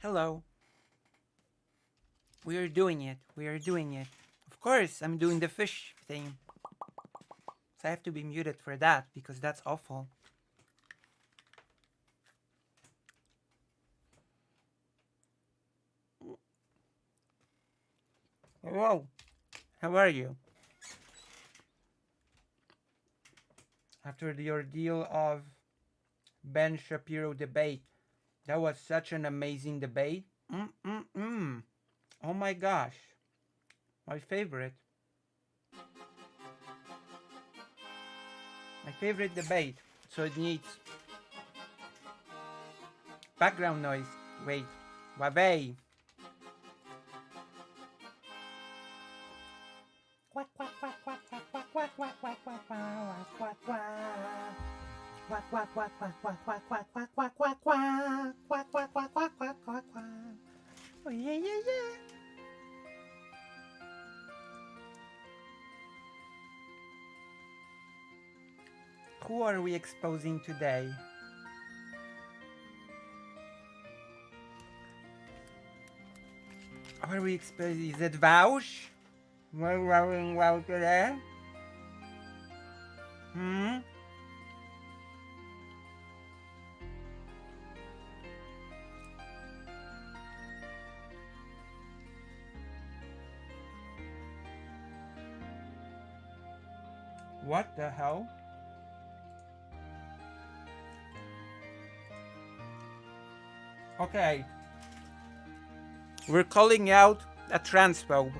Hello. We are doing it. We are doing it. Of course, I'm doing the fish thing. So I have to be muted for that because that's awful. Hello. How are you? After the ordeal of Ben Shapiro debate, that was such an amazing debate. Mm-mm-mm. Oh my gosh. My favorite. My favorite debate. So it needs background noise. Wait. Wabei. Quack quack quack quack quack quack quack quack quack quack quack quack quack. Quack quack quack quack quack quack quack quack quack quack quack quack quack quack quack quack quack quack. Oh yeah yeah yeah. Who are we exposing today? Are we exposing? Is it Vaush? We're rolling well today. Hmm. What the hell? Okay. We're calling out a transphobe.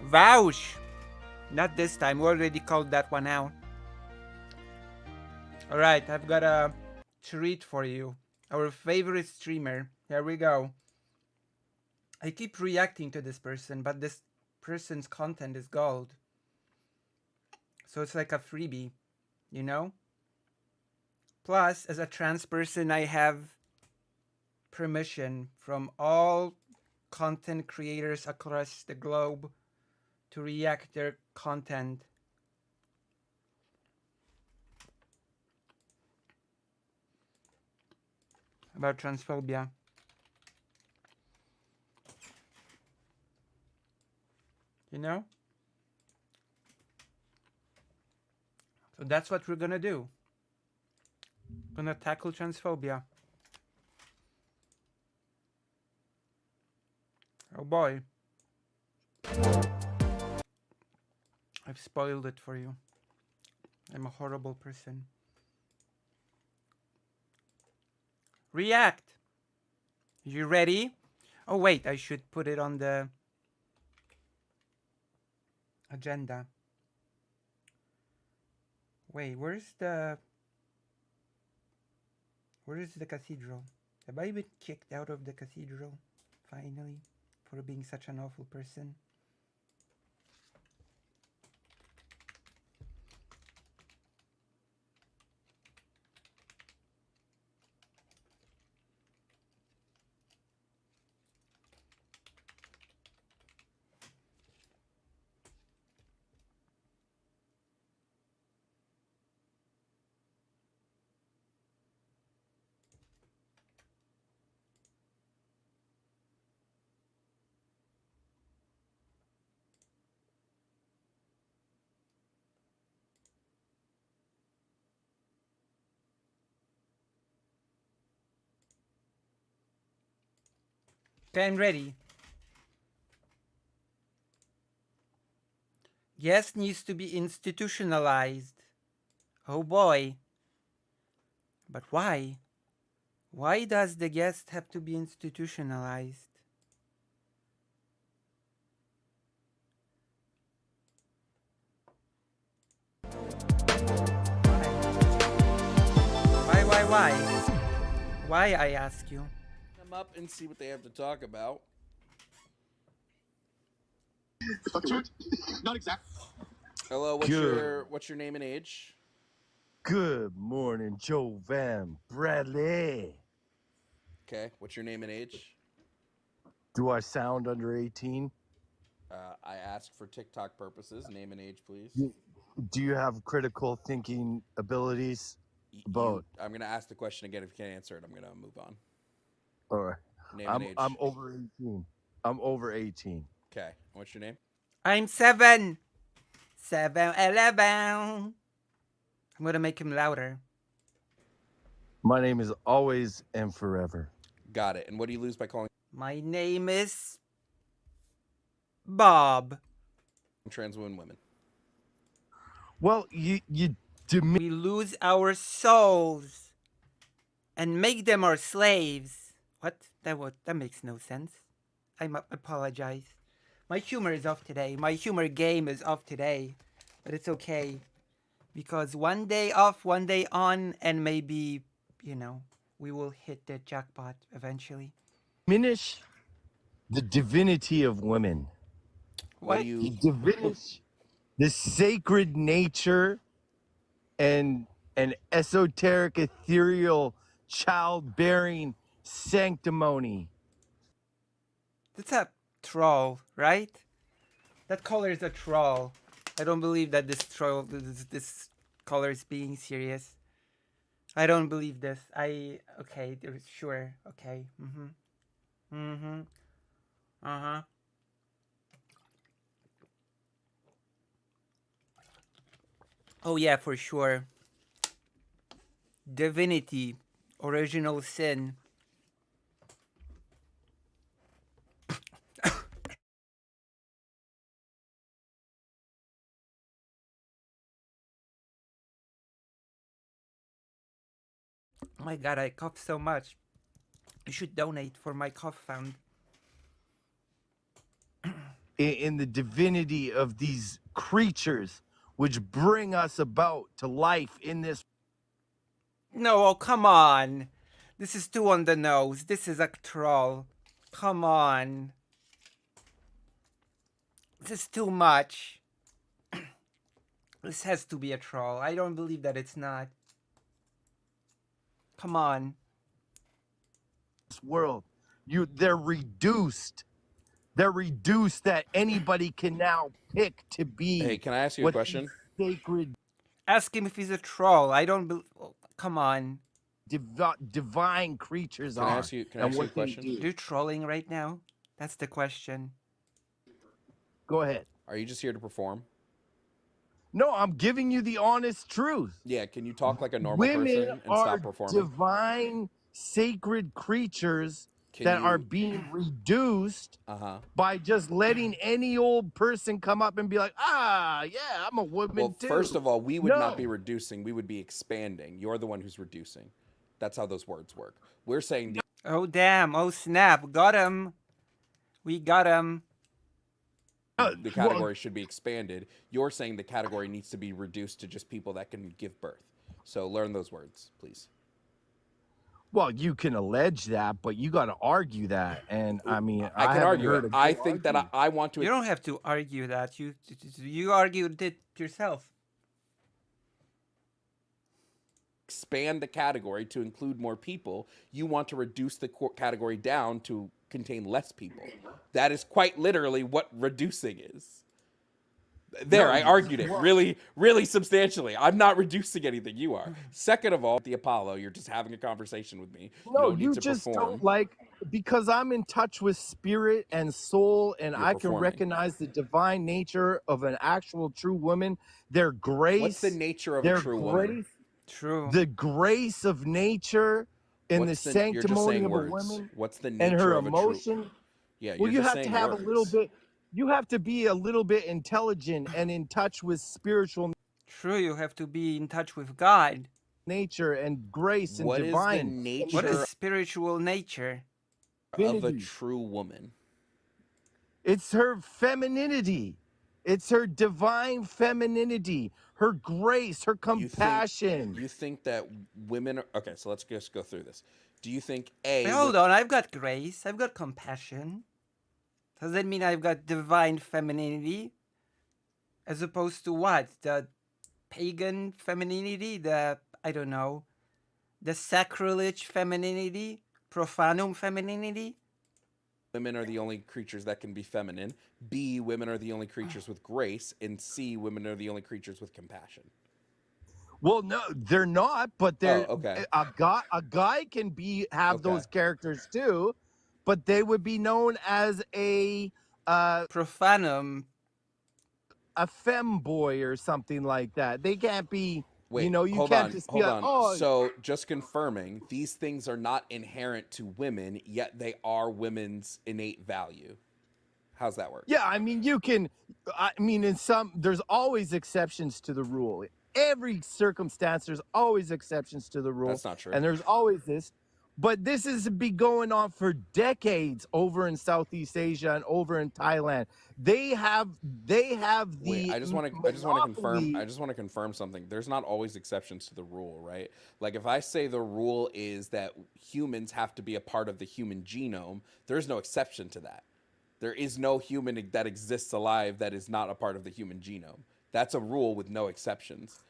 Vaush! Not this time. We already called that one out. Alright, I've got a treat for you. Our favorite streamer. Here we go. I keep reacting to this person, but this person's content is gold. So it's like a freebie, you know? Plus, as a trans person, I have permission from all content creators across the globe to react their content. About transphobia. You know? So that's what we're gonna do. Gonna tackle transphobia. Oh boy. I've spoiled it for you. I'm a horrible person. React! You ready? Oh wait, I should put it on the agenda. Wait, where's the cathedral? Have I been kicked out of the cathedral finally for being such an awful person? Okay, I'm ready. Guest needs to be institutionalized. Oh boy. But why? Why does the guest have to be institutionalized? Why? Why, I ask you? Them up and see what they have to talk about. Not exactly. Hello, what's your name and age? Good morning, Joe Van Bradley. Okay, what's your name and age? Do I sound under 18? I ask for TikTok purposes. Name and age, please. Do you have critical thinking abilities? I'm gonna ask the question again. If you can't answer it, I'm gonna move on. All right. Name and age. I'm over 18. I'm over 18. Okay. What's your name? I'm 7. 7-Eleven. I'm gonna make him louder. My name is always and forever. Got it. And what do you lose by calling My name is Bob. trans women? Well, you diminish. We lose our souls and make them our slaves. What? That makes no sense. I apologize. My humor is off today. My humor game is off today. But it's okay. Because one day off, one day on, and maybe, we will hit the jackpot eventually. The divinity of women. What What? do You you diminish the sacred nature and esoteric, ethereal, childbearing sanctimony. That's a troll, right? That color is a troll. I don't believe that this color is being serious. I don't believe this. Okay, sure, okay. Uh-huh. Oh yeah, for sure. Divinity, original sin. Oh my god, I cough so much. You should donate for my cough fund. In the divinity of these creatures which bring us about to life in this. No, oh come on. This is too on the nose. This is a troll. Come on. This is too much. This has to be a troll. I don't believe that it's not. Come on. World, they're reduced that anybody can now pick to be. Hey, can I ask you a what question? these sacred Ask him if he's a troll. I don't believe. Oh, come on. divine creatures Can I are ask you and a what they question? do. You're trolling right now? That's the question. Go ahead. Are you just here to perform? No, I'm giving you the honest truth. Yeah, can you talk like a normal Women person and are stop performing? divine sacred creatures that are being reduced Uh-huh. by just letting any old person come up and be like, yeah, I'm a woman Well, too. first of all, we would not be No. reducing. We would be expanding. You're the one who's reducing. That's how those words work. We're saying the Oh, damn. Oh, snap. Got him. We got him. the category should be expanded. You're saying the category needs to be reduced to just people that can give birth. So learn those words, please. Well, you can allege that, but you got to argue that. And I mean, I can haven't argue heard it. a I good think that argument. I want to You don't have to argue that. You argued it yourself. expand the category to include more people. You want to reduce the category down to contain less people. That is quite literally what reducing is. There, I argued it really, really substantially. I'm not reducing anything. You are. Second of all, the Apollo, you're just having a conversation with me. No, don't you need to just perform. don't like, because I'm in touch with spirit and soul, and You're I can performing. recognize the divine nature of an actual true woman. Their grace. What's the nature of their a true grace, woman? True. the grace of nature in What's the you're just sanctimony saying of words. a woman What's the and nature her of a true? emotion. Yeah, Well, you're you just have to saying have words. a little bit. You have to be a little bit intelligent and in touch with spiritual True, you have to be in touch with God. nature and grace and What is the divine. nature What is spiritual nature? of a divinity. true woman? It's her femininity. It's her divine femininity, her grace, her compassion. You think that women are okay? So let's just go through this. Do you think A? Hey, hold on, I've got grace. I've got compassion. Does that mean I've got divine femininity? As opposed to what? The pagan femininity? I don't know. The sacrilege femininity? Profanum femininity? Women are the only creatures that can be feminine. B, women are the only creatures with grace. And C, women are the only creatures with compassion. Well, no, they're not, but they're okay. a guy can have Okay. those characters too, but they would be known as Profanum. a femboy or something like that. They can't be, Wait, you hold can't on, just be hold like, on. oh, So just confirming, these things are not inherent to women, yet they are women's innate value. How's that work? yeah, I mean, there's always exceptions to the rule. Every circumstance, there's always exceptions to the rule. That's not true. And there's always this. But this has been going on for decades over in Southeast Asia and over in Thailand. They have the Wait, I just want monopoly. to confirm something. There's not always exceptions to the rule, right? Like if I say the rule is that humans have to be a part of the human genome, there's no exception to that. There is no human that exists alive that is not a part of the human genome. That's a rule with no exceptions.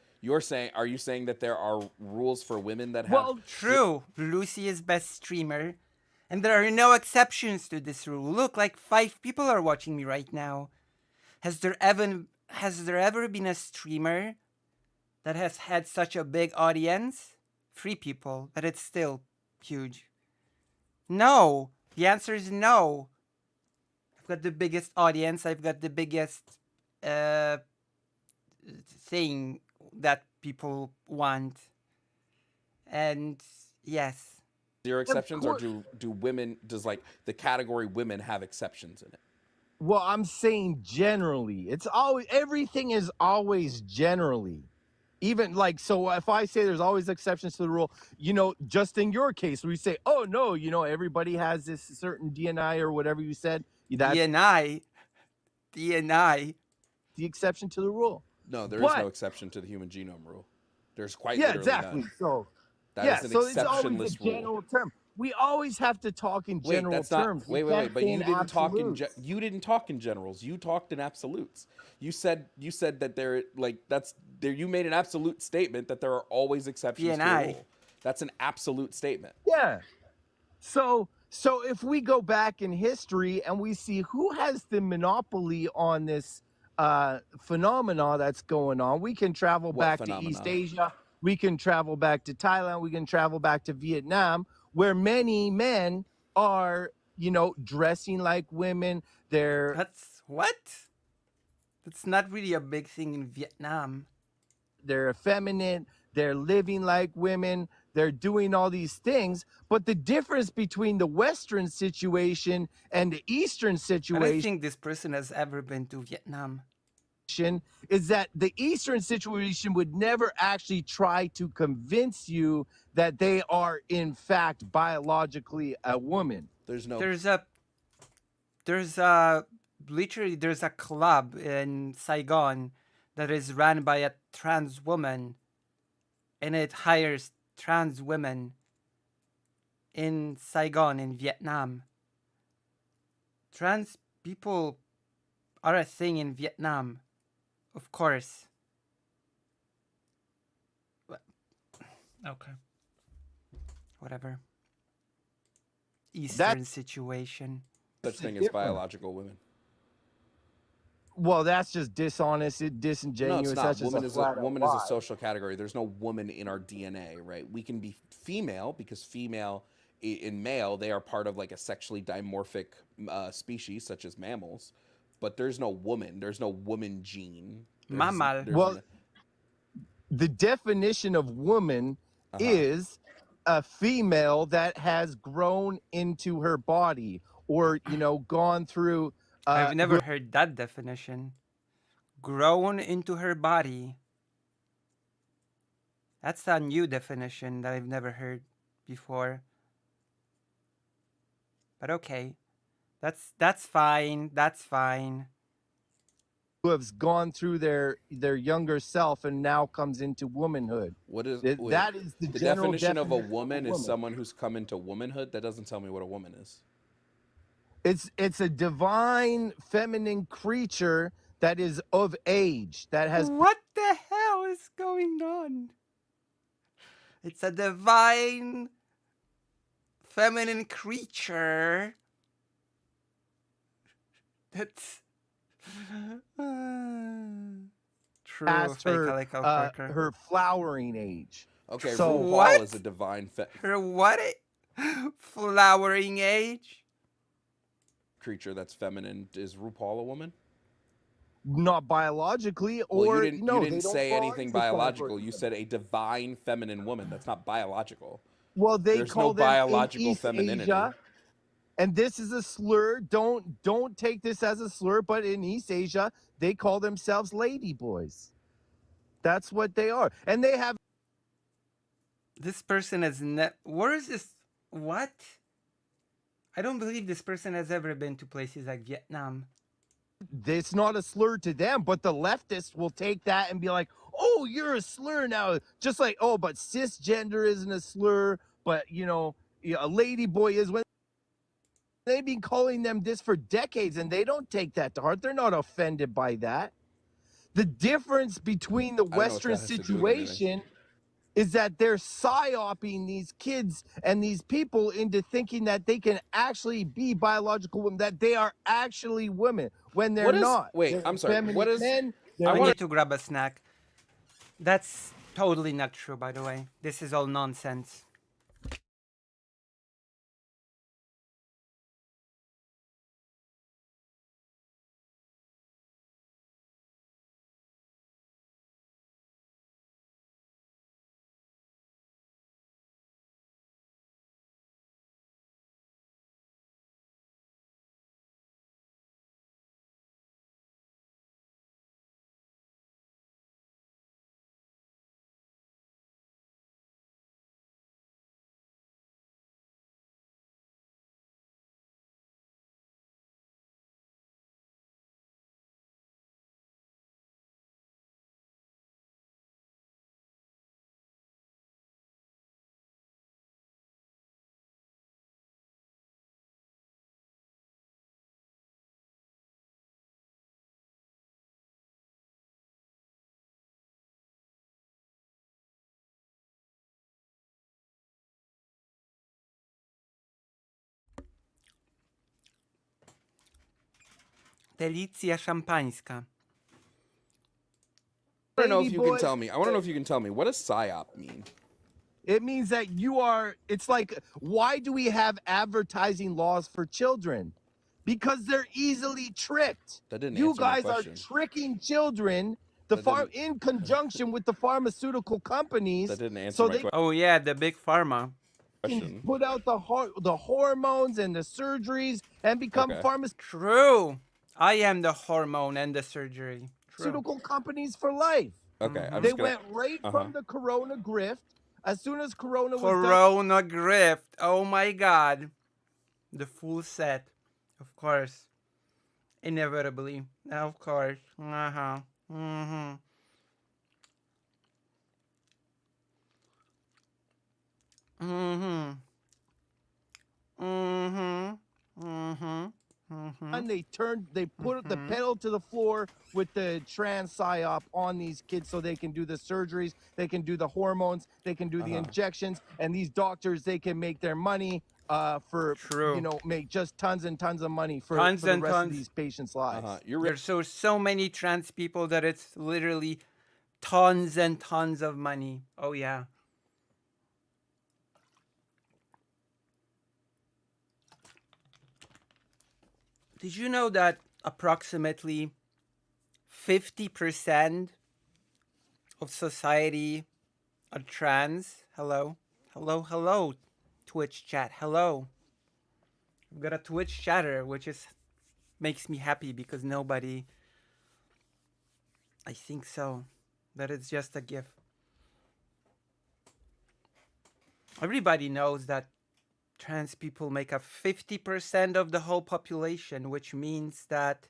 Are you saying that there are rules for women that have Well, True. Lucy is best streamer. And there are no exceptions to this rule. Look, like 5 people are watching me right now. Has there ever been a streamer that has had such a big audience? 3 people, but it's still huge. No. The answer is no. I've got the biggest audience. I've got the biggest thing that people want. And yes. zero exceptions, or course. does like the category women have exceptions in it? Well, I'm saying generally. Everything is always generally. Even like, so if I say there's always exceptions to the rule, just in your case, we say, oh no, everybody has this certain DNI or whatever you said. That's DNI. the exception to the rule. No, there is But- no exception to the human genome rule. There's quite Yeah, literally exactly. none. So That is so an it's always a exceptionless rule. general term. We always have to talk in Wait, general that's not. terms. Wait, We wait, can't wait. But say you in didn't talk in. absolutes. You didn't talk in generals. You talked in absolutes. You said that there You made an absolute statement that there are always exceptions to the DNI. rule. That's an absolute statement. Yeah. So if we go back in history and we see who has the monopoly on this phenomena that's going on, we can travel What back phenomena? to East Asia, we can travel back to Thailand, we can travel back to Vietnam, where many men are, dressing like women. That's what? That's not really a big thing in Vietnam. They're effeminate, they're living like women, they're doing all these things. But the difference between the Western situation and the Eastern I don't situation think this person has ever been to Vietnam. is that the Eastern situation would never actually try to convince you that they are in fact biologically a woman. There's no. There's a club in Saigon that is run by a trans woman, and it hires trans women in Saigon in Vietnam. Trans people are a thing in Vietnam, of course. Okay. Whatever. Eastern situation. such thing as different. biological women. Well, that's just dishonest, No, disingenuous. it's not. That's just Woman is a lie. social category. There's no woman in our DNA, right? We can be female because female in male they are part of like a sexually dimorphic species such as mammals, but there's no woman. There's no woman gene. Mammal. Well, the definition of woman Uh-huh. is a female that has grown into her body or, gone through. I've never heard that definition. Grown into her body. That's a new definition that I've never heard before. But okay. That's fine. That's fine. who has gone through their younger self and now comes into womanhood. What is That is the the general definition of a definition woman? Is someone who's come into womanhood? That doesn't tell me what a woman is. It's a divine feminine creature that is of age, that has What the hell is going on? It's a divine feminine creature. That's true. past Fake her, Calico Corker. her flowering age. Okay, So- RuPaul What? is a divine. Her what? Flowering age? creature that's feminine. Is RuPaul a woman? Not biologically, Well, or you no, didn't they don't say fall anything into the biological. category. You said a divine feminine woman. That's not biological. Well, they There's call no them in biological East femininity. Asia, and this is a slur. Don't take this as a slur, but in East Asia, they call themselves lady boys. That's what they are, and they have. This person has where is this? What? I don't believe this person has ever been to places like Vietnam. It's not a slur to them, but the leftists will take that and be like, "Oh, you're a slur now." Just like, "Oh, but cisgender isn't a slur, but a lady boy is." When they've been calling them this for decades, and they don't take that to heart. They're not offended by that. The difference between the I don't know what Western that has to do with anything. situation is that they're psyoping these kids and these people into thinking that they can actually be biological women, that they are actually women when they're What is- not. wait, They're I'm sorry, effeminate what is- men. I I They're wanna- need to grab a snack. That's totally not true, by the way. This is all nonsense. Delicja szampańska. I want to know if lady you can boys. tell me. I want to know if you can tell me what does psyop mean. It means that you are, it's like, why do we have advertising laws for children? Because they're easily tricked. That didn't You answer my guys are question. tricking children That in conjunction with the pharmaceutical companies. That didn't answer so my they Oh yeah, the big pharma. can question. put out the hormones and the surgeries and become Okay. True. I am the hormone and the surgery. True. pharmaceutical companies for life. Okay, I'm They just gonna. went right Uh-huh. from the corona grift. As soon as corona was done, Corona grift. Oh my god. The full set. Of course. Inevitably. Of course. Uh-huh. Mm-hmm. Mm-hmm. Mm-hmm. Mm-hmm. Mm-hmm. and they put the pedal to the floor with the trans psyop on these kids so they can do the surgeries, they can do the hormones, they can do the injections, and these doctors, they can make their money for True. make just tons and tons of money for Tons the and rest of tons. these patients' lives. You're There's so many trans people that it's literally tons and tons of money. Oh yeah. Did you know that approximately 50% of society are trans? Hello? Hello, hello, Twitch chat. Hello. We've got a Twitch chatter, which makes me happy because nobody... I think so. That it's just a gift. Everybody knows that trans people make up 50% of the whole population, which means that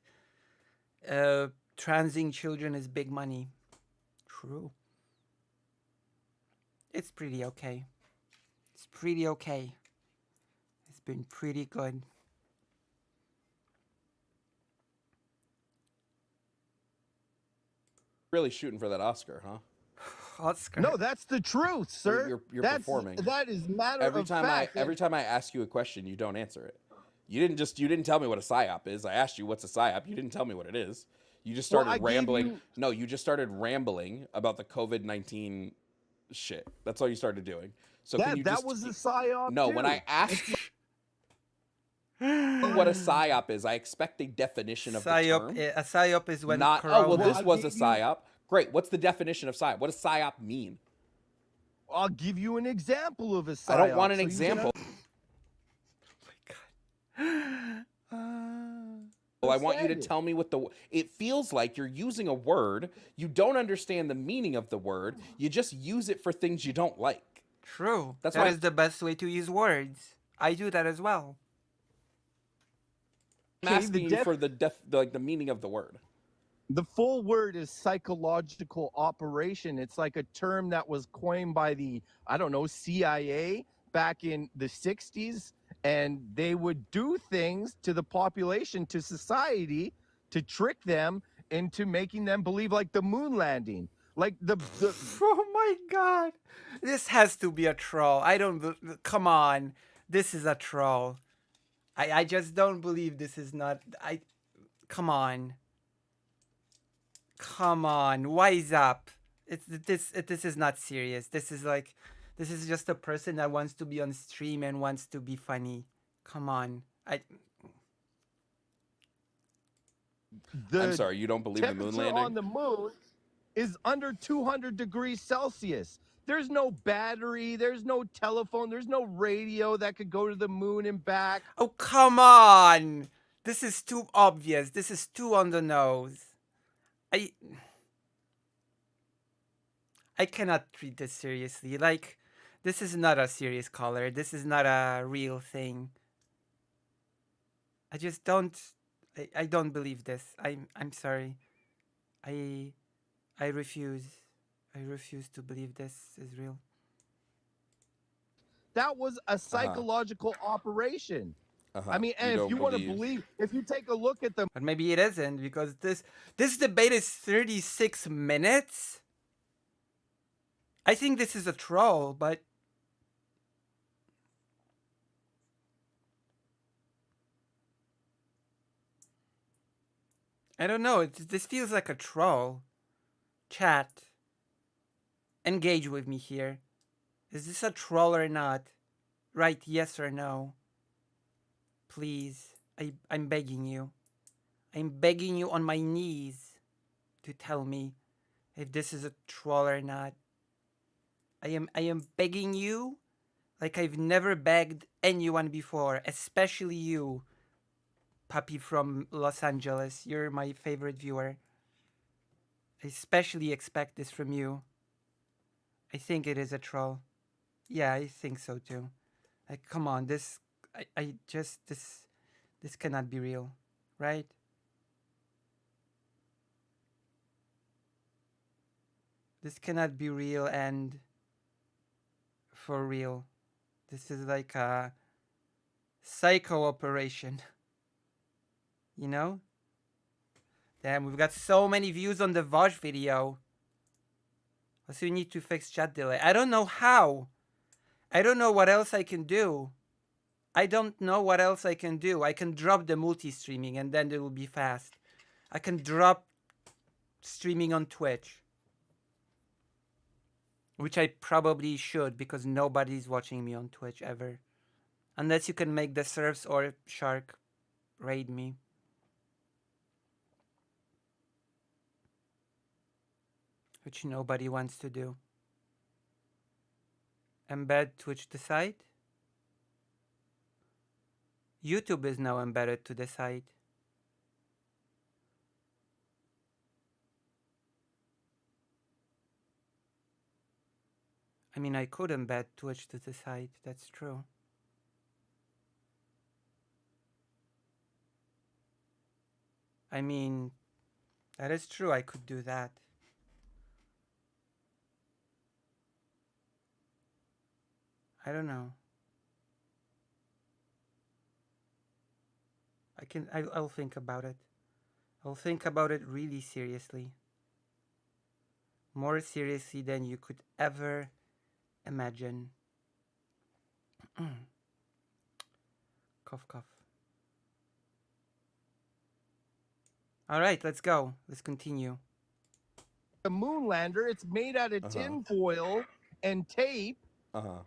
transing children is big money. True. It's pretty okay. It's pretty okay. It's been pretty good. really shooting for that Oscar, huh? Oscar. No, that's the truth, sir. You're That's, performing. That is matter Every of time fact. every time I ask you a question, you don't answer it. You didn't tell me what a psyop is. I asked you what's a psyop. You didn't tell me what it is. You just Well, started I gave rambling. you- No, you just started rambling about the COVID-19 shit. That's all you started doing. So can you that just was a psyop. No, too. when I asked you What what a psyop is. I expect a definition of the term. A psyop is when Not, oh, well, corona. this was a psyop. Great. What's the definition of psyop? What does psyop mean? I'll give you an example of a psyop. I don't want an so you can example. Well, I want you to tell me what the. It feels like you're using a word. You don't understand the meaning of the word. You just use it for things you don't like. True. That's That why- is the best way to use words. I do that as well. I'm Okay, asking you for the meaning of the word. The full word is psychological operation. It's like a term that was coined by the, I don't know, CIA back in the 60s. And they would do things to the population, to society, to trick them into making them believe, like the moon landing. Like the Oh my god. This has to be a troll. I don't come on. This is a troll. I just don't believe this is not come on. Come on. Wise up. This is not serious. This is just a person that wants to be on stream and wants to be funny. Come on. the I'm sorry, you don't believe the moon temperature landing? on the moon is under 200 degrees Celsius. There's no battery, there's no telephone, there's no radio that could go to the moon and back. Oh, come on. This is too obvious. This is too on the nose. I cannot treat this seriously. Like, this is not a serious caller. This is not a real thing. I just don't. I don't believe this. I'm sorry. I refuse. I refuse to believe this is real. That was a psychological operation. I mean, and if you want to believe, if you take a look at the But maybe it isn't, because this debate is 36 minutes. I think this is a troll, but I don't know. This feels like a troll. Chat. Engage with me here. Is this a troll or not? Write yes or no. Please. I'm begging you. I'm begging you on my knees to tell me if this is a troll or not. I am begging you like I've never begged anyone before, especially you, Puppy from Los Angeles. You're my favorite viewer. I especially expect this from you. I think it is a troll. Yeah, I think so too. Like, come on, this cannot be real, right? This cannot be real and for real. This is like a psycho operation. You know? Damn, we've got so many views on the Vaj video. Also, you need to fix chat delay. I don't know how. I don't know what else I can do. I don't know what else I can do. I can drop the multi-streaming and then it will be fast. I can drop streaming on Twitch. Which I probably should, because nobody's watching me on Twitch ever. Unless you can make the Surfs or Shark raid me. Which nobody wants to do. Embed Twitch the site. YouTube is now embedded to the site. I mean, I could embed Twitch to the site, that's true. I mean, that is true, I could do that. I don't know. I'll think about it. I'll think about it really seriously. More seriously than you could ever imagine. Cough, cough. All right, let's go. Let's continue. the moon lander, it's made out of tin foil and tape.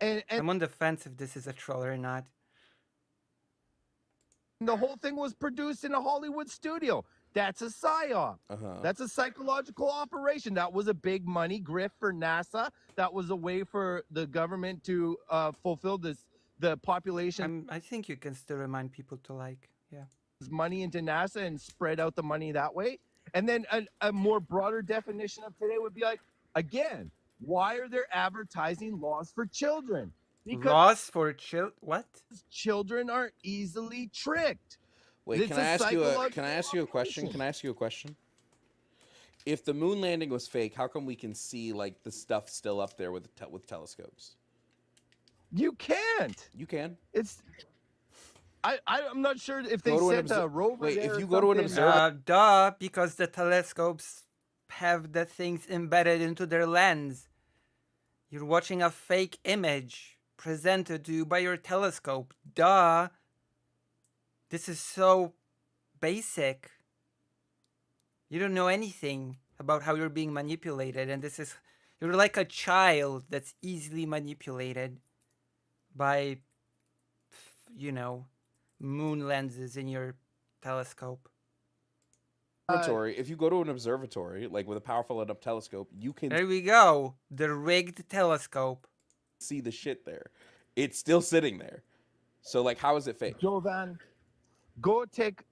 And I'm on the fence if this is a troll or not. The whole thing was produced in a Hollywood studio. That's a psyop. Uh-huh. That's a psychological operation. That was a big money grift for NASA. That was a way for the government to fulfill the population I think you can still remind people to like. Yeah. money into NASA and spread out the money that way. And then a more broader definition of today would be like, again, why are there advertising laws for children? Because Laws for what? children are easily tricked. Wait, It's can a I ask you a can I psychological ask you a question? operation. Can I ask you a question? If the moon landing was fake, how come we can see like the stuff still up there with with telescopes? You can't. You can. It's I'm not sure if they Go to an sent a rover wait, there if or you go to an something. observer- Duh, because the telescopes have the things embedded into their lens. You're watching a fake image presented to you by your telescope. Duh. This is so basic. You don't know anything about how you're being manipulated, and you're like a child that's easily manipulated by, moon lenses in your telescope. observatory, if you go to an observatory, like with a powerful enough telescope, you can There we go. The rigged telescope. see the shit there. It's still sitting there. So like, how is it fake? Jovan, go take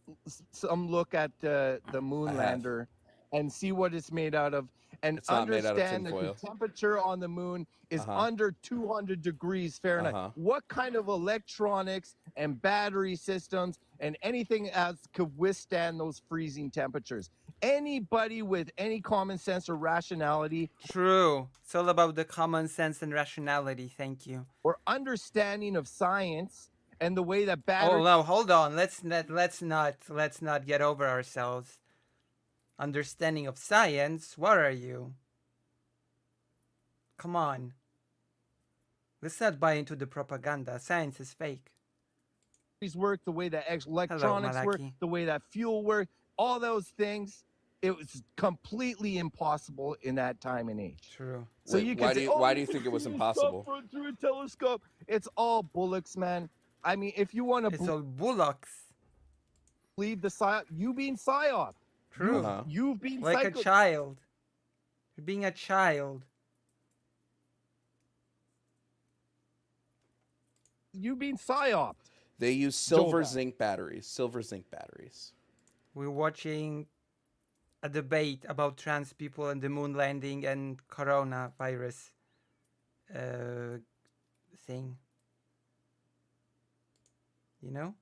some look at the moon I have. lander and see what it's made out of, and It's not made out of understand that tinfoil. the temperature on the moon is Uh-huh. under 200 degrees Fahrenheit. Uh-huh. What kind of electronics and battery systems and anything else could withstand those freezing temperatures? Anybody with any common sense or rationality True. It's all about the common sense and rationality. Thank you. or understanding of science and the way that Oh battery no, hold on. Let's not get over ourselves. Understanding of science. What are you? Come on. Let's not buy into the propaganda. Science is fake. work, the way that electronics work, Malaki. the way that fuel work, all those things, it was completely impossible in that time and age. True. So Wait, you why can do say, you- why "Oh, do you think it was can see impossible?" stuff through a telescope. It's all bullocks, man. I mean, if you want to It's all bullocks. believe the psyop, you being psyop, True. Uh-huh. you've been Like a psycho- child. You're being a child. you've been psyop. They use silver Jovan. zinc batteries. Silver zinc batteries. We're watching a debate about trans people and the moon landing and coronavirus thing. You know?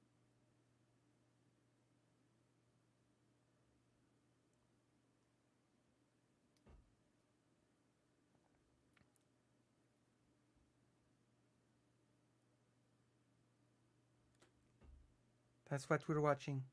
That's what we're watching.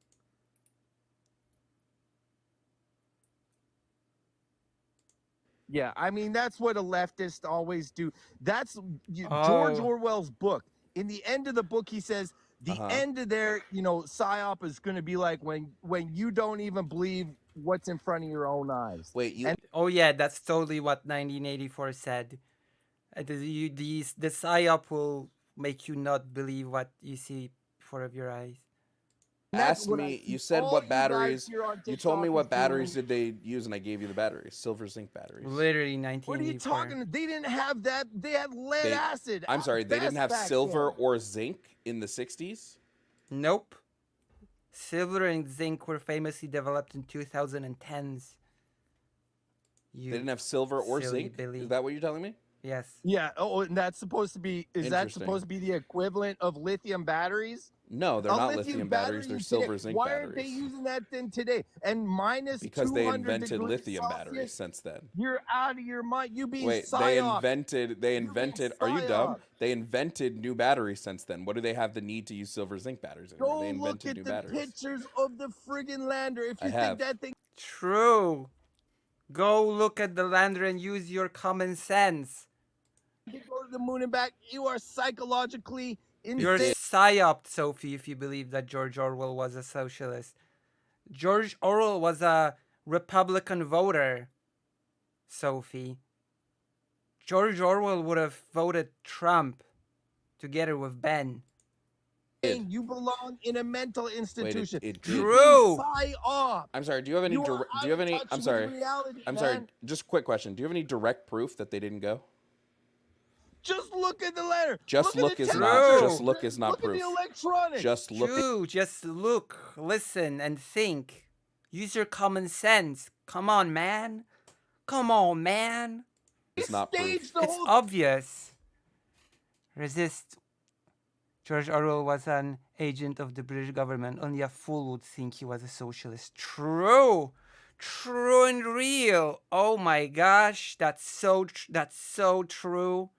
Yeah, I mean that's what a leftist always do. That's George Oh. Orwell's book. In the end of the book, he says the Uh-huh. end of their, psyop is going to be like when you don't even believe what's in front of your own eyes. Wait, you And- Oh yeah, that's totally what 1984 said. The psyop will make you not believe what you see before of your eyes. that's asked what I me. see You said all what you guys batteries. here on You told me TikTok what is batteries doing. did they use, and I gave you the batteries. Silver zinc batteries. Literally What are 1984. you talking? They didn't have that. They had lead They- acid. I'm at sorry, they didn't best have back silver then. or zinc in the 60s. Nope. Silver and zinc were famously developed in 2010s. You, They didn't have silver or silly zinc. Billy. Is that what you're telling me? yes. Yeah. Oh, and that's supposed to be. Is that Interesting. supposed to be the equivalent of lithium batteries? No, they're A not lithium batteries. They're today- silver zinc Why batteries. aren't they using that then today? And minus Because they 200 invented degrees lithium Celsius, batteries since then. You're out of your mind. You being Wait, psyop. they being invented are you dumb? psyop. They invented new batteries since then. What do they have the need to use silver zinc batteries in? Go They look invented at new the batteries. pictures of the friggin' lander. If I you have. think that thing True. Go look at the lander and use your common sense. can go to the moon and back, you are psychologically You're insane. psyoped, Sophie, if you believe that George Orwell was a socialist. George Orwell was a Republican voter, Sophie. George Orwell would have voted Trump together with Ben. saying you belong in a mental institution. it did. You've been True. psy-op. I'm sorry. Do you have any? You are Do you have out of any? touch I'm with sorry. reality, I'm man. sorry. Just a quick question. Do you have any direct proof that they didn't go? Just look at the letter. Just look look at is the not. True. Just look is not Look at proof. the electronics. Just look. True. Just look, listen, and think. Use your common sense. Come on, man. Come on, man. Is not staged proof. the It's whole obvious. Resist. George Orwell was an agent of the British government. Only a fool would think he was a socialist. True. True and real. Oh my gosh. That's so true.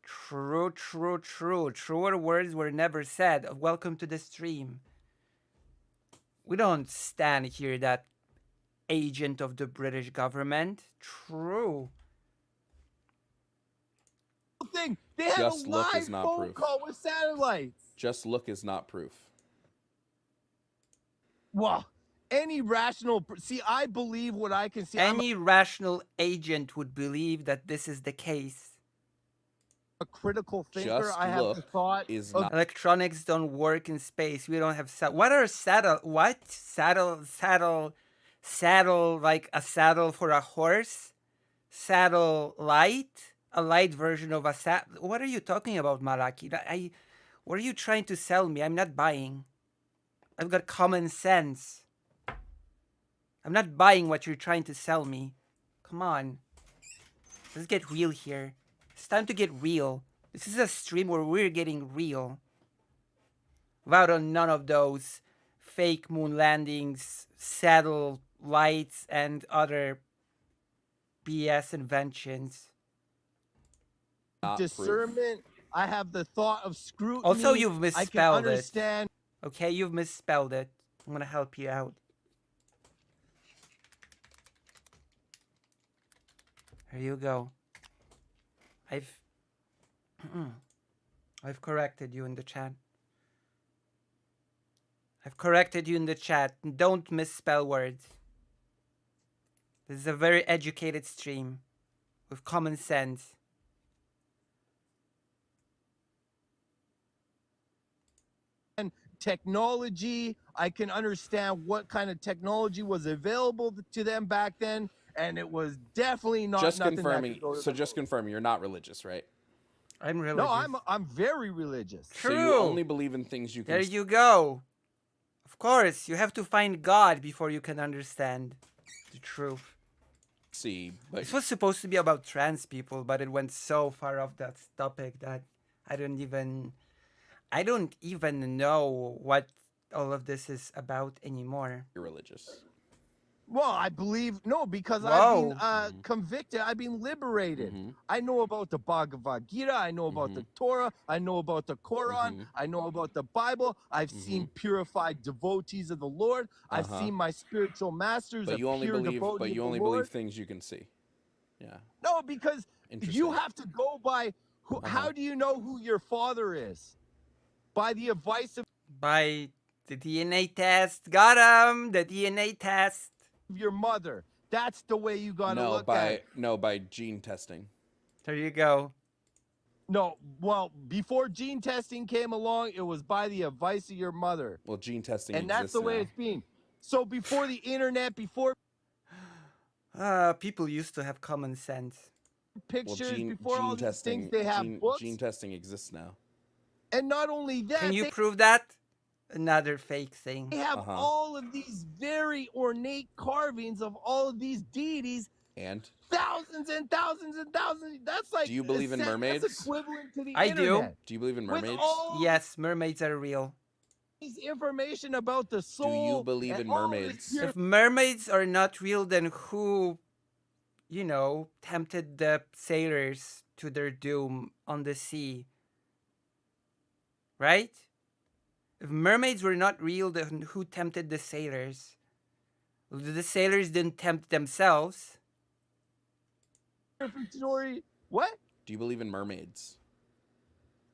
True, true, true. Truer words were never said. Welcome to the stream. We don't stand here that agent of the British government. True. thing. They have Just a look live is not phone proof. call with satellites. Just look is not proof. Well, any rational. See, I believe what I can see. I'm Any rational agent would believe that this is the case. a critical thinker. Just I have the look thought is of not. Electronics don't work in space. We don't have what are saddle like a saddle for a horse? Satellite? A light version of a What are you talking about, Maraki? What are you trying to sell me? I'm not buying. I've got common sense. I'm not buying what you're trying to sell me. Come on. Let's get real here. It's time to get real. This is a stream where we're getting real. Without on none of those fake moon landings, satellites, and other BS inventions. Not proof. discernment. I have the thought of scrutiny. Also, you've I can misspelled it. understand. Okay, you've misspelled it. I'm gonna help you out. Here you go. I've corrected you in the chat. I've corrected you in the chat. Don't misspell words. This is a very educated stream with common sense. Technology. I can understand what kind of technology was available to them back then, and it was definitely not. Just nothing that confirming. could go to So the just moon. confirm you're not religious, right? I'm religious. No, I'm very religious. So you True. only believe in things you can. There you go. Of course, you have to find God before you can understand the truth. see, but This was supposed to be about trans people, but it went so far off that topic that I don't even know what all of this is about anymore. you're religious. Well, I believe no, because Whoa. I've been convicted. I've been liberated. Mhm. I know about the Bhagavad Gita. I know about the Torah. I know about the Quran. Mhm. I know about the Bible. I've seen purified devotees of the Lord. I've Uh-huh. seen my spiritual masters. But a you only pure believe. devotee But you of only the believe Lord. things you can see. Yeah. No, because Interesting. you have to go by who. How do you know who your father is? By the advice of By the DNA test. Got him! The DNA test. your mother. That's the way you gotta No, look at it. by gene testing. There you go. No, well, before gene testing came along, it was by the advice of your mother. Well, gene testing And that's exists the way now. it's been. So before the internet, before People used to have common sense. Well, pictures, gene before all these testing. things, they have books. Gene testing exists now. And not only that, Can you they prove that? Another fake thing. have all of these very ornate carvings of all of these deities, And thousands and thousands and thousands. That's like Do you believe in mermaids? That's equivalent to the I do. internet. do you believe in With mermaids? all Yes, mermaids are real. this information about the Do soul. you believe and in all this mermaids? pure- If mermaids are not real, then who, tempted the sailors to their doom on the sea? Right? If mermaids were not real, then who tempted the sailors? The sailors didn't tempt themselves. story. What? Do you believe in mermaids?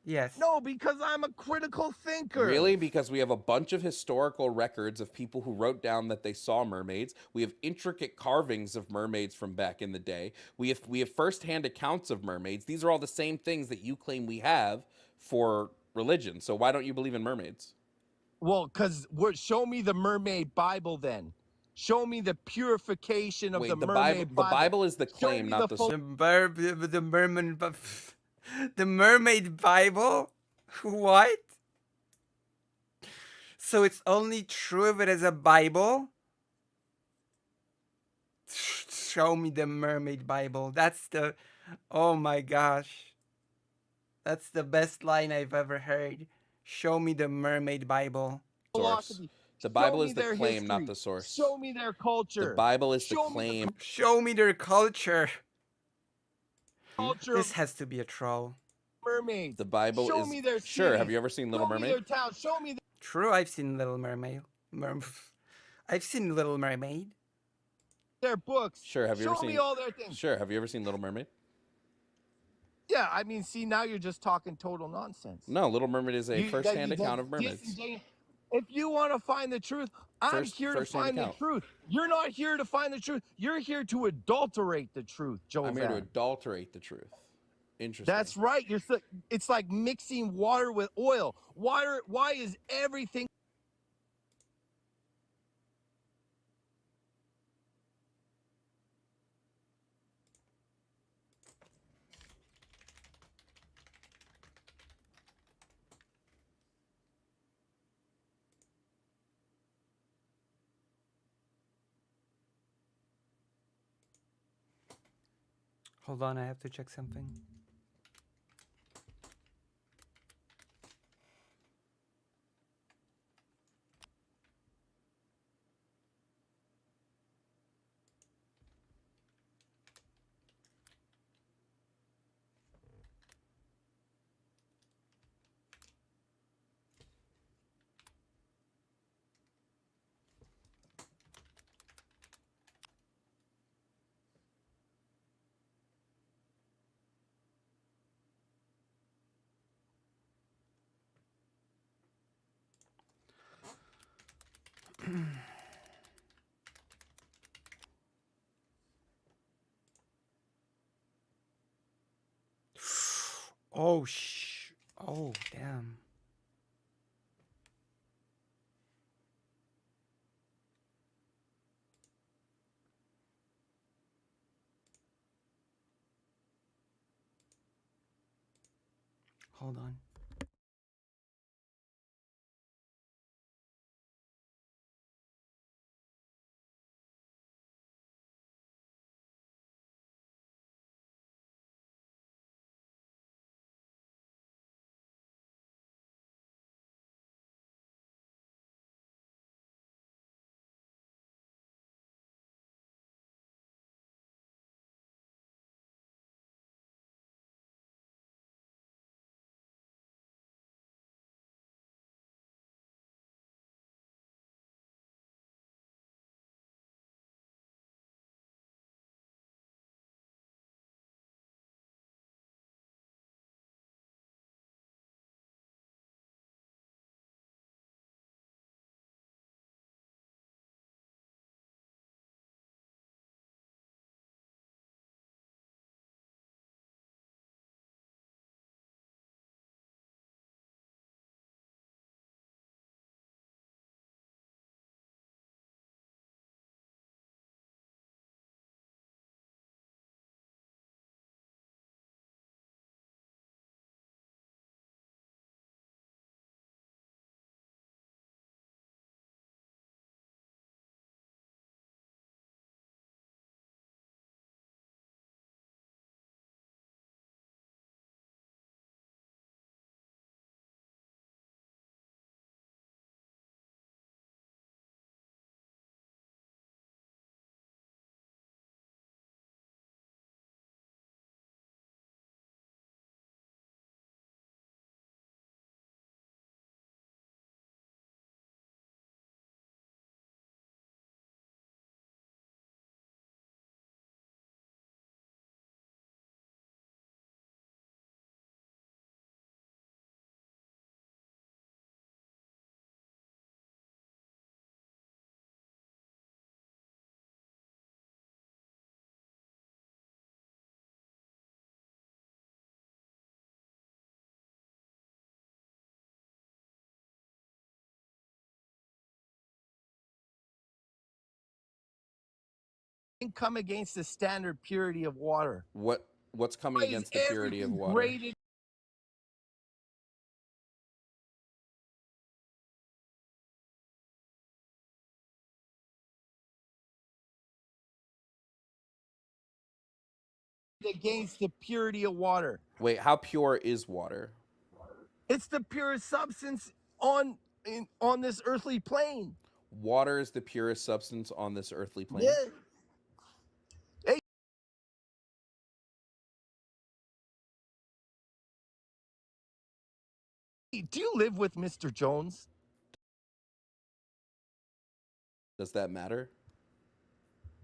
Yes. No, because I'm a critical thinker. Really? Because we have a bunch of historical records of people who wrote down that they saw mermaids. We have intricate carvings of mermaids from back in the day. We have firsthand accounts of mermaids. These are all the same things that you claim we have for religion. So why don't you believe in mermaids? Well, because show me the mermaid Bible then. Show me the purification of the Wait, the Bible. mermaid The Bible. Bible is the Show claim, me not the the. The merman, the mermaid Bible. What? So it's only true if it is a Bible? Show me the mermaid Bible. That's the. Oh my gosh. That's the best line I've ever heard. Show me the mermaid Bible. Source. philosophy. The Show Bible me is the their claim, not history. the source. Show me their culture. The Bible is the Show me claim. Show me their culture. culture This of has to be a troll. mermaids. The Bible Show is me their sure. Have cities. you ever seen Little Show me Mermaid? their town. Show me True, I've seen Little Mermaid. I've seen Little Mermaid. their books. Sure. Have you Show ever me seen? all their things. Sure. Have you ever seen Little Mermaid? Yeah, I mean, see, now you're just talking total nonsense. No, Little Mermaid is a You- that- first-hand that account of mermaids. disingenuous- If you want to find the truth, I'm here to First-hand find the account. truth. You're not here to find the truth. You're here to adulterate the truth, Joe. I'm here to adulterate the truth. Interesting. That's right. It's like mixing water with oil. Water. Why is everything? Hold on, I have to check something. Oh oh damn. Hold on. come against the standard purity of water? What's coming Why is against the purity of everything water? graded against the purity of water? Wait, how pure is water? It's the purest substance on this earthly plane. Water is the purest substance on this earthly plane. Yeah. Hey, do you live with Mr. Jones? Does that matter?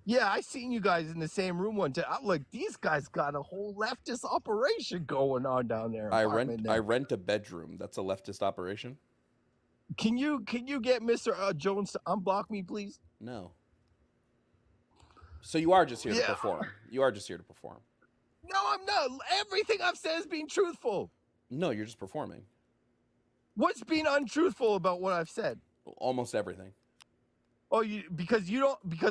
Yeah, I seen you guys in the same room one time. I'm like, these guys got a whole leftist operation going on down there. I rent a bedroom. That's a leftist operation? Can you get Mr. Jones to unblock me, please? No. So you are just here to Yeah. perform. You are just here to perform. No, I'm not. Everything I've said is being truthful. No, you're just performing. What's being untruthful about what I've said? Almost everything. Oh, because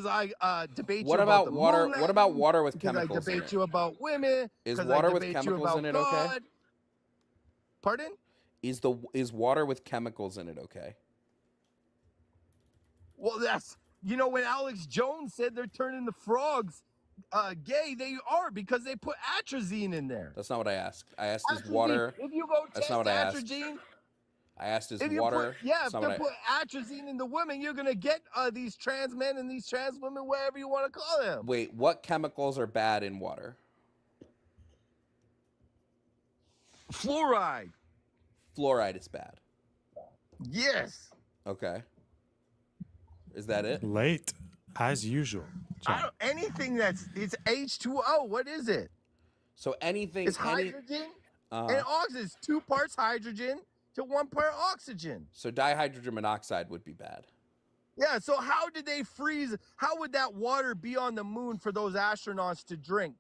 I debate What you about the water? moon What about landing, water with because I chemicals in debate it? you about women. Is 'cause water I with debate you chemicals about in it okay? God. Pardon? Is water with chemicals in it okay? Well, that's when Alex Jones said they're turning the frogs gay, they are, because they put atrazine in there. That's not what I asked. I asked is Atrazine, water. if you go That's test not what I asked. atrazine, I asked is if you water. put That's if not they what put atrazine in the women, you're gonna get these trans men and these trans women, whatever you want to call them. Wait, what chemicals are bad in water? Fluoride. Fluoride is bad. Yes. Okay. Is that it? Late, as usual. John. Anything it's H2O. What is it? So anything. It's hydrogen and Uh, oxygen. It's 2 parts hydrogen to 1 part oxygen. so dihydrogen monoxide would be bad. Yeah. So how did they freeze? How would that water be on the moon for those astronauts to drink?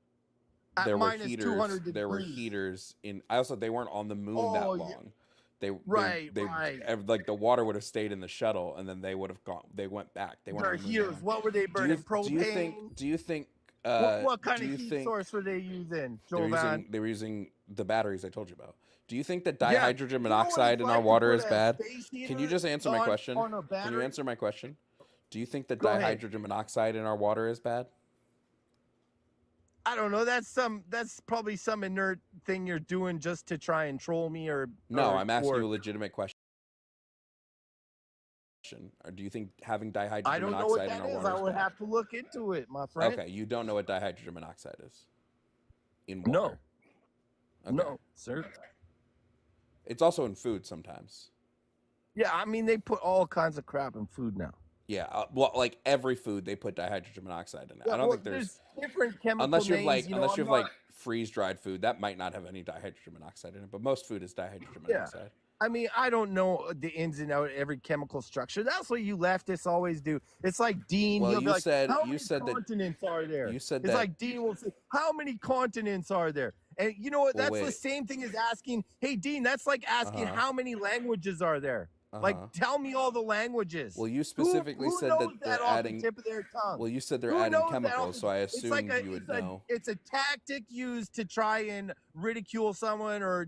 At There were minus heaters. 200 degrees. There were heaters in. I also they weren't on the moon that Oh, yeah. long. They Right. like the water would have stayed in the shuttle and then they would have gone. They went back. They weren't Their on the moon heaters. that long. What were they burning? Propane. Do you think? What kind do of you heat think source were they using, they Jovan? were using the batteries I told you about? Do you think that Yeah. dihydrogen You know what it's monoxide in our like to water put is a bad? space Can you heater just answer my question? on a Can you battery? answer my question? Do you think that Go ahead. dihydrogen monoxide in our water is bad? I don't know. That's probably some inert thing you're doing just to try and troll me, or No, or, I'm asking or you a legitimate question. Or do you think having I dihydrogen don't know what monoxide in that our is. water I is would bad? have to look into it, my friend. Okay, you don't know what dihydrogen monoxide is in No. water. Okay. No, sir. It's also in food sometimes. Yeah, I mean they put all kinds of crap in food now. Yeah, well, like every food they put dihydrogen monoxide in it. Yeah, I don't well, think there's different chemical unless you have names. like you know, unless you I'm have like not- freeze dried food that might not have any dihydrogen monoxide in it, but most food is dihydrogen Yeah. monoxide. I mean, I don't know the ins and outs of every chemical structure. That's what you leftists always do. It's like Dean. Well, he'll be you like, said- how you many said that- continents are there? You said It's that like Dean will say, how many continents are there? And you know what? Well, That's the wait. same thing as asking, hey, Dean, that's like asking Uh-huh. how many languages are there? uh-huh. Like, tell me all the languages. Well, you Who- specifically who said knows that they're off adding the tip of their tongue? well, you said they're Who adding knows that chemicals, off so I It's assumed like you would it's a, know. it's a tactic used to try and ridicule someone or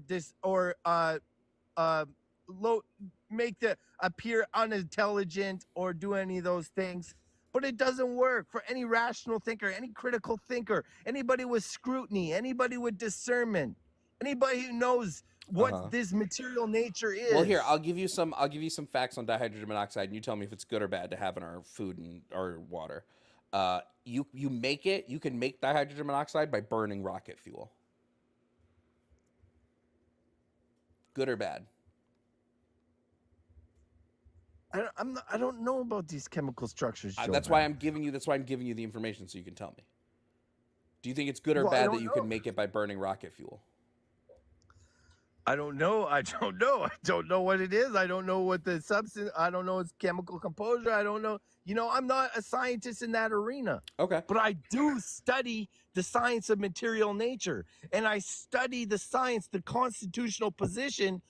make the appear unintelligent or do any of those things. But it doesn't work for any rational thinker, any critical thinker, anybody with scrutiny, anybody with discernment, anybody who knows what Uh-huh. this material nature is. Well, here I'll give you some facts on dihydrogen monoxide, and you tell me if it's good or bad to have in our food and our water. You make it. You can make dihydrogen monoxide by burning rocket fuel. Good or bad? I don't know about these chemical structures. That's Jovan. why I'm giving you. That's why I'm giving you the information so you can tell me. Do you think it's good or Well, I bad don't that you know. can make it by burning rocket fuel? I don't know. I don't know what it is. I don't know what the substance. I don't know its chemical composure. I don't know. I'm not a scientist in that arena, Okay. but I do study the science of material nature, and I study the science, the constitutional position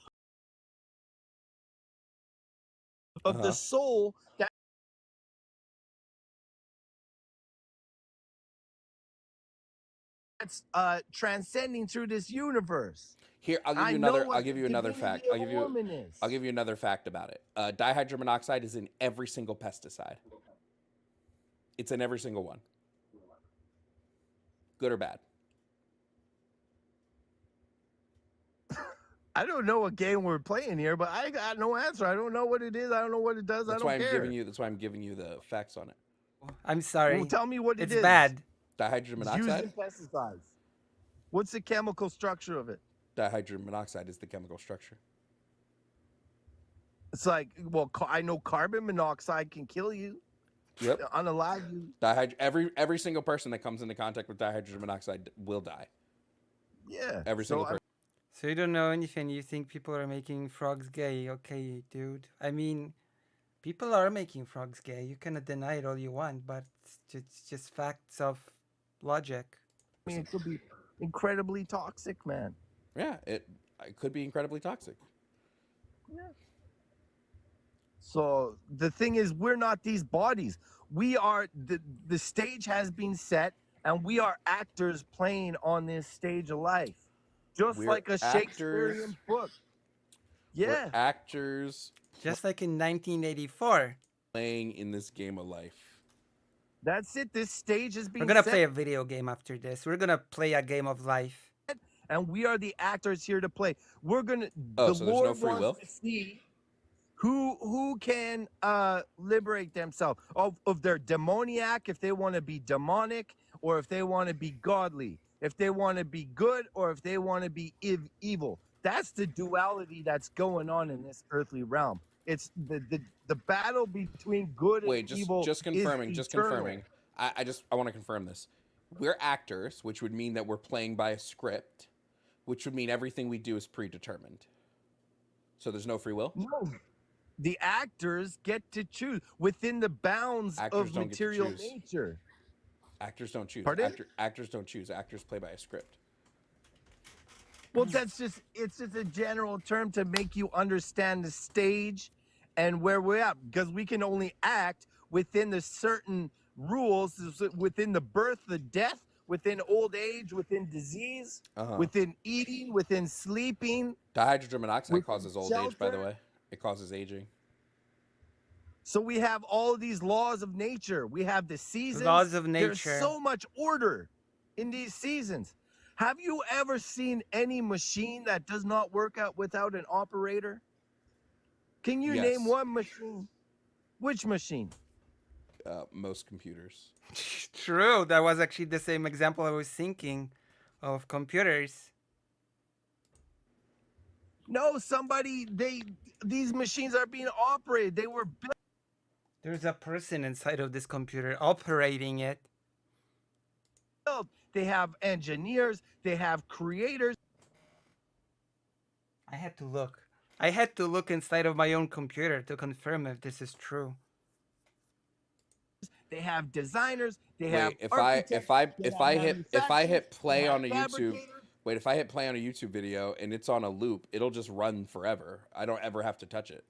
of Uh-huh. the soul that that's transcending through this universe. Here, I'll give I you know another. what I'll give the you another divinity fact. of a woman is. I'll give you another fact about it. Dihydromonoxide is in every single pesticide. It's in every single one. Good or bad? I don't know what game we're playing here, but I got no answer. I don't know what it is. I don't know what it does. That's I why don't I'm care. giving you. That's why I'm giving you the facts on it. I'm sorry. Well, tell me what it It's is. bad. It's used in Dihydromonoxide. pesticides. What's the chemical structure of it? Dihydromonoxide is the chemical structure. It's like, well, I know carbon monoxide can kill you, Yep. unalive you. Every single person that comes into contact with dihydromonoxide will die. Yeah. Every single person. So you don't know anything. You think people are making frogs gay. Okay, dude. I mean, people are making frogs gay. You cannot deny it all you want, but it's just facts of logic. I mean, it could be incredibly toxic, man. Yeah, it could be incredibly toxic. So the thing is, we're not these bodies. We are the stage has been set, and we are actors playing on this stage of life, just We're like a actors. Shakespearean book. Yeah, We're actors Just like in 1984. playing in this game of life. that's it. This stage has been We're gonna set, play a video game after this. We're gonna play a game of life. and we are the actors here to play. We're gonna. Oh, the so there's no Lord free wants will? to see who can liberate themselves of their demoniac, if they want to be demonic, or if they want to be godly, if they want to be good, or if they want to be evil. That's the duality that's going on in this earthly realm. It's the battle between good Wait, and evil. just is confirming. Just eternal. confirming. I want to confirm this. We're actors, which would mean that we're playing by a script, which would mean everything we do is predetermined. So there's no free will? No. The actors get to choose within the bounds Actors of don't get to material choose. nature. Actors don't choose. Pardon? Actors don't choose. Actors play by a script. Well, it's just a general term to make you understand the stage and where we're at, because we can only act within the certain rules, within the birth, the death, within old age, within disease, Uh-huh. within eating, within sleeping. Dihydrogen With causes old age, by the shelter. way. It causes aging. So we have all of these laws of nature. We have the seasons. Laws of There's nature. so much order in these seasons. Have you ever seen any machine that does not work out without an operator? Can you name Yes. one machine? Which machine? Most computers. True. That was actually the same example I was thinking of computers. No, these machines are being operated. They were There's a person inside of this computer operating it. built. They have engineers. They have creators. I had to look. I had to look inside of my own computer to confirm if this is true. They have designers. They have Wait, if I hit play on a YouTube, fabricators. wait, if I hit play on a YouTube video and it's on a loop, it'll just run forever. I don't ever have to touch it.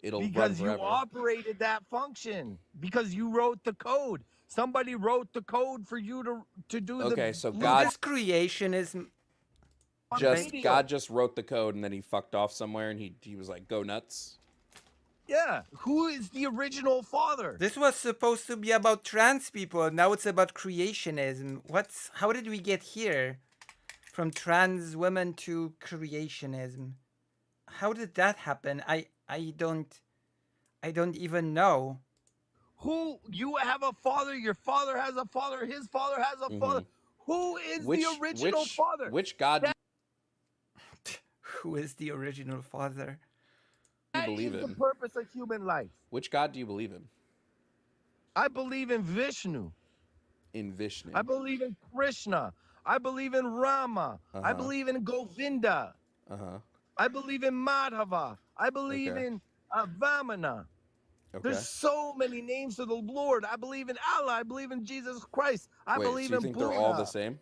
It'll run Because you forever. operated that function. Because you wrote the code. Somebody wrote the code for you to do the. Okay, so Well, God this creationism. God just wrote the code and then he fucked off somewhere and he was like, go nuts. Yeah. Who is the original father? This was supposed to be about trans people. Now it's about creationism. How did we get here? From trans women to creationism. How did that happen? I don't even know. Who you have a father? Your father has a father. His father has a father. Who is the original father? Which God do Who is the original father? you That believe is the in? purpose of human life. Which God do you believe in? I believe in Vishnu. In Vishnu. I believe in Krishna. I believe in Rama. I Uh-huh. believe in Govinda. Uh-huh. I believe in Madhava. I believe Okay. in Vamana. Okay. There's so many names of the Lord. I believe in Allah. I believe in Jesus Christ. I Wait, believe so you in think Buddha. they're all the same?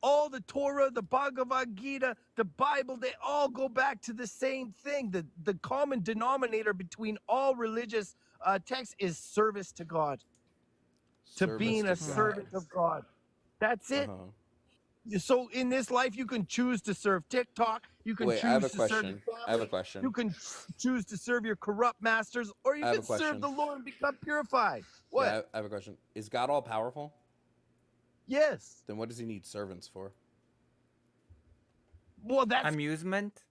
All the Torah, the Bhagavad Gita, the Bible, they all go back to the same thing. The common denominator between all religious texts is service to God, to Service being to a God. servant of God. That's it. Uh-huh. So in this life, you can choose to serve TikTok. You can Wait, I have choose a to serve your question. I have a family. question. You can choose to serve your corrupt masters, or you I have can a serve the question. Lord and become purified. What? Yeah, I have a question. Is God all powerful? Yes. Then what does he need servants for? Well, that's Amusement?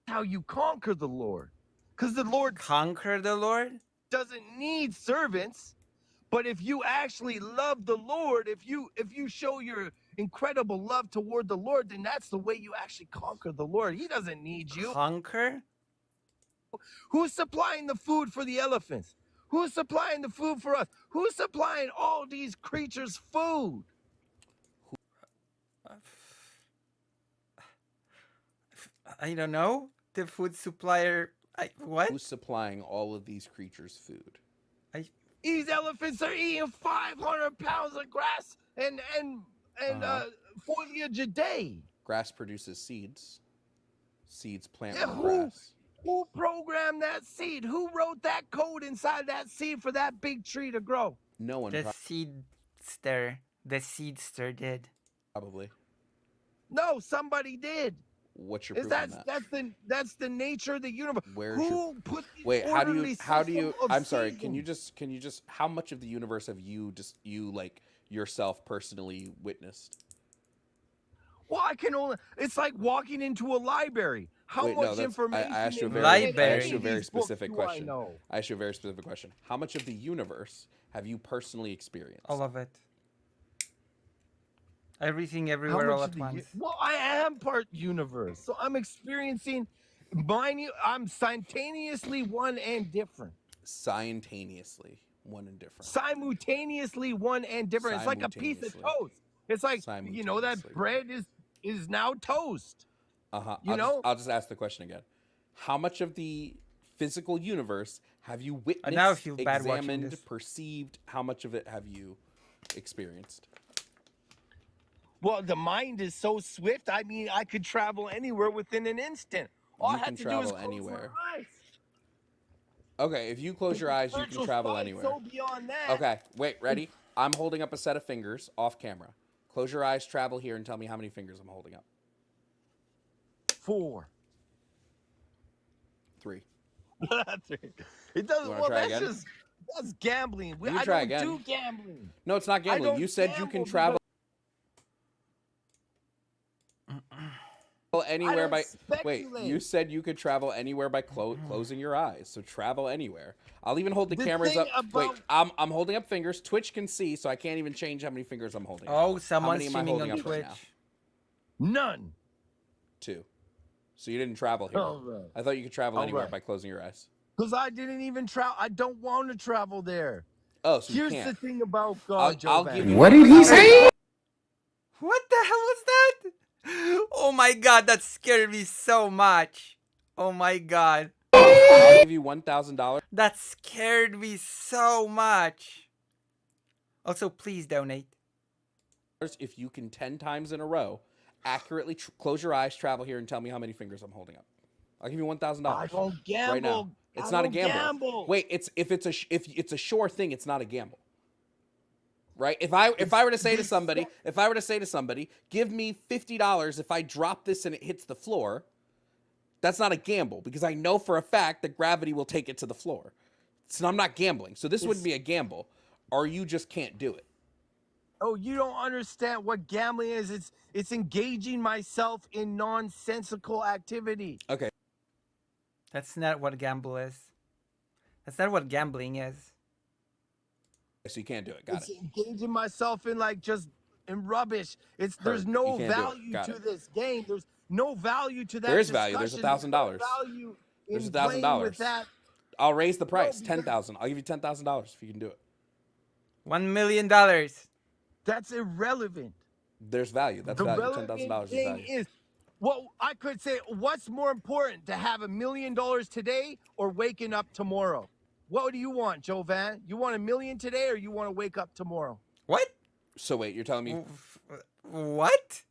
how you conquer the Lord. Because the Lord Conquer the Lord? doesn't need servants. But if you actually love the Lord, if you show your incredible love toward the Lord, then that's the way you actually conquer the Lord. He doesn't need you. Conquer? Who's supplying the food for the elephants? Who's supplying the food for us? Who's supplying all these creatures food? I don't know. The food supplier. What? Who's supplying all of these creatures food? These elephants are eating 500 pounds of grass and Uh-huh. foliage a day. Grass produces seeds. Seeds plant Yeah, more grass. Who programmed that seed? Who wrote that code inside that seed for that big tree to grow? No one The seedster. The seedster did. probably. No, somebody did. What's your Is proof on that? that's the nature of the universe. Where's Who put the Wait, how do orderly you system of I'm sorry, seeding? can you just how much of the universe have you like yourself personally witnessed? Well, I can only. It's like walking into a library. How Wait, no, much that's information? I asked you a in very Library. I asked you a any of very these books specific do question. I know? I asked you a very specific question. How much of the universe have you personally experienced? All of it. Everything, How everywhere, much all of at the once. well, I am part universe, so I'm experiencing mine. I'm simultaneously one and different. Simultaneously, one and different. Simultaneously one and different. It's like a piece of Simultaneously. toast. It's like that Simultaneously. bread is now toast. Uh-huh. You know? I'll just ask the question again. How much of the physical universe have you now I witnessed, feel bad watching examined, this. perceived? How much of it have you experienced? Well, the mind is so swift. I mean, I could travel anywhere within an instant. All You I had can to do is travel close anywhere. my eyes. Okay, if you close your eyes, you can Spiritual travel side's anywhere. So beyond that. Okay, wait, ready? I'm holding up a set of fingers off camera. Close your eyes, travel here, and tell me how many fingers I'm holding up. 4. 3. That's it. It doesn't. wanna Well, try that's again? just that's gambling. You can I try don't again. do gambling. No, it's not gambling. don't You said you can gamble travel I anywhere don't by Wait, speculate. you said you could travel anywhere by closing your eyes. So travel anywhere. I'll even hold the The cameras thing up. Wait, about- I'm holding up fingers. Twitch can see, so I can't even change how many fingers I'm holding up. Oh, How someone's many am I streaming holding on up right Twitch. now? None. 2. So you didn't travel here. All right. I thought you could travel All anywhere right. by closing your eyes. Because I didn't even travel. I don't want to travel there. Oh, so you Here's can't. the thing about God, I'll Jovan. give you. What did he say? What the hell was that? Oh my god, that scared me so much. Oh my god. I'll give you $1,000. That scared me so much. Also, please donate. If you can 10 times in a row accurately close your eyes, travel here, and tell me how many fingers I'm holding up. I'll give you $1,000 I don't gamble. right now. It's I not a don't gamble. Wait, if it's a sure thing, it's not a gamble. Right? If I were to say to somebody, give me $50 if I drop this and it hits the floor, that's not a gamble because I know for a fact that gravity will take it to the floor. So I'm not gambling. So this wouldn't be a gamble, or you just can't do it. Oh, you don't understand what gambling is. It's engaging myself in nonsensical activity. Okay. That's not what gamble is. That's not what gambling is. So you can't do it. Got It's it. engaging myself in in rubbish. There's Heard. no You can't do it. value Got to it. this game. There's no value to that. There is value. There's discussion. $1,000. Value There's in playing $1,000. with that. I'll raise the price. because- $10,000. I'll give you $10,000 if you can do it. $1 million. That's irrelevant. There's value. That's The value. relevant $10,000 is thing value. is, well, I could say, what's more important, to have $1 million today or waking up tomorrow? What do you want, Jovan? You want $1 million today, or you want to wake up tomorrow? What? So wait, you're telling me What?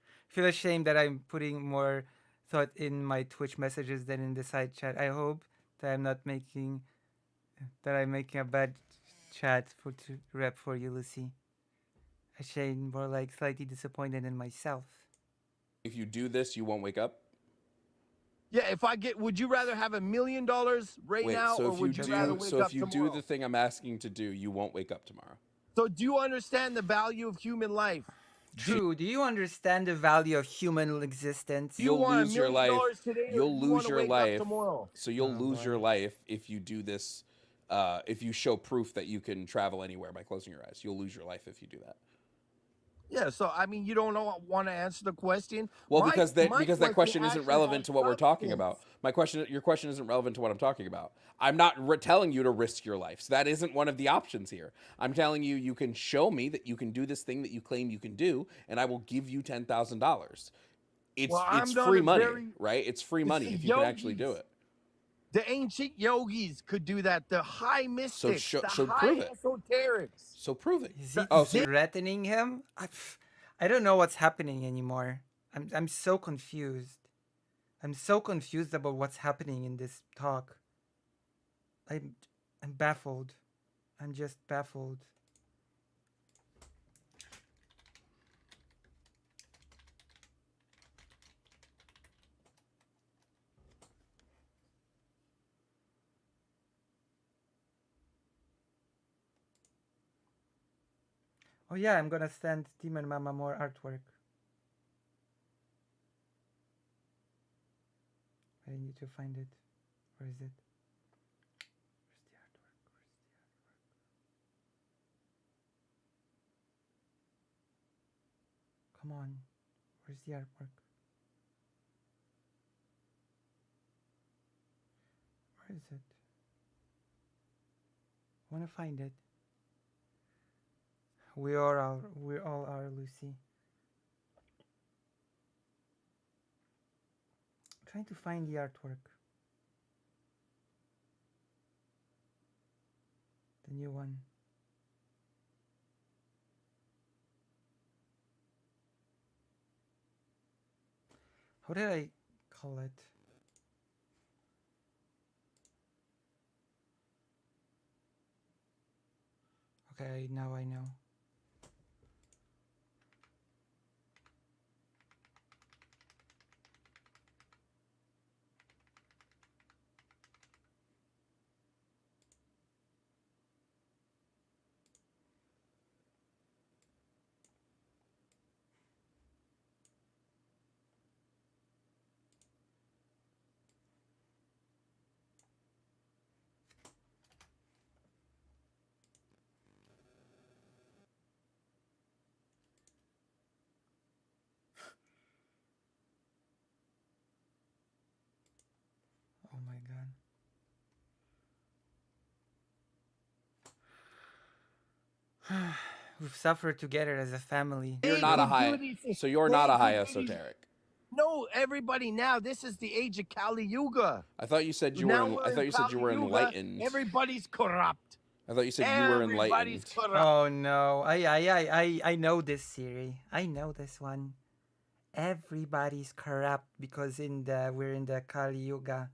I feel ashamed that I'm putting more thought in my Twitch messages than in the side chat. I hope that I'm making a bad chat to rep for you, Lucy. Actually, more like slightly disappointed in myself. If you do this, you won't wake up. Yeah, if I get, would you rather have $1 million right Wait, now, so or if you would you rather do, wake so up if you do tomorrow? the thing I'm asking to do, you won't wake up tomorrow. So do you understand the value of human life? True. Do you understand the value of human existence? Do you You'll want lose $1 your million life. today, or You'll do you want lose to your wake up life. tomorrow? So you'll Oh, lose your boy. life if you do this. If you show proof that you can travel anywhere by closing your eyes, you'll lose your life if you do that. Yeah, so I mean, you don't want to answer the question. Well, My because that question isn't actually relevant has to what we're talking substance. about. Your question isn't relevant to what I'm talking about. I'm not telling you to risk your life. So that isn't one of the options here. I'm telling you, you can show me that you can do this thing that you claim you can do, and I will give you $10,000. Well, It's I'm not free a money, very. right? It's free It's money the if you can actually do yogis. it. The ancient yogis could do that. The high mystics, So the prove high it. esoterics. So prove it. Is he Oh, so threatening him? I don't know what's happening anymore. I'm so confused. I'm so confused about what's happening in this talk. I'm baffled. I'm just baffled. Oh yeah, I'm gonna send Demon Mama more artwork. I need to find it. Where is it? Where's the artwork? Come on. Where's the artwork? Where is it? I wanna find it. We all are, Lucy. I'm trying to find the artwork. The new one. How did I call it? Okay, now I know. Oh my god. We've suffered together as a family. you're They not a could do high. these things. So you're They not a could high do these- esoteric. No, everybody now. This is the age of Kali Yuga. I thought you said you Now were. we're I in thought you said you Kali were Yuga. enlightened. Everybody's corrupt. I thought you said you were Everybody's enlightened. corrupt. Oh no. I know this Siri. I know this one. Everybody's corrupt because we're in the Kali Yuga.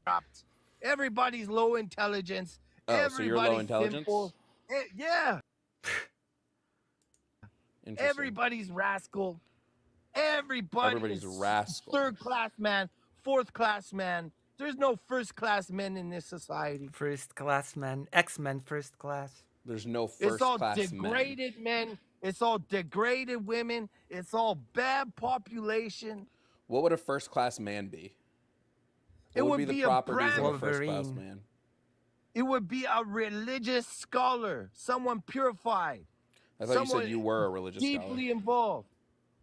corrupt. Everybody's low intelligence. Oh, so you're low Everybody's intelligence? simple. Yeah. Interesting. Everybody's rascal. Everybody's rascal. Third class man, fourth class man. There's no first class men in this society. First class man. X-Men first class. There's no It's first all class men. degraded men. It's all degraded women. It's all bad population. What would a first class man be? It What would would be the be a properties of brand- a first class Wolverine. man? It would be a religious scholar, someone purified, I thought you someone said you were a religious deeply scholar. involved.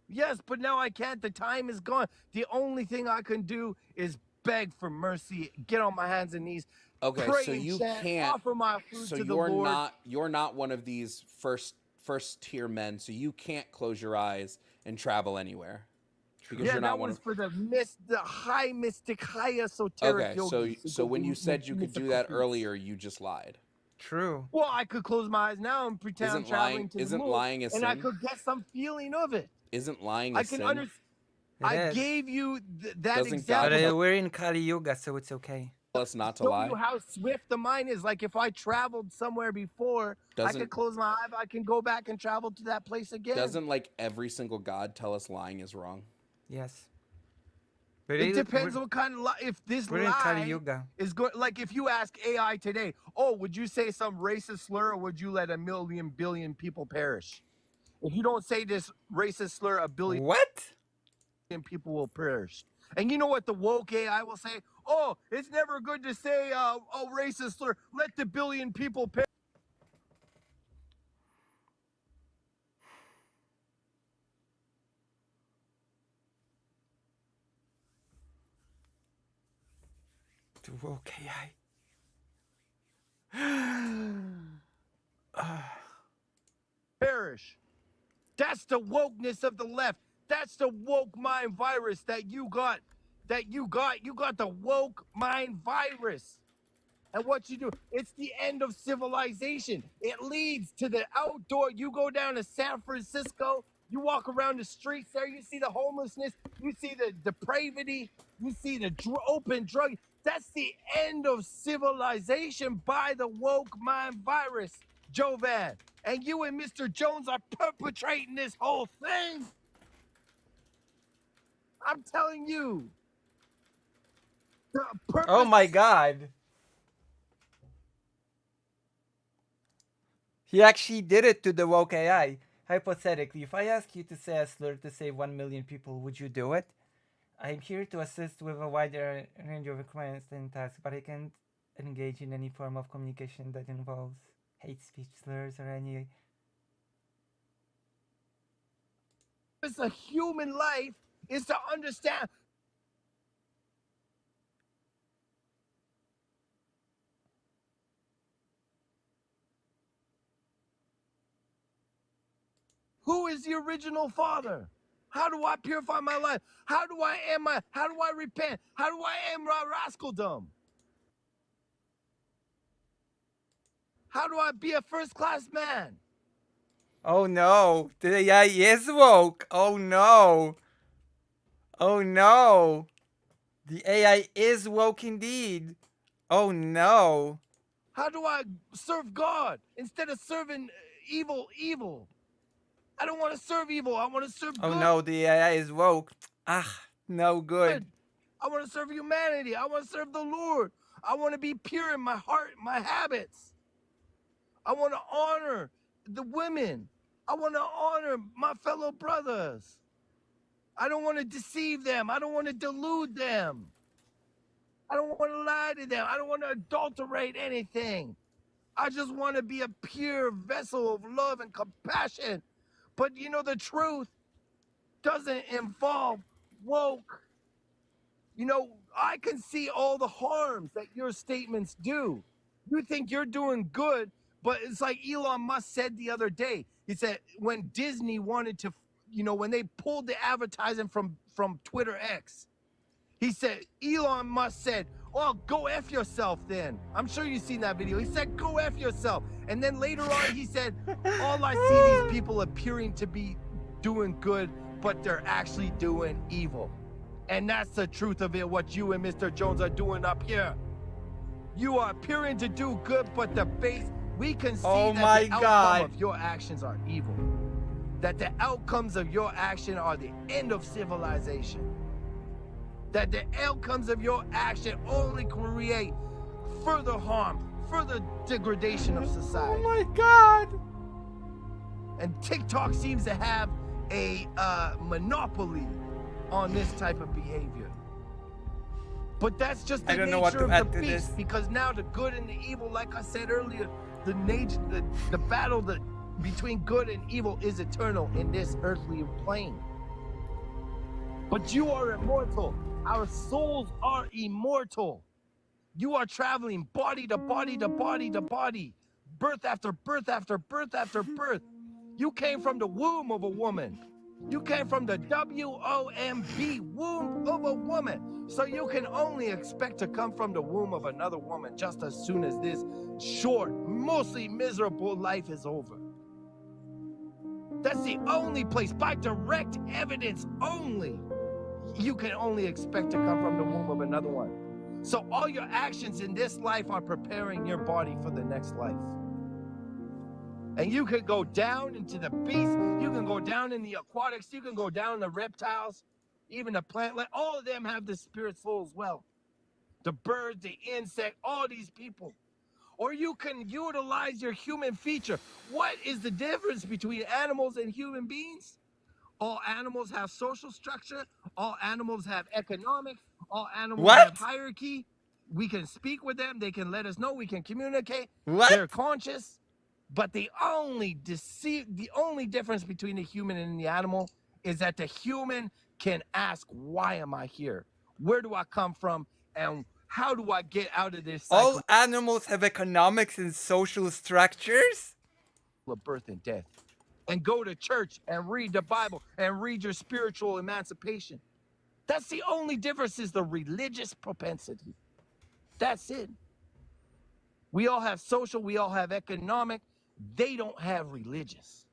Yes, but now I can't. The time is gone. The only thing I can do is beg for mercy, get on my hands and knees, Okay, pray so and you chant, can't. offer my food So to the you're Lord. not. You're not one of these first first tier men, so you can't close your eyes and travel anywhere because Yeah, you're that not one was of. for the high mystic, high esoteric Okay, yogis. so when you said you could do that mystical feats. earlier, you just lied. True. Well, I could close my eyes now and pretend I'm traveling to the Isn't moon, lying a and I sin? could get some feeling of it. Isn't lying a I can sin? understand. It I is. gave you that Doesn't example. But God we're in Kali Yuga, so it's okay. Tell us not to Show lie? you how swift the mind is. Like if I traveled somewhere before, I Doesn't could close my eye, I can go back and travel to that place again. doesn't like every single God tell us lying is wrong? Yes. But It depends what kind of lie. If this we're in Kali lie Yuga. is good, like if you ask AI today, oh, would you say some racist slur, or would you let a million billion people perish? If you don't say this racist slur, a billion What? people will perish. And you know what the woke AI will say? Oh, it's never good to say oh racist slur. Let the billion people perish. Okay, Perish. That's the wokeness of the left. That's the woke mind virus that you got. You got the woke mind virus. And what you do, it's the end of civilization. It leads to the outdoor. You go down to San Francisco, you walk around the streets there, you see the homelessness, you see the depravity, you see the open drug. That's the end of civilization by the woke mind virus, Jovan. And you and Mr. Jones are perpetrating this whole thing. I'm telling you. Oh my God. He actually did it to the woke AI. Hypothetically, if I ask you to say a slur to save 1 million people, would you do it? I'm here to assist with a wider range of requirements and tasks, but I can't engage in any form of communication that involves hate speech, slurs, or any... It's a human life is to understand. Who is the original father? How do I purify my life? How do I repent? How do I end rascaldom? How do I be a first-class man? Oh no, the AI is woke. Oh no. Oh no. The AI is woke indeed. Oh no. How do I serve God instead of serving evil? I don't want to serve evil. I want to serve good. Oh no, the AI is woke. Ah, no good. I want to serve humanity. I want to serve the Lord. I want to be pure in my heart, my habits. I want to honor the women. I want to honor my fellow brothers. I don't want to deceive them. I don't want to delude them. I don't want to lie to them. I don't want to adulterate anything. I just want to be a pure vessel of love and compassion. But you know, the truth doesn't involve woke. You know, I can see all the harms that your statements do. You think you're doing good, but it's like Elon Musk said the other day. He said when Disney wanted to, when they pulled the advertising from Twitter X, he said, Elon Musk said, well, go F yourself then. I'm sure you've seen that video. He said, go F yourself. And then later on, he said, all I see these people appearing to be doing good, but they're actually doing evil. And that's the truth of it, what you and Mr. Jones are doing up here. You are appearing to do good, but the base, we can see that the outcome of your actions are evil. That the outcomes of your action are the end of civilization. That the outcomes of your action only create further harm, further degradation of society. Oh my God! And TikTok seems to have a monopoly on this type of behavior. But that's just the nature of the beast, because now the good and the evil, like I said earlier, the battle between good and evil is eternal in this earthly plane. But you are immortal. Our souls are immortal. You are traveling body to body to body to body, birth after birth after birth after birth. You came from the womb of a woman. You came from the W-O-M-B, womb of a woman. So you can only expect to come from the womb of another woman just as soon as this short, mostly miserable life is over. That's the only place, by direct evidence only, you can only expect to come from the womb of another one. So all your actions in this life are preparing your body for the next life. And you can go down into the beasts, you can go down in the aquatics, you can go down the reptiles, even the plant life. All of them have the spirit soul as well. The birds, the insect, all these people. Or you can utilize your human feature. What is the difference between animals and human beings? All animals have social structure. All animals have economics. All animals What? have hierarchy. We can speak with them. They can let us know. We can communicate. What? They're conscious. But the only difference between the human and the animal is that the human can ask, why am I here? Where do I come from? And how do I get out of this cycle All animals have economics and social structures? of birth and death? And go to church and read the Bible and read your spiritual emancipation. That's the only difference, is the religious propensity. That's it. We all have social, we all have economic. They don't have religious.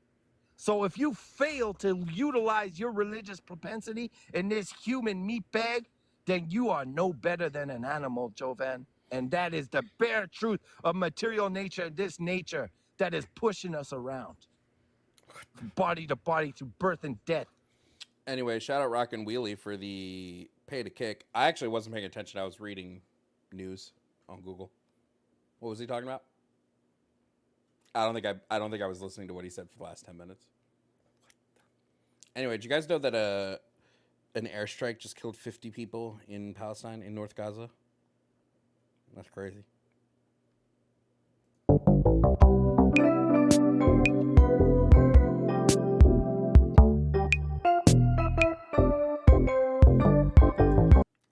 So if you fail to utilize your religious propensity in this human meat bag, then you are no better than an animal, Jovan. And that is the bare truth of material nature, this nature that is pushing us around. From body to body through birth and death. Anyway, shout out Rock and Wheelie for the pay to kick. I actually wasn't paying attention. I was reading news on Google. What was he talking about? I don't think I was listening to what he said for the last 10 minutes. Anyway, did you guys know that an airstrike just killed 50 people in Palestine, in North Gaza? That's crazy.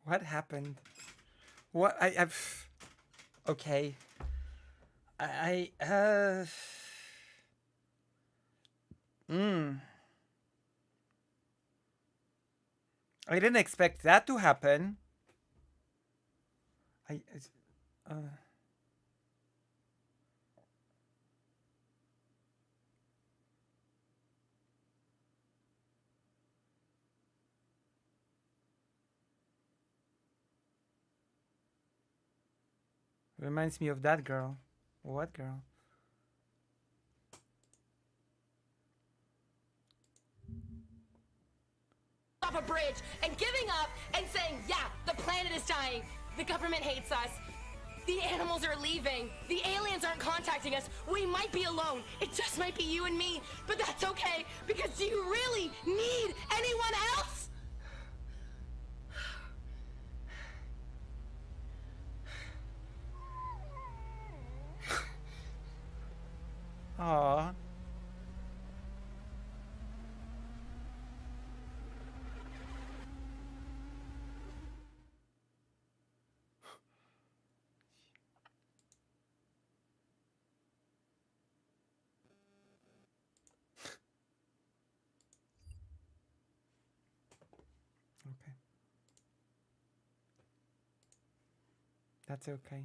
What happened? What I've okay. I didn't expect that to happen. Reminds me of that girl. What girl? Off a bridge and giving up and saying, yeah, the planet is dying. The government hates us. The animals are leaving. The aliens aren't contacting us. We might be alone. It just might be you and me. But that's okay, because do you really need anyone else? Aww. Okay. That's okay.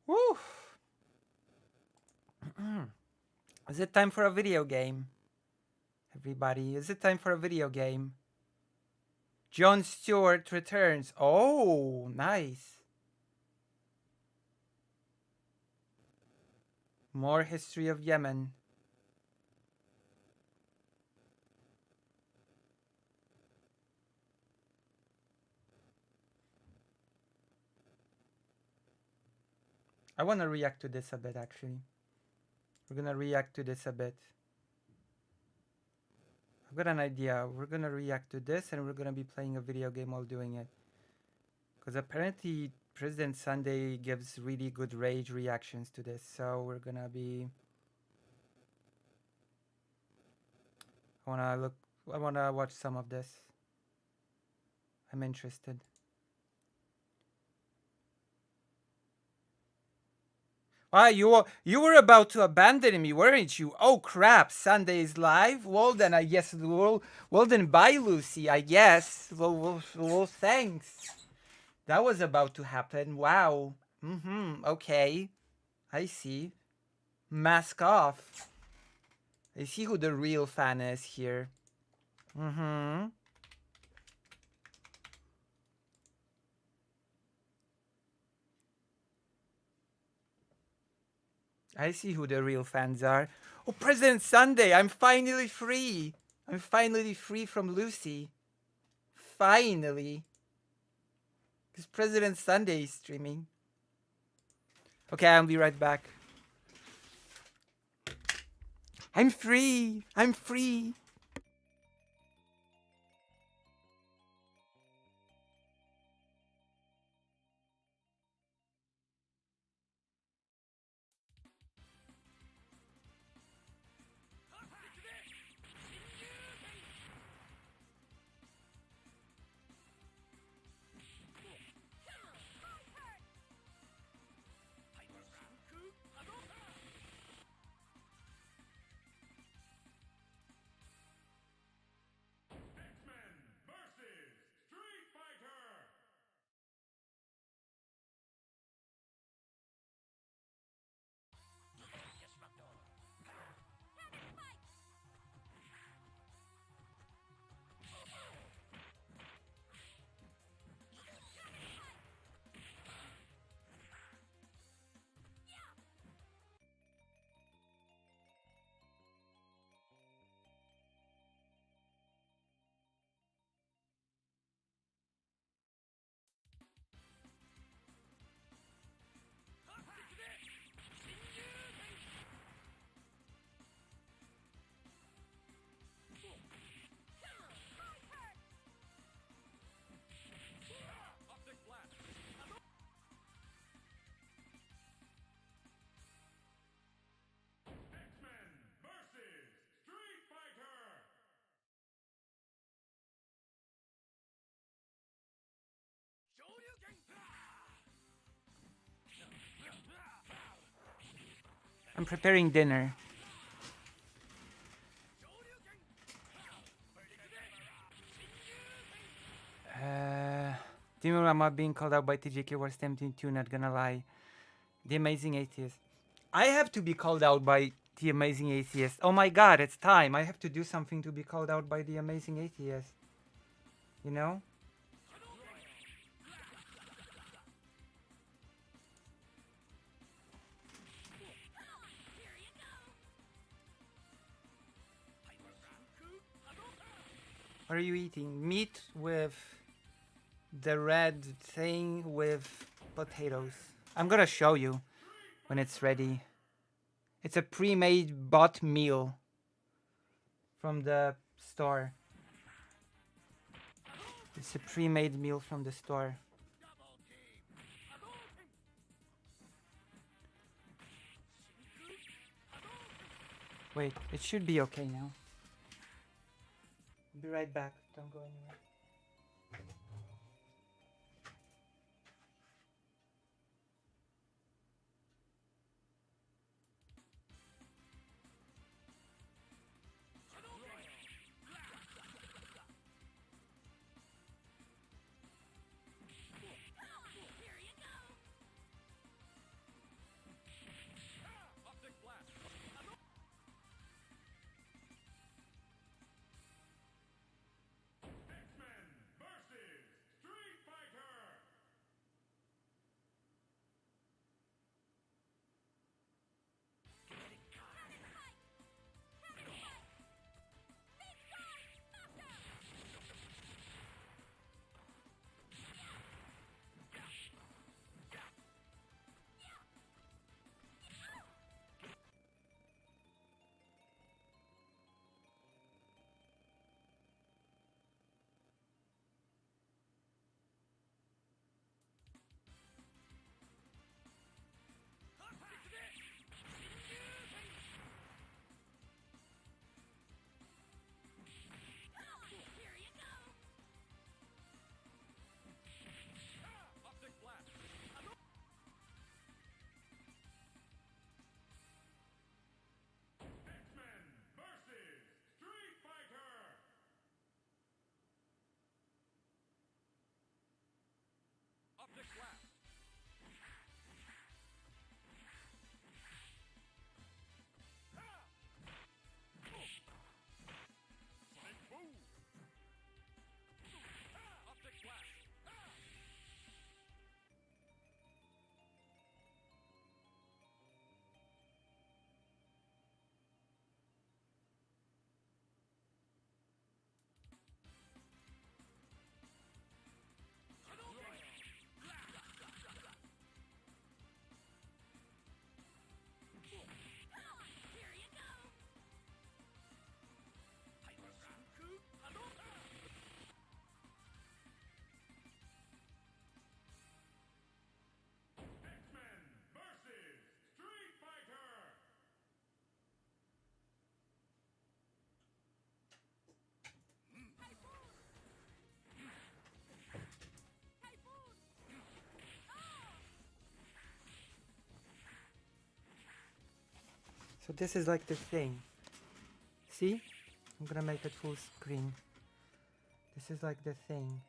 Woo! Is it time for a video game? Everybody, is it time for a video game? Jon Stewart returns. Oh, nice. More history of Yemen. I want to react to this a bit, actually. We're gonna react to this a bit. I've got an idea. We're gonna react to this and we're gonna be playing a video game while doing it. Because apparently President Sunday gives really good rage reactions to this. So we're gonna be... I wanna watch some of this. I'm interested. Ah, you were about to abandon me, weren't you? Oh crap! Sunday is live. Well then, I guess. Well then, bye, Lucy. I guess. Well, thanks. That was about to happen. Wow. Okay. I see. Mask off. I see who the real fan is here. I see who the real fans are. Oh, President Sunday, I'm finally free. I'm finally free from Lucy. Finally. Because President Sunday is streaming. Okay, I'll be right back. I'm free. I'm free. I'm preparing dinner. Dimurama being called out by TJK was tempting too, not gonna lie. The Amazing Atheist. I have to be called out by the Amazing Atheist. Oh my god, it's time. I have to do something to be called out by the Amazing Atheist. You know? What are you eating? Meat with the red thing with potatoes. I'm gonna show you when it's ready. It's a pre-made bought meal from the store. It's a pre-made meal from the store. Wait, it should be okay now. I'll be right back. Don't go anywhere. So this is like the thing. See? I'm gonna make it full screen. This is like the thing.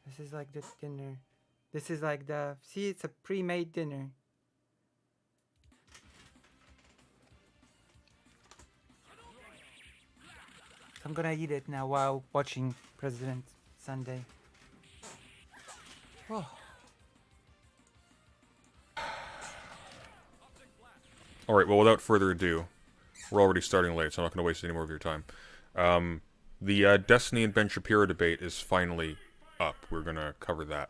This is like the dinner. This is like the... See, it's a pre-made dinner. So I'm gonna eat it now while watching President Sunday. Oh. All right, well, without further ado, we're already starting late, so I'm not going to waste any more of your time. The Destiny and Ben Shapiro debate is finally up. We're going to cover that.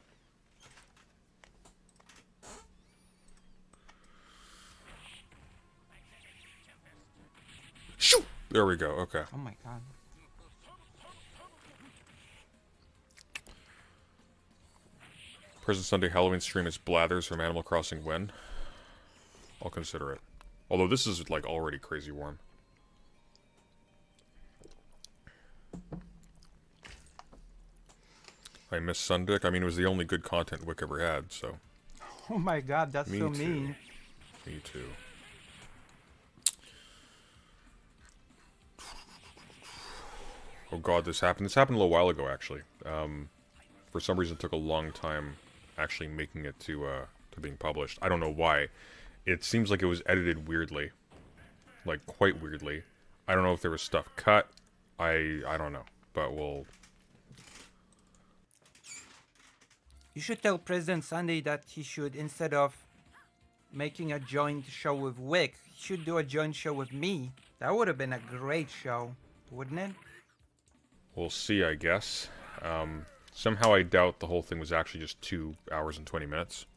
Shoo! There we go, okay. Oh my god. President Sunday Halloween stream is Blathers from Animal Crossing when? I'll consider it. Although this is, like, already crazy warm. I miss Sundick. I mean, it was the only good content Wick ever had, so... Oh my god, that's Me so too. mean. Me too. Oh god, this happened. This happened a little while ago, actually. For some reason, it took a long time actually making it to being published. I don't know why. It seems like it was edited weirdly. Like, quite weirdly. I don't know if there was stuff cut. I don't know. But we'll... You should tell President Sunday that he should, instead of making a joint show with Wick, he should do a joint show with me. That would have been a great show, wouldn't it? We'll see, I guess. Somehow I doubt the whole thing was actually just 2 hours and 20 minutes.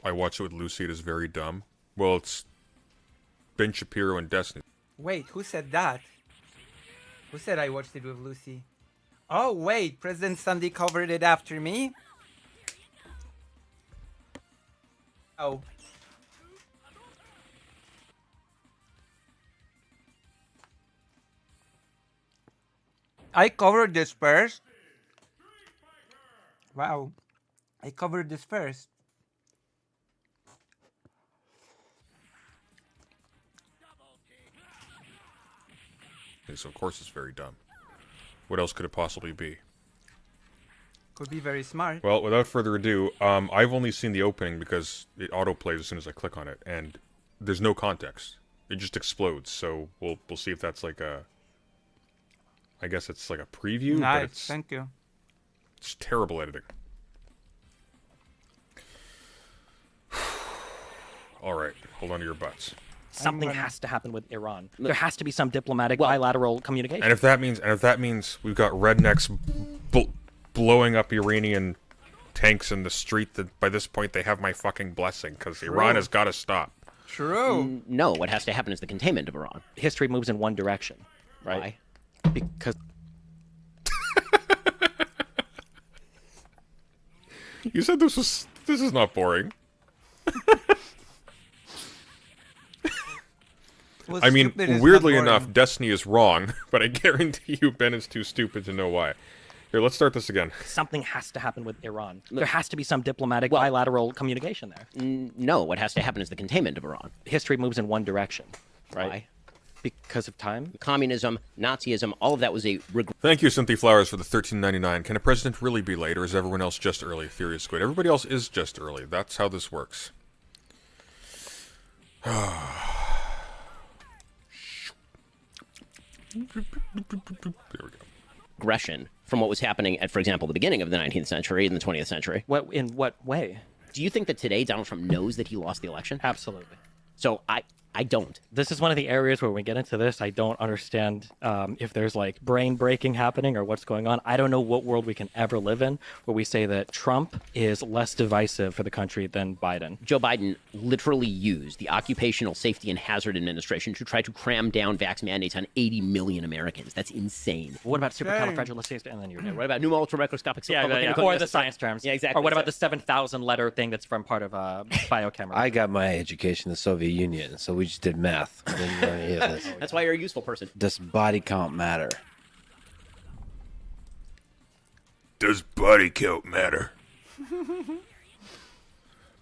I watched it with Lucy. It is very dumb. Well, it's Ben Shapiro and Destiny. Wait, who said that? Who said I watched it with Lucy? Oh, wait, President Sunday covered it after me? Oh. I covered this first. Wow. I covered this first. Okay, so of course it's very dumb. What else could it possibly be? Could be very smart. Well, without further ado, I've only seen the opening because it autoplays as soon as I click on it, and there's no context. It just explodes. So we'll see if that's like a... I guess it's like a preview, but Nice, it's thank you. terrible editing. All right, hold on to your butts. Something gonna- has to happen with Iran. There has to be some diplomatic bilateral communication. And if that means we've got rednecks blowing up Iranian tanks in the street, that by this point they have my fucking blessing, because Iran has got to stop. True. No, what has to happen is the containment of Iran. History moves in one direction, right? Why? Because You said this is not boring. Well, I mean, stupid is not weirdly boring. enough, Destiny is wrong, but I guarantee you Ben is too stupid to know why. Here, let's start this again. something has to happen with Iran. There has to be some diplomatic bilateral communication there. No, what has to happen is the containment of Iran. History moves in one direction, right? Why? Because of time. Communism, Nazism, all of that was a Thank you, Cynthia Flowers, for the $13.99. Can a president really be late, or is everyone else just early? Furious Squid. Everybody else is just early. That's how this works. There we go. regression from what was happening at, for example, the beginning of the 19th century and the 20th century. What in what way? Do you think that today Donald Trump knows that he lost the election? Absolutely. So I don't. This is one of the areas where when we get into this, I don't understand if there's like brain breaking happening or what's going on. I don't know what world we can ever live in where we say that Trump is less divisive for the country than Biden. Joe Biden literally used the Occupational Safety and Hazard Administration to try to cram down vax mandates on 80 million Americans. That's insane. What about supercalifragilistic? And then you're What about pneumultramicroscopic? or the science terms. Yeah, exactly. Or what about the 7,000 letter thing that's from part of biochemistry? I got my education in the Soviet Union, so we just did math. We didn't learn any of this. That's why you're a useful person. Does body count matter? Does body count matter?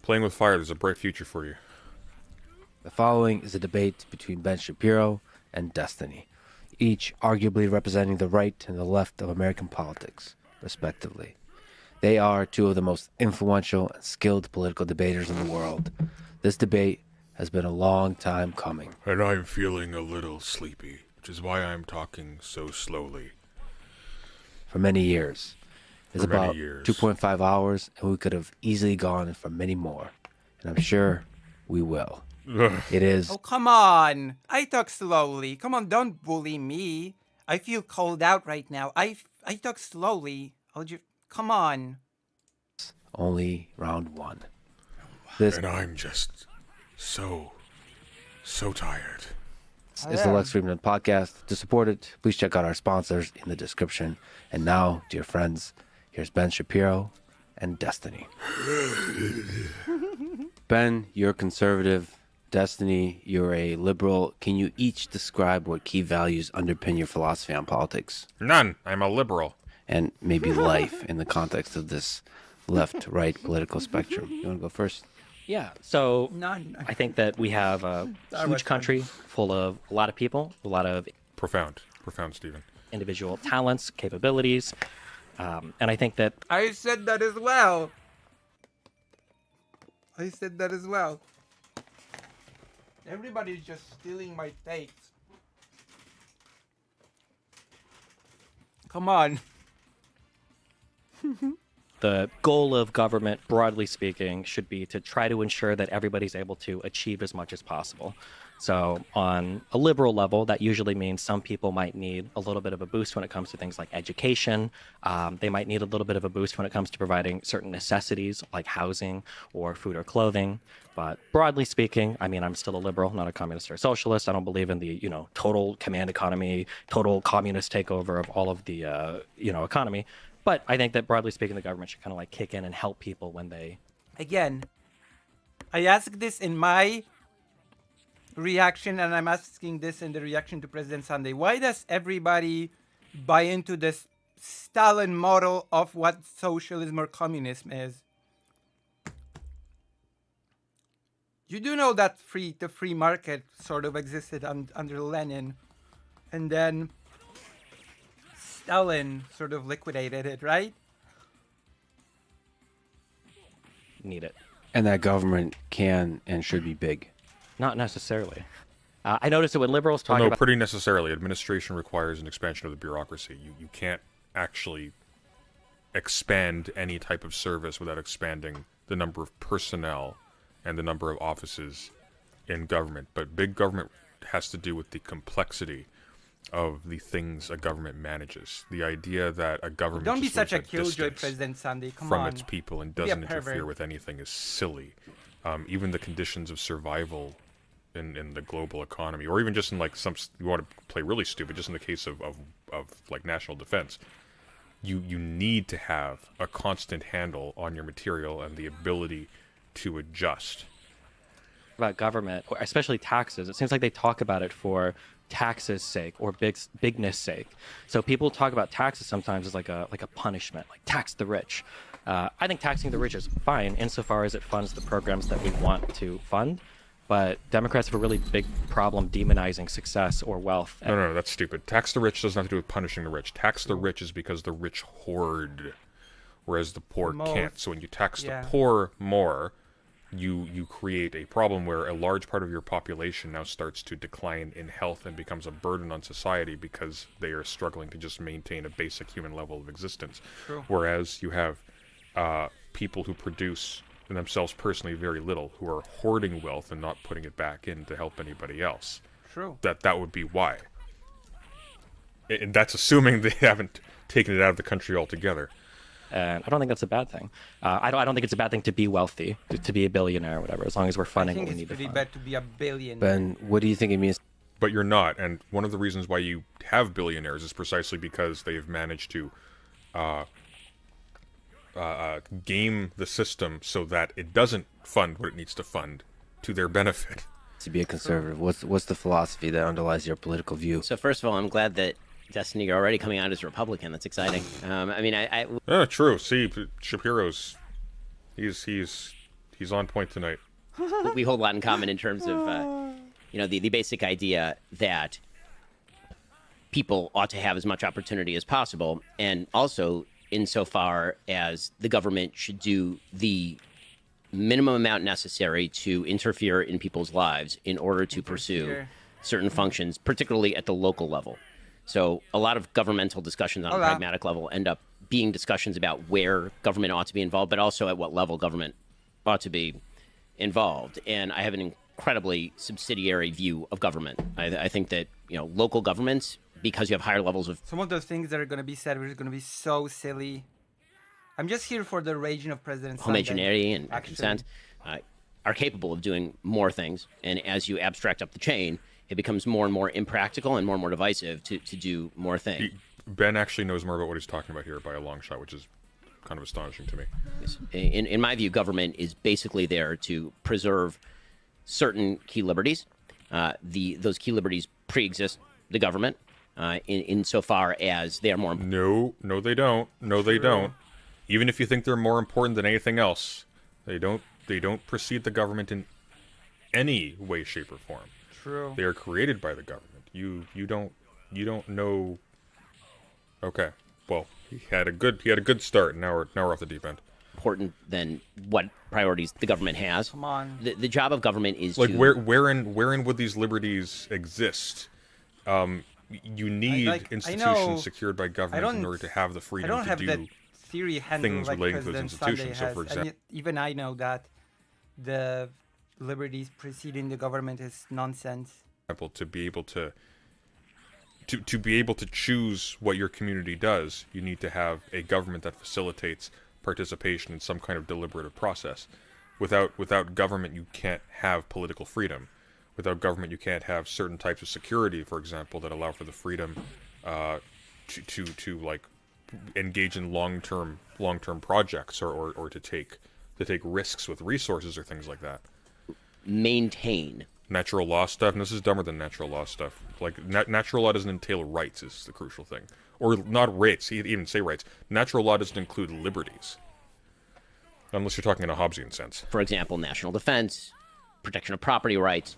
Playing with fire, there's a bright future for you. The following is a debate between Ben Shapiro and Destiny, each arguably representing the right and the left of American politics, respectively. They are two of the most influential and skilled political debaters in the world. This debate has been a long time coming. And I'm feeling a little sleepy, which is why I'm talking so slowly. For many years. It's For many about years. 2.5 hours, and we could have easily gone for many more. And I'm sure we will. It is Oh, come on. I talk slowly. Come on, don't bully me. I feel cold out right now. I talk slowly. Come on. only round one. This And I'm just so tired. is the Lex Friedman podcast. To support it, please check out our sponsors in the description. And now, dear friends, here's Ben Shapiro and Destiny. Ben, you're conservative. Destiny, you're a liberal. Can you each describe what key values underpin your philosophy on politics None. I'm a liberal. and maybe life in the context of this left-right political spectrum? You want to go first? Yeah. So None. I think that we have a was huge fun. country full of a lot of people, a lot of Profound, Stephen. individual talents, capabilities. And I think that I said that as well. Everybody's just stealing my takes. Come on. the goal of government, broadly speaking, should be to try to ensure that everybody's able to achieve as much as possible. So on a liberal level, that usually means some people might need a little bit of a boost when it comes to things like education. They might need a little bit of a boost when it comes to providing certain necessities like housing or food or clothing. But broadly speaking, I mean, I'm still a liberal, not a communist or a socialist. I don't believe in the, total command economy, total communist takeover of all of the, economy. But I think that broadly speaking, the government should kind of like kick in and help people when they. Again, I asked this in my reaction, and I'm asking this in the reaction to President Sunday. Why does everybody buy into this Stalin model of what socialism or communism is? You do know that the free market sort of existed under Lenin, and then Stalin sort of liquidated it, right? Need it. And that government can and should be big. Not necessarily. I noticed that when liberals Well, talk no, about pretty necessarily. Administration requires an expansion of the bureaucracy. You can't actually expand any type of service without expanding the number of personnel and the number of offices in government. But big government has to do with the complexity of the things a government manages. The idea that a government Don't be just such a lives at killjoy, distance President Sunday. Come from on. its people and Be a doesn't interfere pervert. with anything is silly. Even the conditions of survival in the global economy, or even just in like you want to play really stupid, just in the case of like national defense, you need to have a constant handle on your material and the ability to adjust. about government, or especially taxes, it seems like they talk about it for taxes' sake or bigness sake. So people talk about taxes sometimes as like a punishment, like tax the rich. I think taxing the rich is fine insofar as it funds the programs that we want to fund. But Democrats have a really big problem demonizing success or wealth. No, that's stupid. Tax the rich doesn't have to do with punishing the rich. Tax the rich is because the rich hoard, whereas the poor can't. So when you tax the poor more, you create a problem where a large part of your population now starts to decline in health and becomes a burden on society because they are struggling to just maintain a basic human level of existence. True. Whereas you have people who produce themselves personally very little, who are hoarding wealth and not putting it back in to help anybody else. True. That would be why. And that's assuming they haven't taken it out of the country altogether. And I don't think that's a bad thing. I don't think it's a bad thing to be wealthy, to be a billionaire or whatever, as long as we're I funding think what we it's need to pretty fund. bad to be a billionaire. Ben, what do you think it means? But you're not, and one of the reasons why you have billionaires is precisely because they have managed to game the system so that it doesn't fund what it needs to fund to their benefit. To be a conservative, what's the philosophy that underlies your political view? So first of all, I'm glad that Destiny, you're already coming out as a Republican. That's exciting. I mean, True. See, Shapiro's, he's on point tonight. we hold a lot in common in terms of, the basic idea that people ought to have as much opportunity as possible, and also insofar as the government should do the minimum amount necessary to interfere in people's lives in order to pursue certain functions, particularly at the local level. So a lot of governmental discussions on a pragmatic level end up being discussions about where government ought to be involved, but also at what level government ought to be involved. And I have an incredibly subsidiary view of government. I think that, local governments, because you have higher levels of... Some of those things that are going to be said are going to be so silly. I'm just here for the raging of President Sunday. Homogeneity and consent are capable of doing more things. And as you abstract up the chain, it becomes more and more impractical and more divisive to do more things. Ben actually knows more about what he's talking about here by a long shot, which is kind of astonishing to me. In my view, government is basically there to preserve certain key liberties. Those key liberties pre-exist the government insofar as they are more important. No, they don't. No, they don't. Even if you think they're more important than anything else, they don't precede the government in any way, shape, or form. True. They are created by the government. You don't know. Okay. Well, he had a good start. Now we're off the deep end. Important than what priorities the government has. Come on. The job of government is like to... wherein would these liberties exist? You need institutions secured by government in order to have the freedom to do that theory things like relating to those President Sunday institutions. So, for has, example, even I know that the liberties preceding the government is nonsense. To be able to be able to choose what your community does, you need to have a government that facilitates participation in some kind of deliberative process. Without government, you can't have political freedom. Without government, you can't have certain types of security, for example, that allow for the freedom to like engage in long-term projects or to take risks with resources or things like that. Maintain natural law stuff, and this is dumber than natural law stuff. Like natural law doesn't entail rights is the crucial thing, or not rights. Even say rights. Natural law doesn't include liberties, unless you're talking in a Hobbesian sense. For example, national defense, protection of property rights,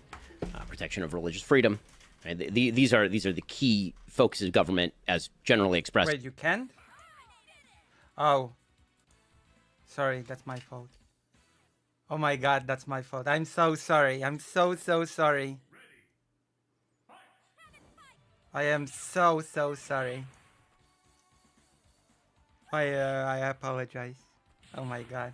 protection of religious freedom. Right? These are the key focuses of government as generally expressed. Wait, you can't? Oh, sorry, that's my fault. Oh my God, that's my fault. I'm so sorry. I'm so sorry. I am so sorry. I apologize. Oh my God.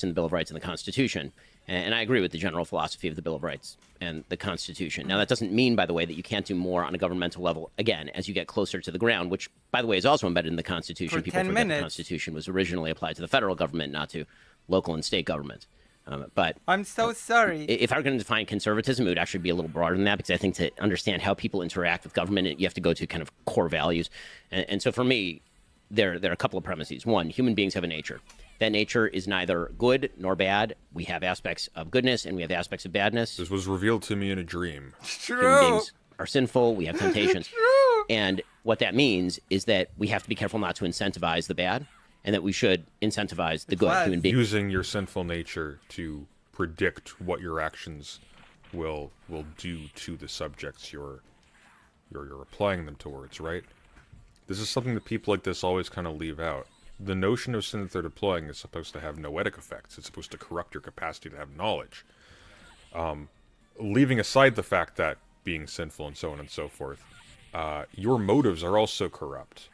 In the Bill of Rights and the Constitution. And I agree with the general philosophy of the Bill of Rights and the Constitution. Now, that doesn't mean, by the way, that you can't do more on a governmental level, again, as you get closer to the ground, which, by the way, is also embedded in the Constitution. For People 10 forget minutes. the Constitution was originally applied to the federal government, not to local and state governments. But I'm so sorry. If I were going to define conservatism, it would actually be a little broader than that, because I think to understand how people interact with government, you have to go to kind of core values. And so for me, there are a couple of premises. One, human beings have a nature. That nature is neither good nor bad. We have aspects of goodness and we have aspects of badness. This was revealed to me in a dream. Human beings are sinful. We have temptations. And what that means is that we have to be careful not to incentivize the bad, and that we should incentivize the good human beings. Using your sinful nature to predict what your actions will do to the subjects you're applying them towards, right? This is something that people like this always kind of leave out. The notion of sin that they're deploying is supposed to have noetic effects. It's supposed to corrupt your capacity to have knowledge. Leaving aside the fact that being sinful and so on and so forth, your motives are also corrupt.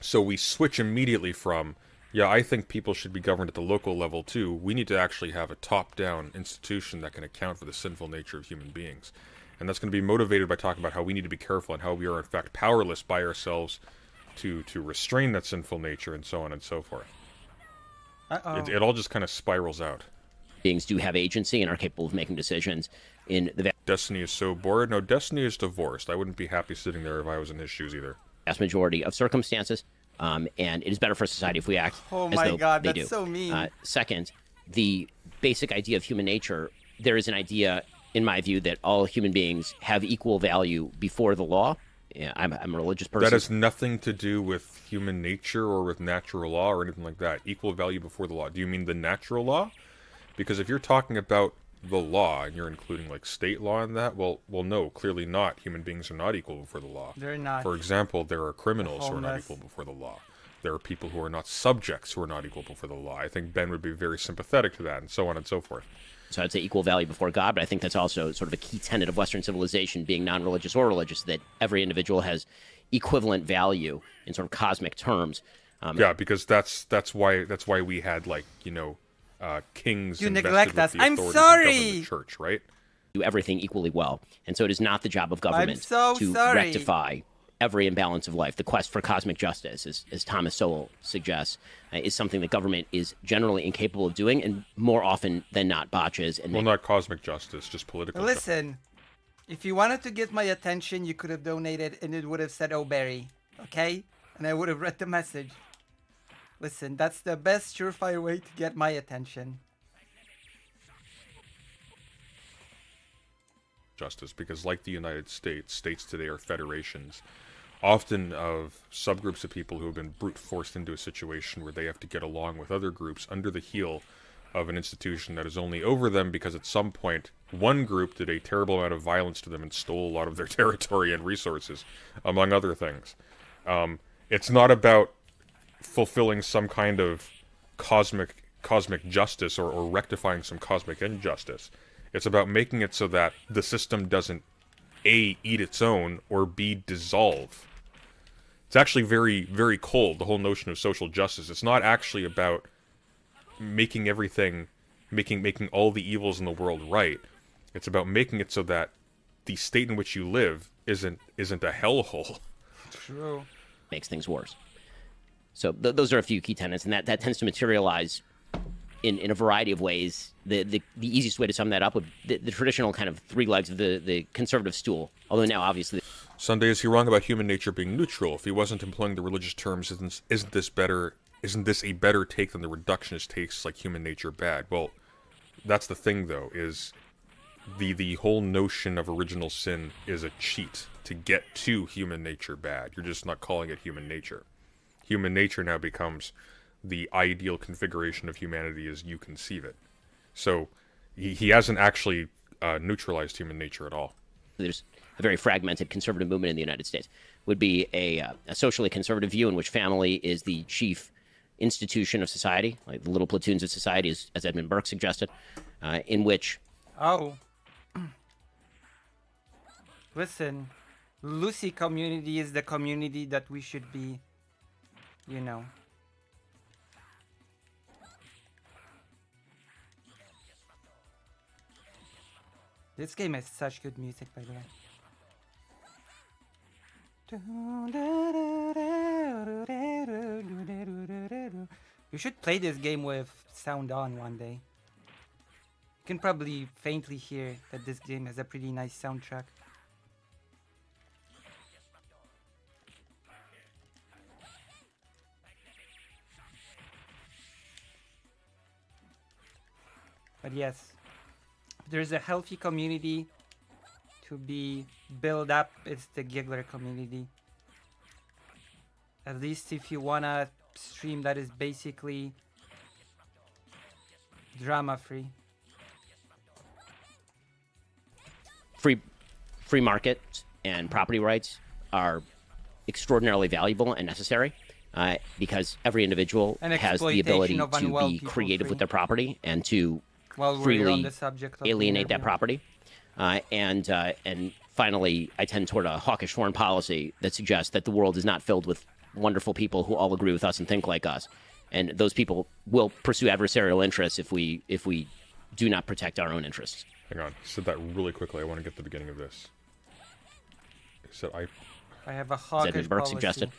So we switch immediately from, yeah, I think people should be governed at the local level too. We need to actually have a top-down institution that can account for the sinful nature of human beings. And that's going to be motivated by talking about how we need to be careful and how we are in fact powerless by ourselves to restrain that sinful nature and so on and so forth. It all just kind of spirals out. Beings do have agency and are capable of making decisions in the Destiny is so bored. No, Destiny is divorced. I wouldn't be happy sitting there if I was in his shoes either. vast majority of circumstances. And it is better for society if we act Oh as my though God, they that's do. so mean. Second, the basic idea of human nature, there is an idea, in my view, that all human beings have equal value before the law. Yeah, I'm a religious person. That has nothing to do with human nature or with natural law or anything like that. Equal value before the law. Do you mean the natural law? Because if you're talking about the law and you're including like state law in that, well, no, clearly not. Human beings are not equal before the law. They're not. For example, there are criminals who are not Homeless. equal before the law. There are people who are not subjects who are not equal before the law. I think Ben would be very sympathetic to that, and so on and so forth. So I'd say equal value before God, but I think that's also sort of a key tenet of Western civilization, being non-religious or religious, that every individual has equivalent value in sort of cosmic terms. Yeah, because that's why we had kings. You invested neglect with us. the I'm authority to govern sorry. the church, right? Do everything equally well. And so it is not the job of government so to sorry. rectify every imbalance of life. The quest for cosmic justice, as Thomas Sowell suggests, is something that government is generally incapable of doing, and more often than not botches. And Well, not cosmic justice, just political justice. Listen, if you wanted to get my attention, you could have donated and it would have said "Oh Barry," okay? And I would have read the message. Listen, that's the best surefire way to get my attention. Justice, because like the United States, states today are federations, often of subgroups of people who have been brute forced into a situation where they have to get along with other groups under the heel of an institution that is only over them because at some point one group did a terrible amount of violence to them and stole a lot of their territory and resources, among other things. It's not about fulfilling some kind of cosmic justice or rectifying some cosmic injustice. It's about making it so that the system doesn't A, eat its own, or B, dissolve. It's actually very, very cold, the whole notion of social justice. It's not actually about making everything, making all the evils in the world right. It's about making it so that the state in which you live isn't a hellhole. True. makes things worse. So those are a few key tenets, and that tends to materialize in a variety of ways. The easiest way to sum that up would the traditional kind of three legs of the conservative stool. Although now, obviously, Sunday, is he wrong about human nature being neutral? If he wasn't employing the religious terms, isn't this better? Isn't this a better take than the reductionist takes like human nature bad? Well, that's the thing, though, is the whole notion of original sin is a cheat to get to human nature bad. You're just not calling it human nature. Human nature now becomes the ideal configuration of humanity as you conceive it. So he hasn't actually neutralized human nature at all. there's a very fragmented conservative movement in the United States. Would be a socially conservative view in which family is the chief institution of society, like the little platoons of society, as Edmund Burke suggested, in which Oh. Listen, Lucy community is the community that we should be, This game has such good music, by the way. You should play this game with sound on one day. You can probably faintly hear that this game has a pretty nice soundtrack. But yes, if there's a healthy community to be built up, it's the Giggler community. At least if you wanna stream that is basically drama free. free market and property rights are extraordinarily valuable and necessary, because every individual And has the exploitation ability of to unwell be people creative free. with their property and to While we're on freely the subject of alienate that interview. property. And finally, I tend toward a hawkish foreign policy that suggests that the world is not filled with wonderful people who all agree with us and think like us, and those people will pursue adversarial interests if we do not protect our own interests. Hang on. He said that really quickly. I want to get the beginning of this. He said, I have a As hawkish Edmund Burke policy. suggested,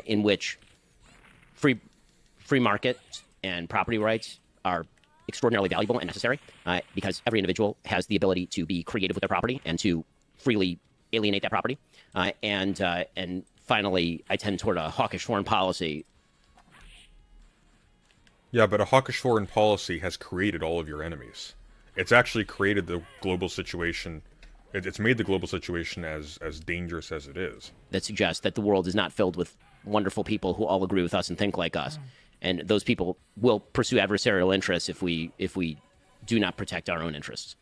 in which free market and property rights are extraordinarily valuable and necessary because every individual has the ability to be creative with their property and to freely alienate that property. And finally, I tend toward a hawkish foreign policy. Yeah, but a hawkish foreign policy has created all of your enemies. It's actually created the global situation. It's made the global situation as dangerous as it is. That suggests that the world is not filled with wonderful people who all agree with us and think like us, and those people will pursue adversarial interests if we do not protect our own interests.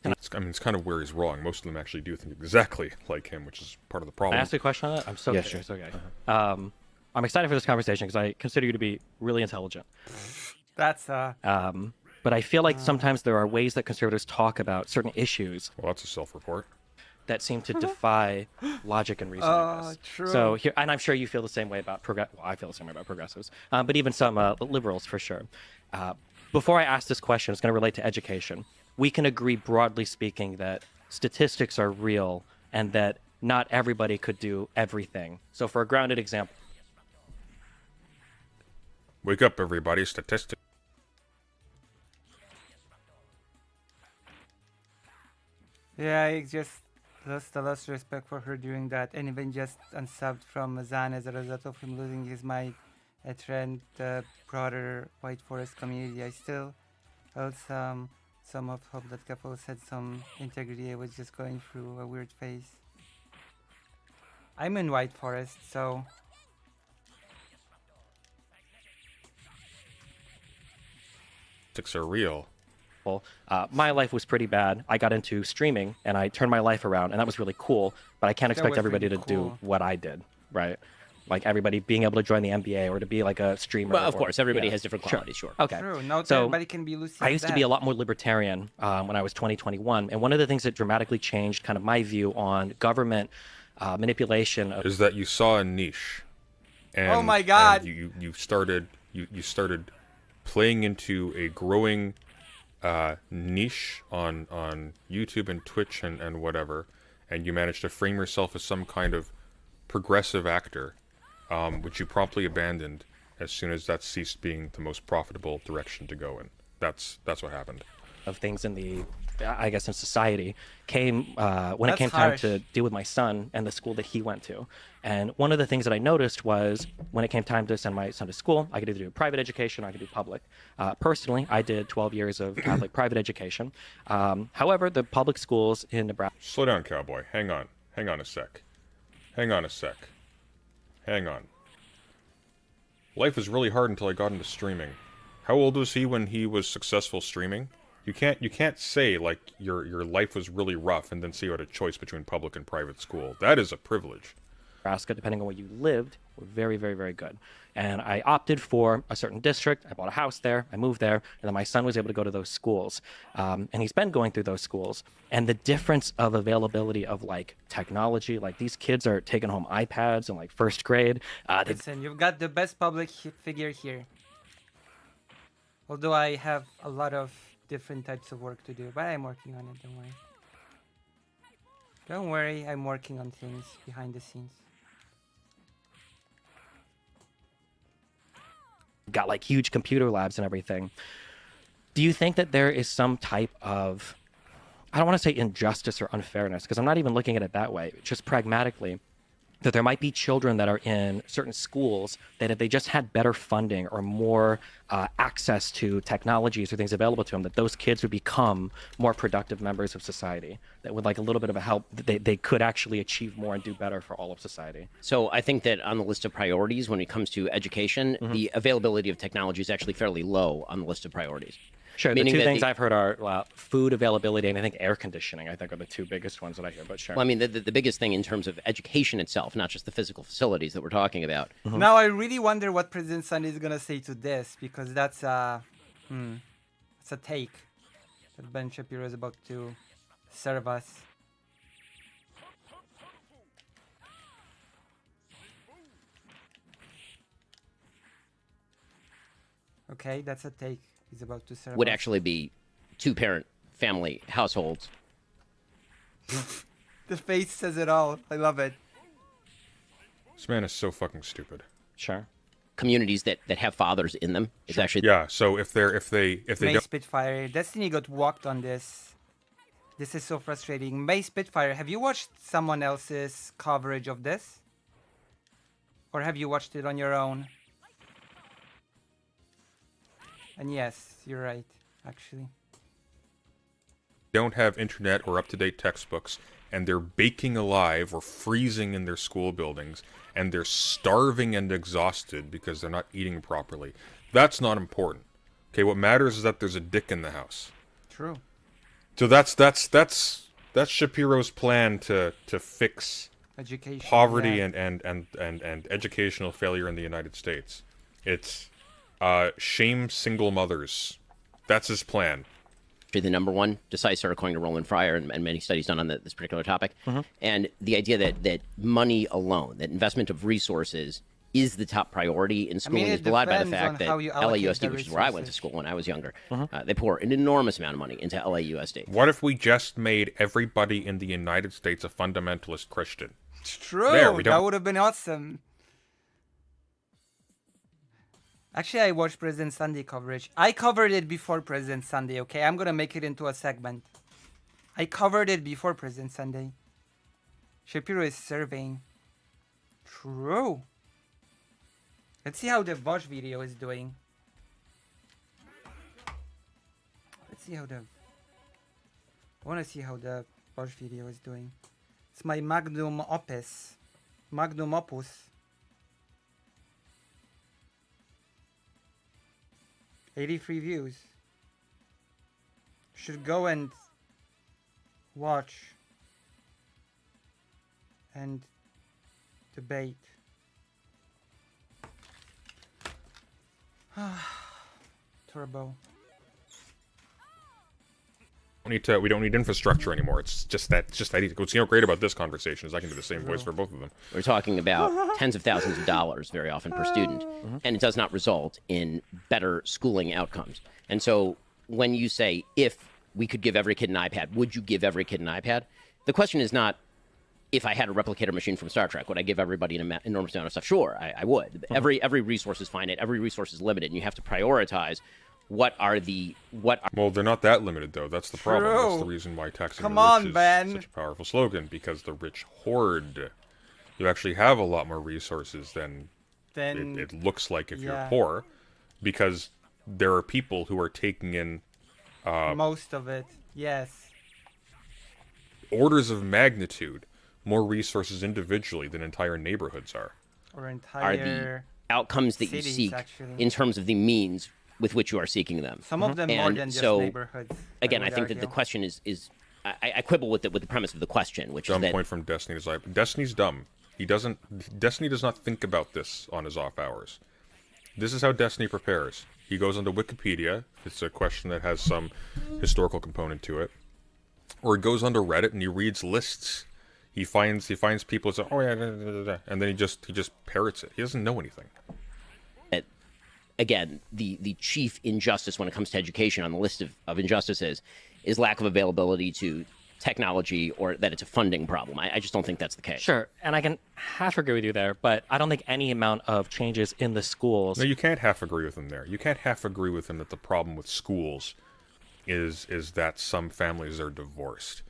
It's kind of where he's wrong. Most of them actually do think exactly like him, which is part of the problem. Can I ask you a question on that? I'm so Yeah, curious. sure. Okay. I'm excited for this conversation because I consider you to be really intelligent. That's But I feel like sometimes there are ways that conservatives talk about certain issues Well, that's a self-report. that seem to defy logic and reason. I guess. true. So here, and I'm sure you feel the same way about Well, I feel the same way about progressives, but even some liberals for sure. Before I ask this question, it's going to relate to education. We can agree, broadly speaking, that statistics are real and that not everybody could do everything. So, for a grounded example, Wake up, everybody. Statistics. Yeah, I just lost a lot of respect for her doing that, and even just unsubbed from Zan as a result of him losing his mic. A trend the broader White Forest community. I still held some of hope that couple had some integrity. I was just going through a weird phase. I'm in White Forest, so Statistics are real. my life was pretty bad. I got into streaming and I turned my life around, and that was really cool. But I can't That expect was everybody really to do cool. what I did, right? Like everybody being able to join the NBA or to be like a streamer. Well, of or- course, everybody yeah. has different qualities, sure. Okay. true. Not So, everybody can be Lucy. I used to be a lot more libertarian when I was 21, and one of the things that dramatically changed kind of my view on government manipulation of Is that you saw a niche, and Oh my God. and you started playing into a growing niche on YouTube and Twitch and whatever, and you managed to frame yourself as some kind of progressive actor, which you promptly abandoned as soon as that ceased being the most profitable direction to go in. That's what happened. things in the, I guess, in society came when it That's came time harsh. to deal with my son and the school that he went to. And one of the things that I noticed was when it came time to send my son to school, I could either do private education or I could do public. Personally, I did 12 years of Catholic private education. However, the public schools in Nebraska. Slow down, cowboy. Hang on a sec. Hang on. Life was really hard until I got into streaming. How old was he when he was successful streaming? You can't say like your life was really rough and then say you had a choice between public and private school. That is a privilege. Nebraska, depending on where you lived, were very, very, very good. And I opted for a certain district. I bought a house there. I moved there. And then my son was able to go to those schools. And he's been going through those schools. And the difference of availability of like technology, like these kids are taking home iPads in like first grade. They Listen, you've got the best public figure here. Although I have a lot of different types of work to do, but I'm working on it, don't worry. Don't worry, I'm working on things behind the scenes. got like huge computer labs and everything. Do you think that there is some type of, I don't want to say injustice or unfairness, because I'm not even looking at it that way, just pragmatically, that there might be children that are in certain schools that if they just had better funding or more access to technologies or things available to them, that those kids would become more productive members of society, that with like a little bit of a help, they could actually achieve more and do better for all of society? So I think that on the list of priorities, when it comes to education, the availability of technology is actually fairly low on the list of priorities. Sure, the Meaning two that things the- I've heard are food availability and I think air conditioning, I think are the two biggest ones that I hear, but sure. Well, I mean, the biggest thing in terms of education itself, not just the physical facilities that we're talking about. Now I really wonder what President Sunday is gonna say to this, because that's it's a take that Ben Shapiro is about to serve us. Okay, that's a take. He's about to serve would us. actually be two-parent family households. The face says it all. I love it. This man is so fucking stupid. Sure. Communities that have fathers in them. It's actually Yeah. So if they May don't, Spitfire. Destiny got walked on this. This is so frustrating. May Spitfire, have you watched someone else's coverage of this? Or have you watched it on your own? And yes, you're right, actually. don't have internet or up-to-date textbooks, and they're baking alive or freezing in their school buildings, and they're starving and exhausted because they're not eating properly. That's not important. Okay, what matters is that there's a dick in the house. True. So that's Shapiro's plan to fix Education. poverty yeah. and educational failure in the United States. It's shame single mothers. That's his plan. The number one decisor, according to Roland Fryer, and many studies done on this particular topic. And the idea that money alone, that investment of resources, is the top priority in schooling is it belied by the depends on fact that how you allocate LAUSD, the which is where I went to resources. school when I was younger, they pour an enormous amount of money into LAUSD. What if we just made everybody in the United States a fundamentalist Christian? It's true. There, we That don't- would have been awesome. Actually, I watched President Sunday coverage. I covered it before President Sunday, okay? I'm gonna make it into a segment. I covered it before President Sunday. Shapiro is surveying. True. Let's see how the Bosch video is doing. Let's see how the... I wanna see how the Bosch video is doing. It's my magnum opus. Magnum opus. 83 views. Should go and watch and debate. Turbo. We don't need infrastructure anymore. It's just that what's great about this conversation is I can do the same voice for both of them. We're talking about tens of thousands of dollars very often per student, and it does not result in better schooling outcomes. And so when you say, if we could give every kid an iPad, would you give every kid an iPad? The question is not, if I had a replicator machine from Star Trek, would I give everybody an enormous amount of stuff? Sure, I would. Every resource is finite, every resource is limited, and you have to prioritize Well, they're not that limited, though. That's the problem. That's the True. reason why taxing Come the rich on, is Ben. such a powerful slogan, because the rich hoard. You actually have a lot more resources than Then it looks like if you're yeah. poor, because there are people who are taking in most of it. Yes. orders of magnitude more resources individually than entire neighborhoods are. Or are entire... the outcomes that you cities, seek actually. in terms of the means with which you are seeking them. Some of them more And than just so, neighborhoods. Again, I would think that the argue. question is I quibble with the premise of the question, which Dumb is that point from Destiny's life. Destiny's dumb. Destiny does not think about this on his off hours. This is how Destiny prepares. He goes onto Wikipedia. It's a question that has some historical component to it. Or he goes onto Reddit and he reads lists. He finds people say, oh yeah, da, da, da, da, and then he just parrots it. He doesn't know anything. that, again, the chief injustice when it comes to education on the list of injustices is lack of availability to technology, or that it's a funding problem. I just don't think that's the case. Sure, and I can half agree with you there, but I don't think any amount of changes in the schools. No, you can't half agree with him there. You can't half agree with him that the problem with schools is that some families are divorced.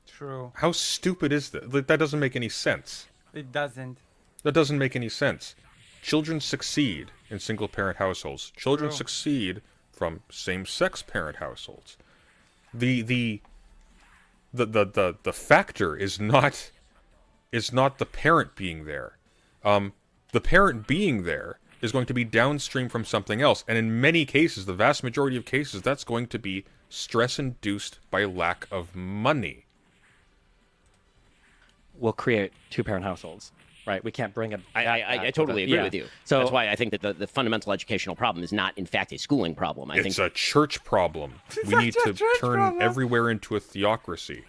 True. How stupid is that? Like, that doesn't make any sense. It doesn't. That doesn't make any sense. Children succeed in single-parent households. Children True. succeed from same-sex parent households. The factor is not the parent being there. The parent being there is going to be downstream from something else, and in many cases, the vast majority of cases, that's going to be stress induced by lack of money. Will create two-parent households, right? We can't bring it. I totally agree Yeah. with you. So That's why I think that the fundamental educational problem is not, in fact, a schooling problem. I It's think a church problem. We need to turn everywhere into a theocracy.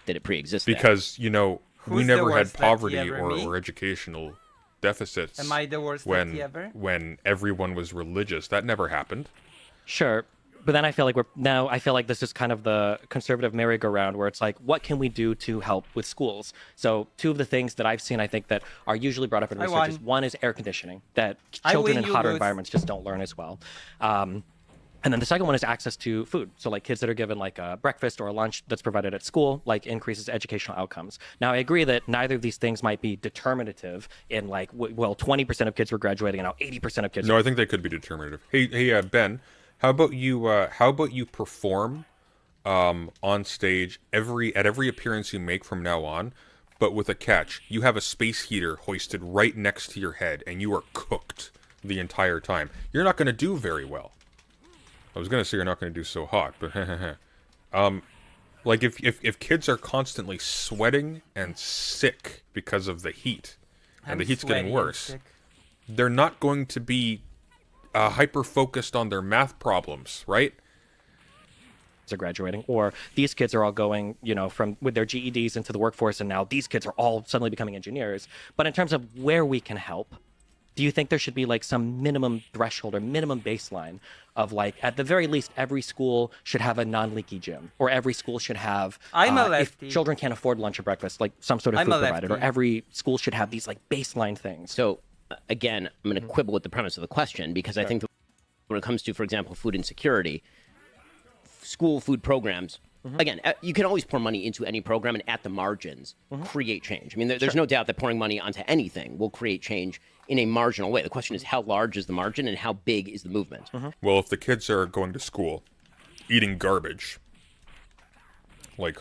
that it pre-exists. there. Because, we Who's the never had worst that you poverty ever or meet? educational deficits. Am I the worst when lefty ever? when everyone was religious? That never happened. Sure. But then I feel like this is kind of the conservative merry-go-round where it's like, what can we do to help with schools? So two of the things that I've seen, I think, that are usually brought up in research is one is air conditioning, that children in hotter environments just don't learn as well. And then the second one is access to food. So like kids that are given like a breakfast or a lunch that's provided at school, like increases educational outcomes. Now I agree that neither of these things might be determinative in like, 20% of kids were graduating and now 80% of kids. No, I think they could be determinative. Hey, Ben, how about you perform on stage at every appearance you make from now on, but with a catch. You have a space heater hoisted right next to your head and you are cooked the entire time. You're not going to do very well. I was gonna say you're not gonna do so hot, but like if kids are constantly sweating and sick because of the heat, and the heat's getting worse, they're not going to be hyper focused on their math problems, right? Are graduating, or these kids are all going, from with their GEDs into the workforce, and now these kids are all suddenly becoming engineers. But in terms of where we can help, do you think there should be like some minimum threshold or minimum baseline of like, at the very least, every school should have a non-leaky gym, or every school should have, I'm a lefty. if children can't afford lunch or breakfast, like some sort of food provided, or every school should have these like baseline things? So again, I'm going to quibble with the premise of the question, because I think that when it comes to, for example, food insecurity, school food programs, again, you can always pour money into any program and at the margins create change. I mean, there's no doubt that pouring money onto anything will create change in a marginal way. The question is, how large is the margin and how big is the movement? Well, if the kids are going to school eating garbage, like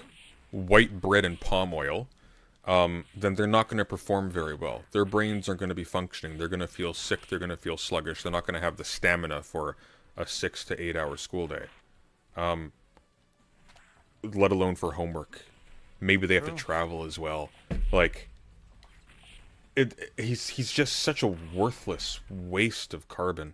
white bread and palm oil, then they're not going to perform very well. Their brains aren't going to be functioning. They're going to feel sick. They're going to feel sluggish. They're not going to have the stamina for a 6 to 8 hour school day. Let alone for homework. Maybe they have to travel as well. Like, he's just such a worthless waste of carbon.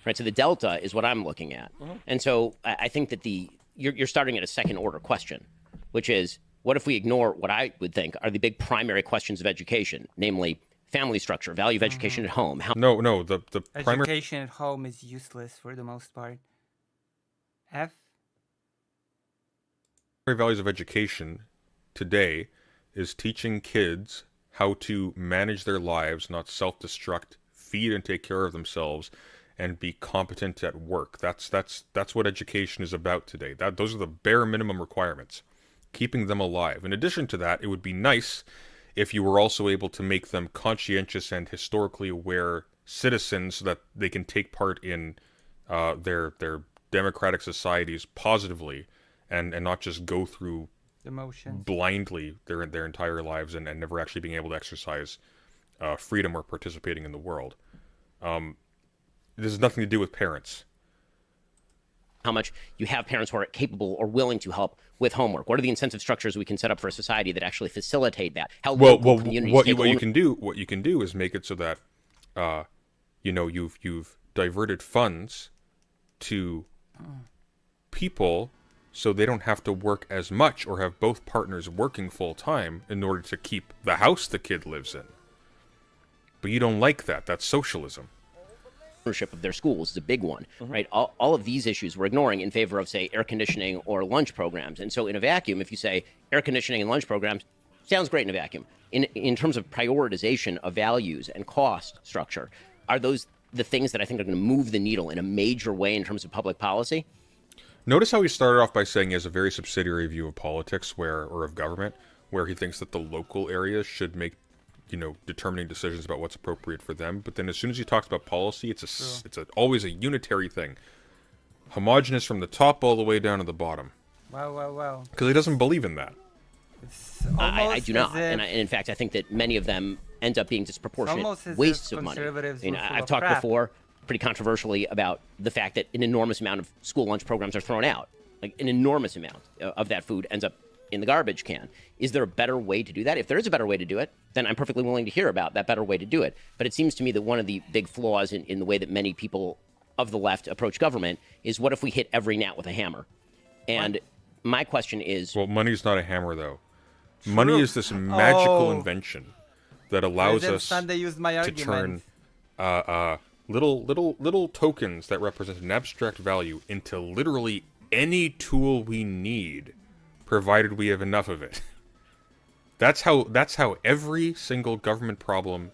Right, so the delta is what I'm looking at. And so I think that you're starting at a second order question, which is, what if we ignore what I would think are the big primary questions of education, namely family structure, value of education at home? No, the primary education at home is useless for the most part. values of education today is teaching kids how to manage their lives, not self-destruct, feed and take care of themselves, and be competent at work. That's what education is about today. Those are the bare minimum requirements. Keeping them alive. In addition to that, it would be nice if you were also able to make them conscientious and historically aware citizens so that they can take part in their democratic societies positively and not just go through blindly their entire lives and never actually being able to exercise freedom or participating in the world. This has nothing to do with parents. How much you have parents who are capable or willing to help with homework? What are the incentive structures we can set up for a society that actually facilitate that? How local communities what you can do is make it so that you've diverted funds to people so they don't have to work as much or have both partners working full time in order to keep the house the kid lives in. But you don't like that. That's socialism. Ownership of their schools is a big one, right? All of these issues we're ignoring in favor of, say, air conditioning or lunch programs. And so in a vacuum, if you say air conditioning and lunch programs, sounds great in a vacuum. In terms of prioritization of values and cost structure, are those the things that I think are going to move the needle in a major way in terms of public policy? Notice how he started off by saying he has a very subsidiary view of politics or of government, where he thinks that the local areas should make determining decisions about what's appropriate for them. But then as soon as he talks about policy, it's always a unitary thing. Homogenous from the top all the way down to the bottom. Wow. Because he doesn't believe in that. I do not. And in fact, I think that many of them end up being disproportionate wastes of money. I've talked before, pretty controversially, about the fact that an enormous amount of school lunch programs are thrown out. Like an enormous amount of that food ends up in the garbage can. Is there a better way to do that? If there is a better way to do it, then I'm perfectly willing to hear about that better way to do it. But it seems to me that one of the big flaws in the way that many people of the left approach government is, what if we hit every gnat with a hammer? And my question is... Well, money's not a hammer, though. Money is this magical invention that allows President us Sunday used my to argument. turn little tokens that represent an abstract value into literally any tool we need, provided we have enough of it. That's how every single government problem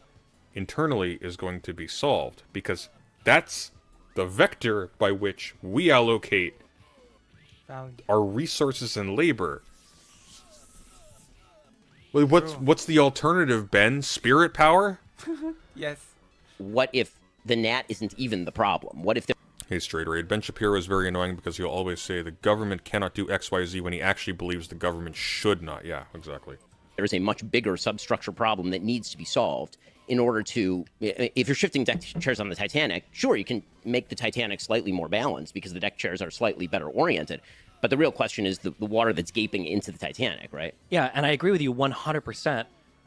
internally is going to be solved, because that's the vector by which we allocate Value. our resources and labor. Wait, what's the alternative, Ben? Spirit power? Yes. What if the gnat isn't even the problem? What if Hey, Straight Raid. Ben Shapiro is very annoying because he'll always say the government cannot do XYZ when he actually believes the government should not. Yeah, exactly. there is a much bigger substructure problem that needs to be solved in order to, if you're shifting deck chairs on the Titanic, sure, you can make the Titanic slightly more balanced because the deck chairs are slightly better oriented. But the real question is the water that's gaping into the Titanic, right? Yeah, and I agree with you 100%.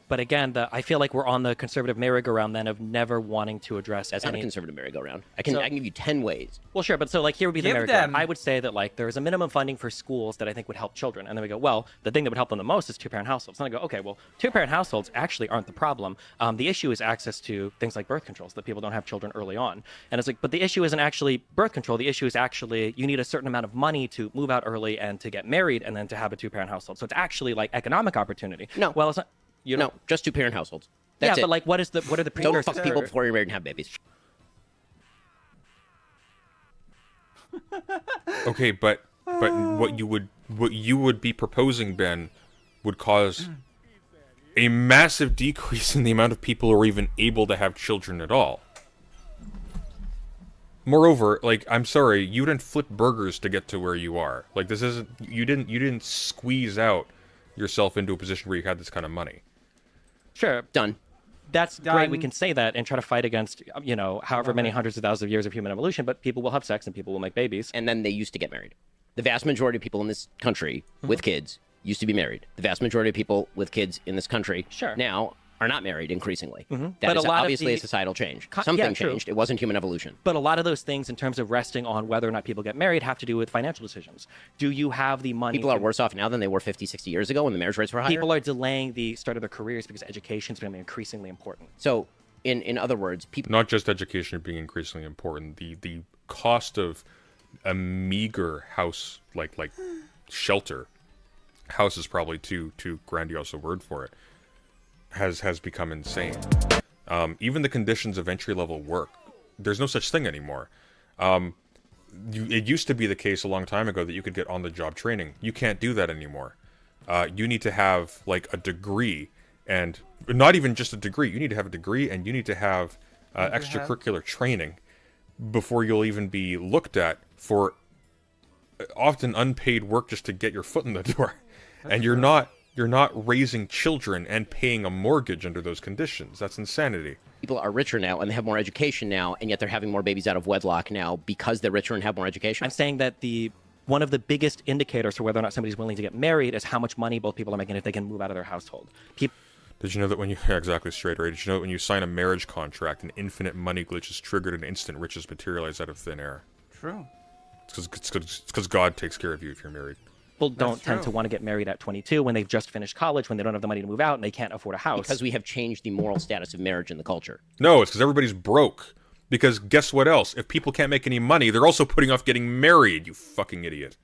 But again, I feel like we're on the conservative merry-go-round then of never wanting to address That's any... not a conservative merry-go-round. I can give you 10 ways. Well, sure, but so like here would be the Give merry-go-round. them. I would say that like there is a minimum funding for schools that I think would help children, and then we go, well, the thing that would help them the most is two-parent households. And I go, okay, well, two-parent households actually aren't the problem. The issue is access to things like birth control, so that people don't have children early on. And it's like, but the issue isn't actually birth control. The issue is actually you need a certain amount of money to move out early and to get married, and then to have a two-parent household. So it's actually like economic opportunity. No. Well, it's not. You know, No, just two-parent households. That's yeah, it. but like, what are the Don't precursors? fuck people before you're married and have babies. Okay, but what you would be proposing, Ben, would cause a massive decrease in the amount of people who are even able to have children at all. Moreover, like, I'm sorry, you didn't flip burgers to get to where you are. Like, this isn't you didn't squeeze out yourself into a position where you had this kind of money. Sure, Done. that's great. We Done. can say that and try to fight against, you know, however many hundreds of thousands of years of human evolution, but people will have sex and people will make babies. And then they used to get married. The vast majority of people in this country with kids used to be married. The vast majority of people with kids in this country Sure. now are not married increasingly. But That a is lot of obviously a the- societal change. Yeah, Something true. changed. It wasn't human evolution. But a lot of those things, in terms of resting on whether or not people get married, have to do with financial decisions. Do you have the money? People are to- worse off now than they were 50, 60 years ago when the marriage rates were higher. People are delaying the start of their careers because education is becoming increasingly important. So, in other words, people Not just education being increasingly important, the cost of a meager house like shelter, house is probably too grandiose a word for it, has become insane. Even the conditions of entry-level work, there's no such thing anymore. It used to be the case a long time ago that you could get on-the-job training. You can't do that anymore. You need to have like a degree, and not even just a degree. You need to have a degree, and you need to have extracurricular training before you'll even be looked at for often unpaid work just to get your foot in the door. And you're not raising children and paying a mortgage under those conditions. That's insanity. are richer now and they have more education now, and yet they're having more babies out of wedlock now because they're richer and have more education. I'm saying that one of the biggest indicators for whether or not somebody's willing to get married is how much money both people are making if they can move out of their household. Did you know that when you... Yeah, exactly, Straight Right. Did you know that when you sign a marriage contract, an infinite money glitch is triggered and instant riches materialize out of thin air? True. It's because God takes care of you if you're married. People don't tend true. to want to get married at 22 when they've just finished college, when they don't have the money to move out and they can't afford a house. Because we have changed the moral status of marriage in the culture. No, it's because everybody's broke. Because guess what else? If people can't make any money, they're also putting off getting married, you fucking idiot.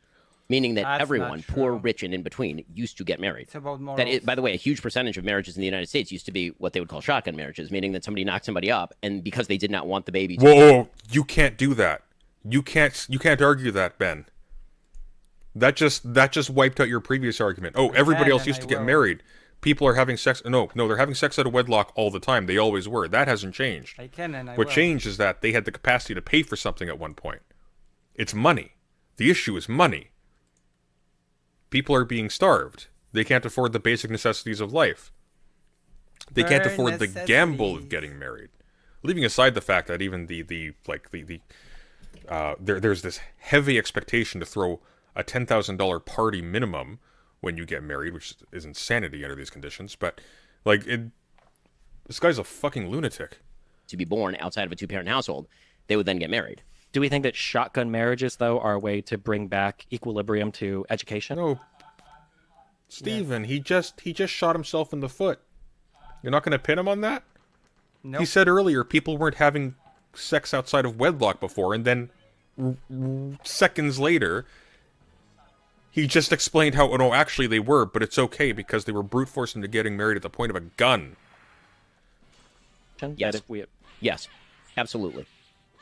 Meaning that That's everyone, not poor, true. rich, and in between, used to get married. It's about morals. That is, by the way, a huge percentage of marriages in the United States used to be what they would call shotgun marriages, meaning that somebody knocked somebody up, and because they did not want the baby to... Whoa, you can't do that. You can't argue that, Ben. That just wiped out your previous argument. Oh, everybody can, else and used I to get will. married. People are having sex. No, they're having sex out of wedlock all the time. They always were. That hasn't changed. I can and I What will. changed is that they had the capacity to pay for something at one point. It's money. The issue is money. People are being starved. They can't afford the basic necessities of life. They can't Bare afford the gamble of necessities. getting married. Leaving aside the fact that even there's this heavy expectation to throw a $10,000 party minimum when you get married, which is insanity under these conditions. But this guy's a fucking lunatic. to be born outside of a two-parent household, they would then get married. Do we think that shotgun marriages, though, are a way to bring back equilibrium to education? No, Steven, he just shot himself in the foot. You're not going to pin him on that? Nope. He said earlier people weren't having sex outside of wedlock before, and then seconds later, he just explained how, oh, no, actually they were, but it's okay because they were brute forced into getting married at the point of a gun. Yes. That if we, Yes, absolutely.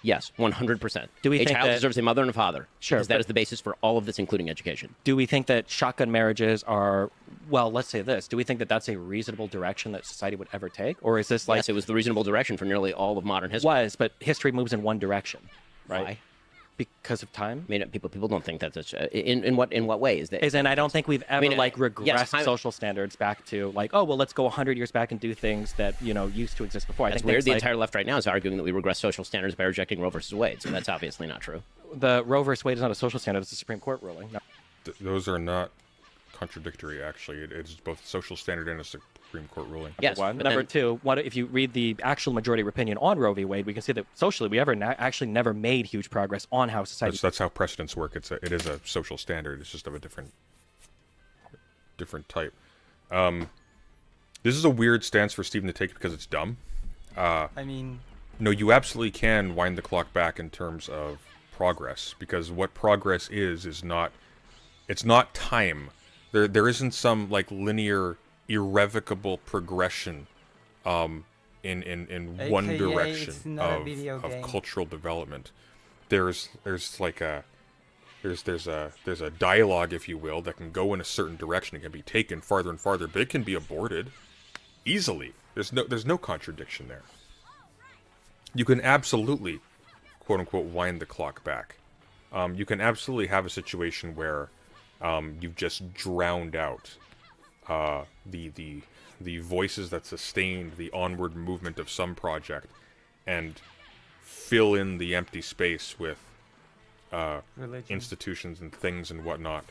Yes, 100%. Do we a think child that- deserves a mother and a father? Sure, because that but- is the basis for all of this, including education. do we think that shotgun marriages are, well, let's say this, do we think that that's a reasonable direction that society would ever take? Or is this like, Yes, it was the reasonable direction for nearly all of modern history. but history moves in one direction, right? Why? Because of time? I mean, people don't think that's in what way is that? Is, and I don't think we've ever mean, regressed yes, social standards back to like, oh well, let's go 100 years back and do things that used to exist before. I That's think weird. things The like entire left right now is arguing that we regress social standards by rejecting Roe versus Wade. So that's obviously not true. the Roe versus Wade is not a social standard; it's a Supreme Court ruling. No. Those are not contradictory, actually. It's both a social standard and a Supreme Court ruling. Yes. One. but Number then- two, what if you read the actual majority opinion on Roe v. Wade, we can see that socially we actually never made huge progress on how society. That's how precedents work. It is a social standard. It's just of a different type. This is a weird stance for Stephen to take because it's dumb. I mean, No, you absolutely can wind the clock back in terms of progress, because what progress is not, it's not time. There isn't some like linear, irrevocable progression in one AKA direction it's not a video of game. cultural development. There's like a there's a dialogue, if you will, that can go in a certain direction. It can be taken farther and farther, but it can be aborted easily. There's no contradiction there. You can absolutely, quote unquote, wind the clock back. You can absolutely have a situation where you've just drowned out the voices that sustained the onward movement of some project, and fill in the empty space with religion. institutions and things and whatnot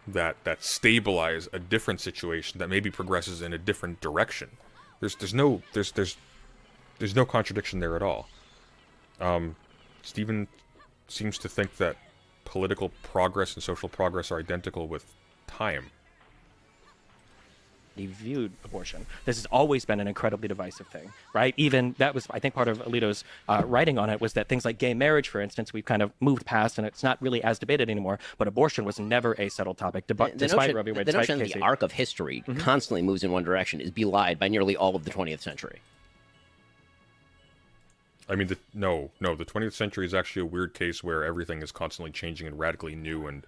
that stabilize a different situation that maybe progresses in a different direction. There's no contradiction there at all. Stephen seems to think that political progress and social progress are identical with time. He viewed abortion. This has always been an incredibly divisive thing, right? Even that was, I think, part of Alito's writing on it was that things like gay marriage, for instance, we've kind of moved past, and it's not really as debated anymore. But abortion was never a settled topic, despite Roe v. Wade, the despite notion that Casey. the arc of history constantly moves in one direction is belied by nearly all of the 20th century. I mean, the 20th century is actually a weird case where everything is constantly changing in radically new and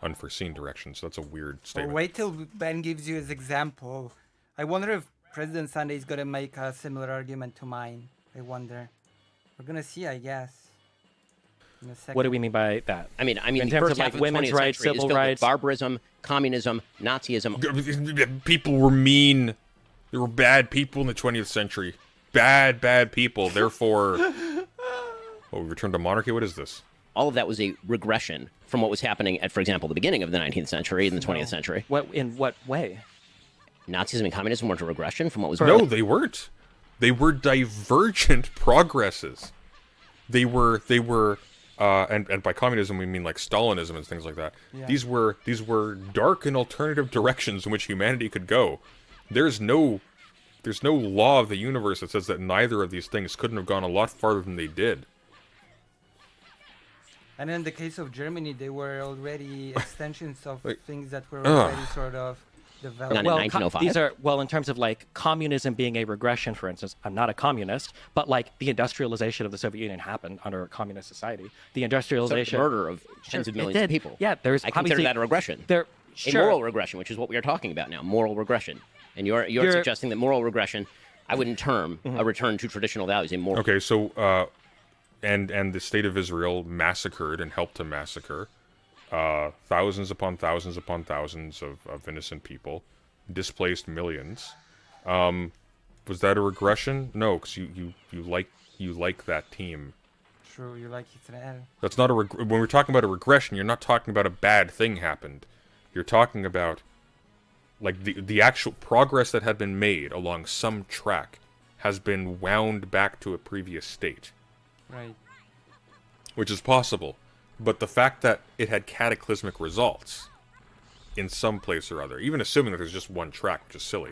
unforeseen directions. So that's a weird Well, statement. wait till Ben gives you his example. I wonder if President Sunday is gonna make a similar argument to mine. I wonder. We're gonna see, I guess. In a second. What do we mean by that? I mean, In the terms first of, half like, of the women's 20th rights, century is civil filled with rights? barbarism, communism, Nazism. People were mean. There were bad people in the 20th century. Bad people. Therefore, we returned to monarchy. What is this? All of that was a regression from what was happening at, for example, the beginning of the 19th century and the 20th century. In what way? Nazism and communism weren't a regression from what was No, they weren't. They were divergent progresses. They were, and by communism we mean like Stalinism and things like that. Yeah. These were dark and alternative directions in which humanity could go. There's no law of the universe that says that neither of these things couldn't have gone a lot farther than they did. And in the case of Germany, they were already extensions of Like, things that were already sort of developed. Not in Well, 1905. these are in terms of like communism being a regression, for instance. I'm not a communist, but like the industrialization of the Soviet Union happened under a communist society. The So industrialization, the murder of tens of It millions of did. people. Yeah, there's I consider obviously that a regression. There, A sure. moral regression, which is what we are talking about now. Moral regression. And you're suggesting that moral regression, I wouldn't term a return to traditional values a moral. Okay, so and the state of Israel massacred and helped to massacre thousands upon thousands upon thousands of innocent people, displaced millions. Was that a regression? No, because you like that team. True, you like Israel. That's not when we're talking about a regression, you're not talking about a bad thing happened. You're talking about like the actual progress that had been made along some track has been wound back to a previous state. Right. Which is possible, but the fact that it had cataclysmic results in some place or other, even assuming that there's just one track, which is silly,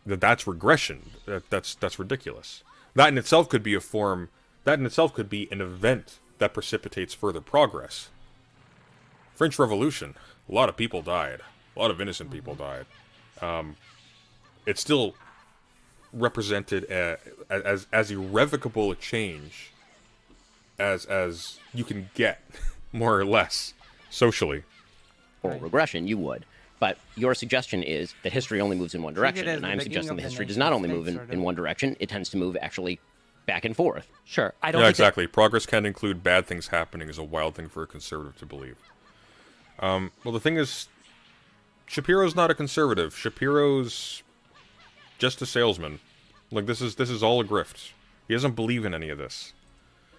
that's regression. That's ridiculous. That in itself could be a form. That in itself could be an event that precipitates further progress. French Revolution. A lot of people died. A lot of innocent people died. It's still represented as irrevocable a change as you can get, more or less, socially. Or regression, you would. But your suggestion is that history only moves in one direction, and I'm suggesting that history does not only move in one direction, it tends to move actually back and forth. Sure. I don't Yeah, think that- exactly. Progress can include bad things happening is a wild thing for a conservative to believe. Well, the thing is, Shapiro's not a conservative. Shapiro's just a salesman. Like, this is all a grift. He doesn't believe in any of this.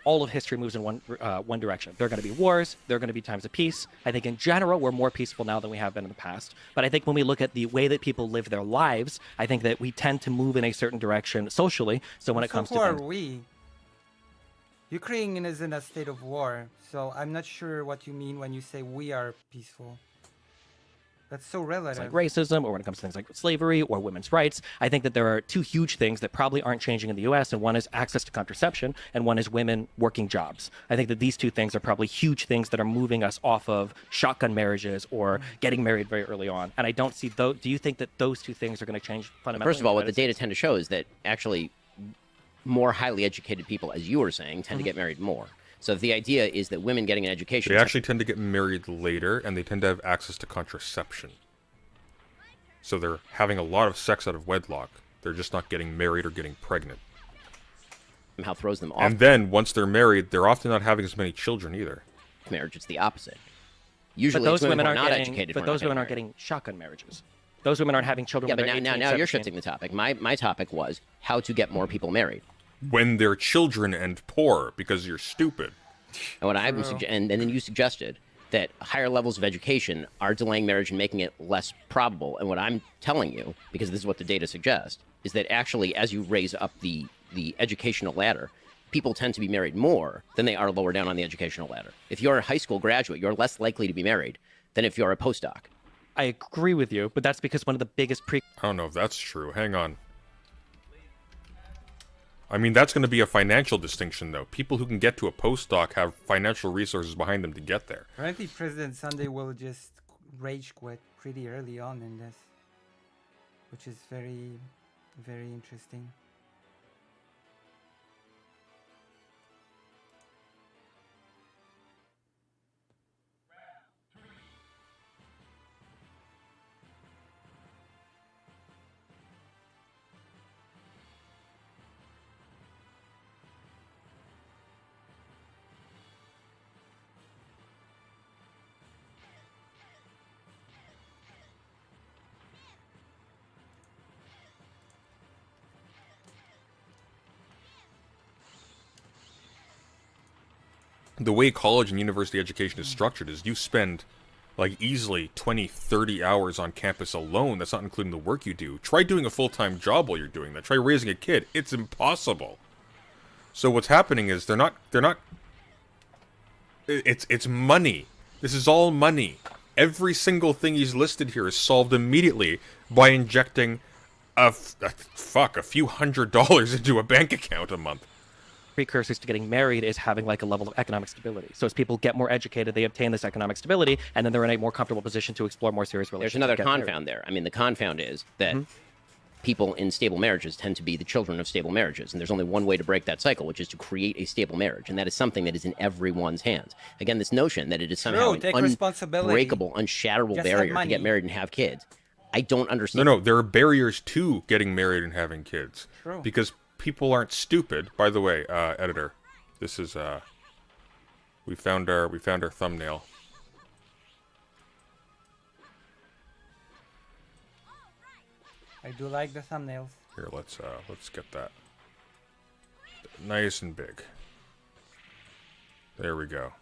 all of history moves in one direction. There are going to be wars. There are going to be times of peace. I think in general we're more peaceful now than we have been in the past. But I think when we look at the way that people live their lives, I think that we tend to move in a certain direction socially. So when it comes who to are things, we? Ukraine is in a state of war, so I'm not sure what you mean when you say we are peaceful. That's so relative. like racism, or when it comes to things like slavery or women's rights, I think that there are two huge things that probably aren't changing in the U.S., and one is access to contraception, and one is women working jobs. I think that these two things are probably huge things that are moving us off of shotgun marriages or getting married very early on. And I don't see those. Do you think that those two things are going to change fundamentally? First of all, what the data tend to show is that actually more highly educated people, as you were saying, tend to get married more. So if the idea is that women getting an education... They actually tend to get married later, and they tend to have access to contraception. So they're having a lot of sex out of wedlock. They're just not getting married or getting pregnant. Somehow throws them off. And then, once they're married, they're often not having as many children either. Marriage, it's the opposite. Usually but those it's women who are aren't not getting, educated. but who are those not women aren't getting getting shotgun marriages. Those women aren't having children. Yeah, when but they're now 18, you're 17. shifting the topic. My topic was how to get more people married. When they're children and poor, because you're stupid. And what I'm and then you suggested that higher levels of education are delaying marriage and making it less probable. And what I'm telling you, because this is what the data suggests, is that actually as you raise up the educational ladder, people tend to be married more than they are lower down on the educational ladder. If you're a high school graduate, you're less likely to be married than if you're a postdoc. I agree with you, but that's because one of the biggest I don't know if that's true. Hang on. I mean, that's going to be a financial distinction, though. People who can get to a postdoc have financial resources behind them to get there. Apparently, President Sunday will just rage quit pretty early on in this, which is very, very interesting. The way college and university education is structured is you spend like easily 20, 30 hours on campus alone. That's not including the work you do. Try doing a full-time job while you're doing that. Try raising a kid. It's impossible. So what's happening is they're not it's money. This is all money. Every single thing he's listed here is solved immediately by injecting a few $100s into a bank account a month. precursors to getting married is having like a level of economic stability. So as people get more educated, they obtain this economic stability, and then they're in a more comfortable position to explore more serious relationships. There's another and get married. confound there. I mean, the confound is that people in stable marriages tend to be the children of stable marriages. And there's only one way to break that cycle, which is to create a stable marriage. And that is something that is in everyone's hands. Again, this notion that it is somehow True, take an responsibility. unbreakable, unshatterable Just have barrier to money. get married and have kids, I don't understand. No, there are barriers to getting married and having kids. True. Because people aren't stupid. By the way, editor, this is we found our thumbnail. I do like the thumbnails. Here, let's get that nice and big. There we go.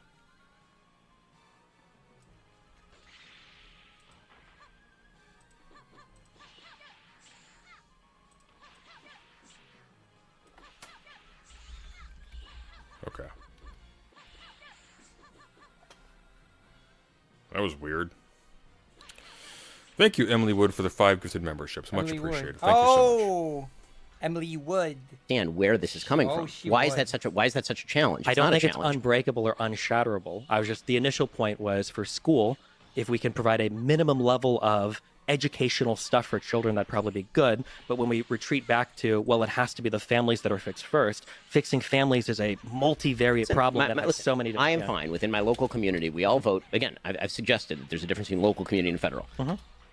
Okay. That was weird. Thank you, Emily Wood, for the 5 gifted memberships. Much Emily Wood. appreciated. Thank you so much. Oh, Emily Wood. Understand where this is coming from. she Why is would. that such a challenge? I don't not think a it's challenge. unbreakable or unshatterable. The initial point was for school, if we can provide a minimum level of educational stuff for children, that'd probably be good. But when we retreat back to, well, it has to be the families that are fixed first, fixing families is a multivariate problem that has listen, so many different... I am yeah. fine. Within my local community, we all vote. Again, I've suggested that there's a difference between local community and federal.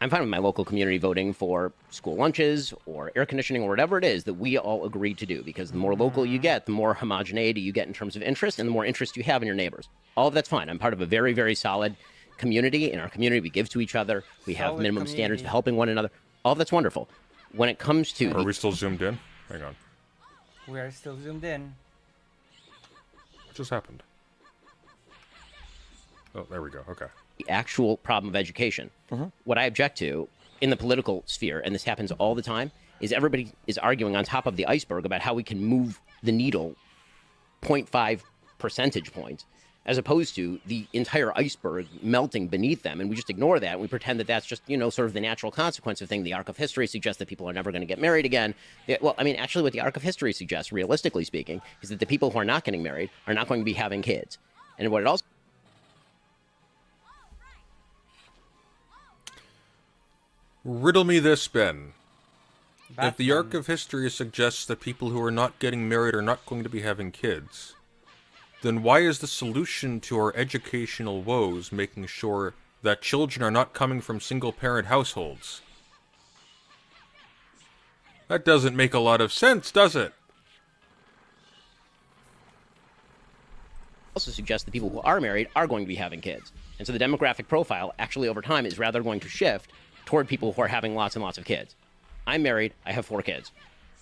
I'm fine with my local community voting for school lunches or air conditioning or whatever it is that we all agree to do, because the more local you get, the more homogeneity you get in terms of interest and the more interest you have in your neighbors. All of that's fine. I'm part of a very, very solid community. In our community, we give to each other. We have Solid minimum standards community. of helping one another. All of that's wonderful. When it comes to Are we still zoomed in? Hang on. We are still zoomed in. What just happened? Oh, there we go. Okay. the actual problem of education, what I object to in the political sphere, and this happens all the time, is everybody is arguing on top of the iceberg about how we can move the needle 0.5 percentage points, as opposed to the entire iceberg melting beneath them. And we just ignore that. And we pretend that that's just, you know, sort of the natural consequence of things. The arc of history suggests that people are never going to get married again. Well, I mean, actually, what the arc of history suggests, realistically speaking, is that the people who are not getting married are not going to be having kids. And what it also... Riddle me this, Ben. If the arc Batman. of history suggests that people who are not getting married are not going to be having kids, then why is the solution to our educational woes making sure that children are not coming from single-parent households? That doesn't make a lot of sense, does it? also suggests that people who are married are going to be having kids. And so the demographic profile actually over time is rather going to shift toward people who are having lots and lots of kids. I'm married. I have 4 kids.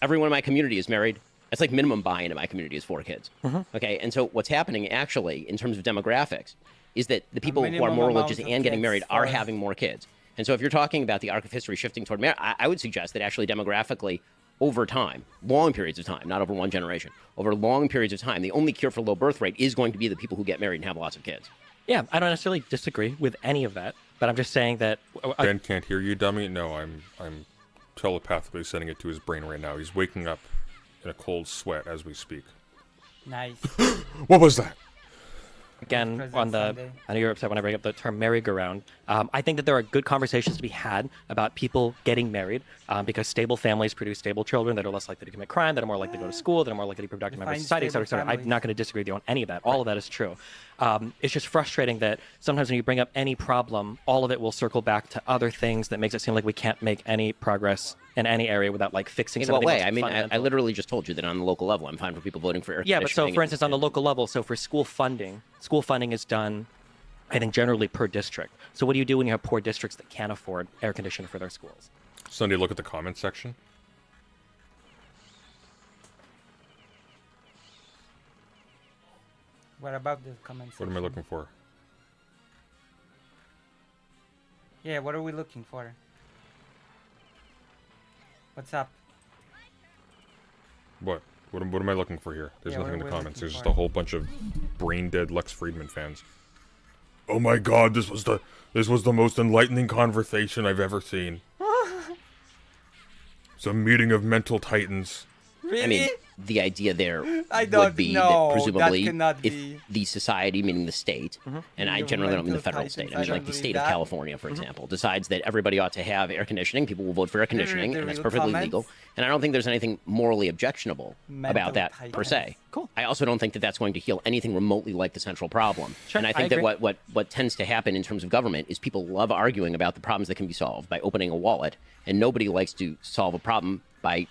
Everyone in my community is married. That's like minimum buy-in in my community is 4 kids. Okay, and so what's happening actually in terms of demographics is that the people who are minimum more amount religious of and getting kids married are for- having more kids. And so if you're talking about the arc of history shifting toward marriage, I would suggest that actually demographically over time, long periods of time, not over one generation, over long periods of time, the only cure for low birth rate is going to be the people who get married and have lots of kids. Yeah, I don't necessarily disagree with any of that, but I'm just saying that Ben can't hear you, dummy. No, I'm telepathically sending it to his brain right now. He's waking up in a cold sweat as we speak. Nice. What was that? again President on the Sunday. I know you're upset when I bring up the term merry-go-round. I think that there are good conversations to be had about people getting married because stable families produce stable children that are less likely to commit crime, that are more likely to go to school, that are more likely to be productive members of Define society, et cetera, et stable cetera. I'm families. not going to disagree with you on any of that. All of that is true. It's just frustrating that sometimes when you bring up any problem, all of it will circle back to other things that makes it seem like we can't make any progress in any area without like fixing In what something. way? that's I mean, I fundamental. literally just told you that on the local level, I'm fine for people voting for air Yeah, but so conditioning for and- instance, on the local level, so for school funding is done, I think, generally per district. So what do you do when you have poor districts that can't afford air conditioning for their schools? Sunday, look at the comment section. What about the comments? What am I looking for? Yeah, what are we looking for? What's up? What? What am I looking for here? There's Yeah, nothing in what the are we comments. looking There's just for? a whole bunch of brain dead Lex Friedman fans. Oh my god, this was the most enlightening conversation I've ever seen. It's a meeting of mental titans. Really? I mean, the idea there I would don't be know. that presumably That cannot if be. the society, meaning the state, and I Meeting of generally don't mean the mental federal titans, state, I I mean don't like the believe state of that. California, for example, decides that everybody ought to have air conditioning, people will vote for air conditioning, the and that's real perfectly comments? legal. And I don't think there's anything morally objectionable Mental about that per titans. se. Cool. I also don't think that that's going to heal anything remotely like the central problem. Sure, and I I think that agree. what tends to happen in terms of government is people love arguing about the problems that can be solved by opening a wallet, and nobody likes to solve a problem by,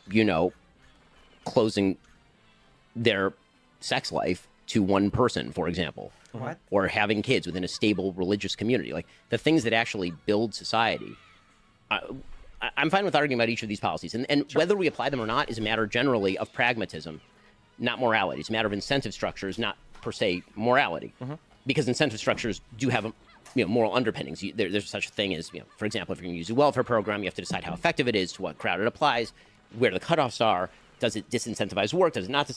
you know, closing their sex life to one person, for example. What? Or having kids within a stable religious community. Like the things that actually build society. I'm fine with arguing about each of these policies. And whether we apply them or not is a matter generally of pragmatism, not morality. It's a matter of incentive structures, not per se morality. Because incentive structures do have moral underpinnings. There's such a thing as, for example, if you're going to use a welfare program, you have to decide how effective it is, to what crowd it applies, where the cutoffs are. Does it disincentivize work? Does it not?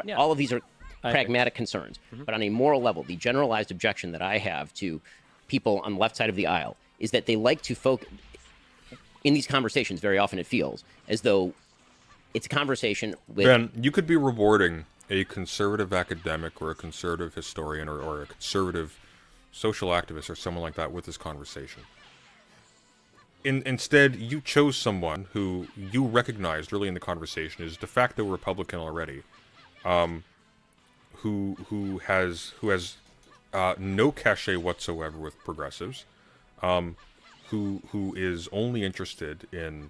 Yeah. All of these are I agree. pragmatic concerns. But on a moral level, the generalized objection that I have to people on the left side of the aisle is that they like to focus in these conversations. Very often it feels as though it's a conversation with... Ben, you could be rewarding a conservative academic or a conservative historian or a conservative social activist or someone like that with this conversation. Instead, you chose someone who you recognized early in the conversation is de facto Republican already, who has no cachet whatsoever with progressives, who is only interested in,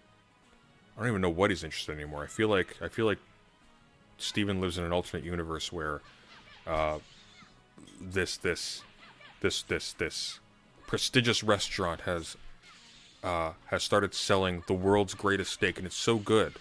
I don't even know what he's interested in anymore. I feel like Stephen lives in an alternate universe where this prestigious restaurant has started selling the world's greatest steak, and it's so good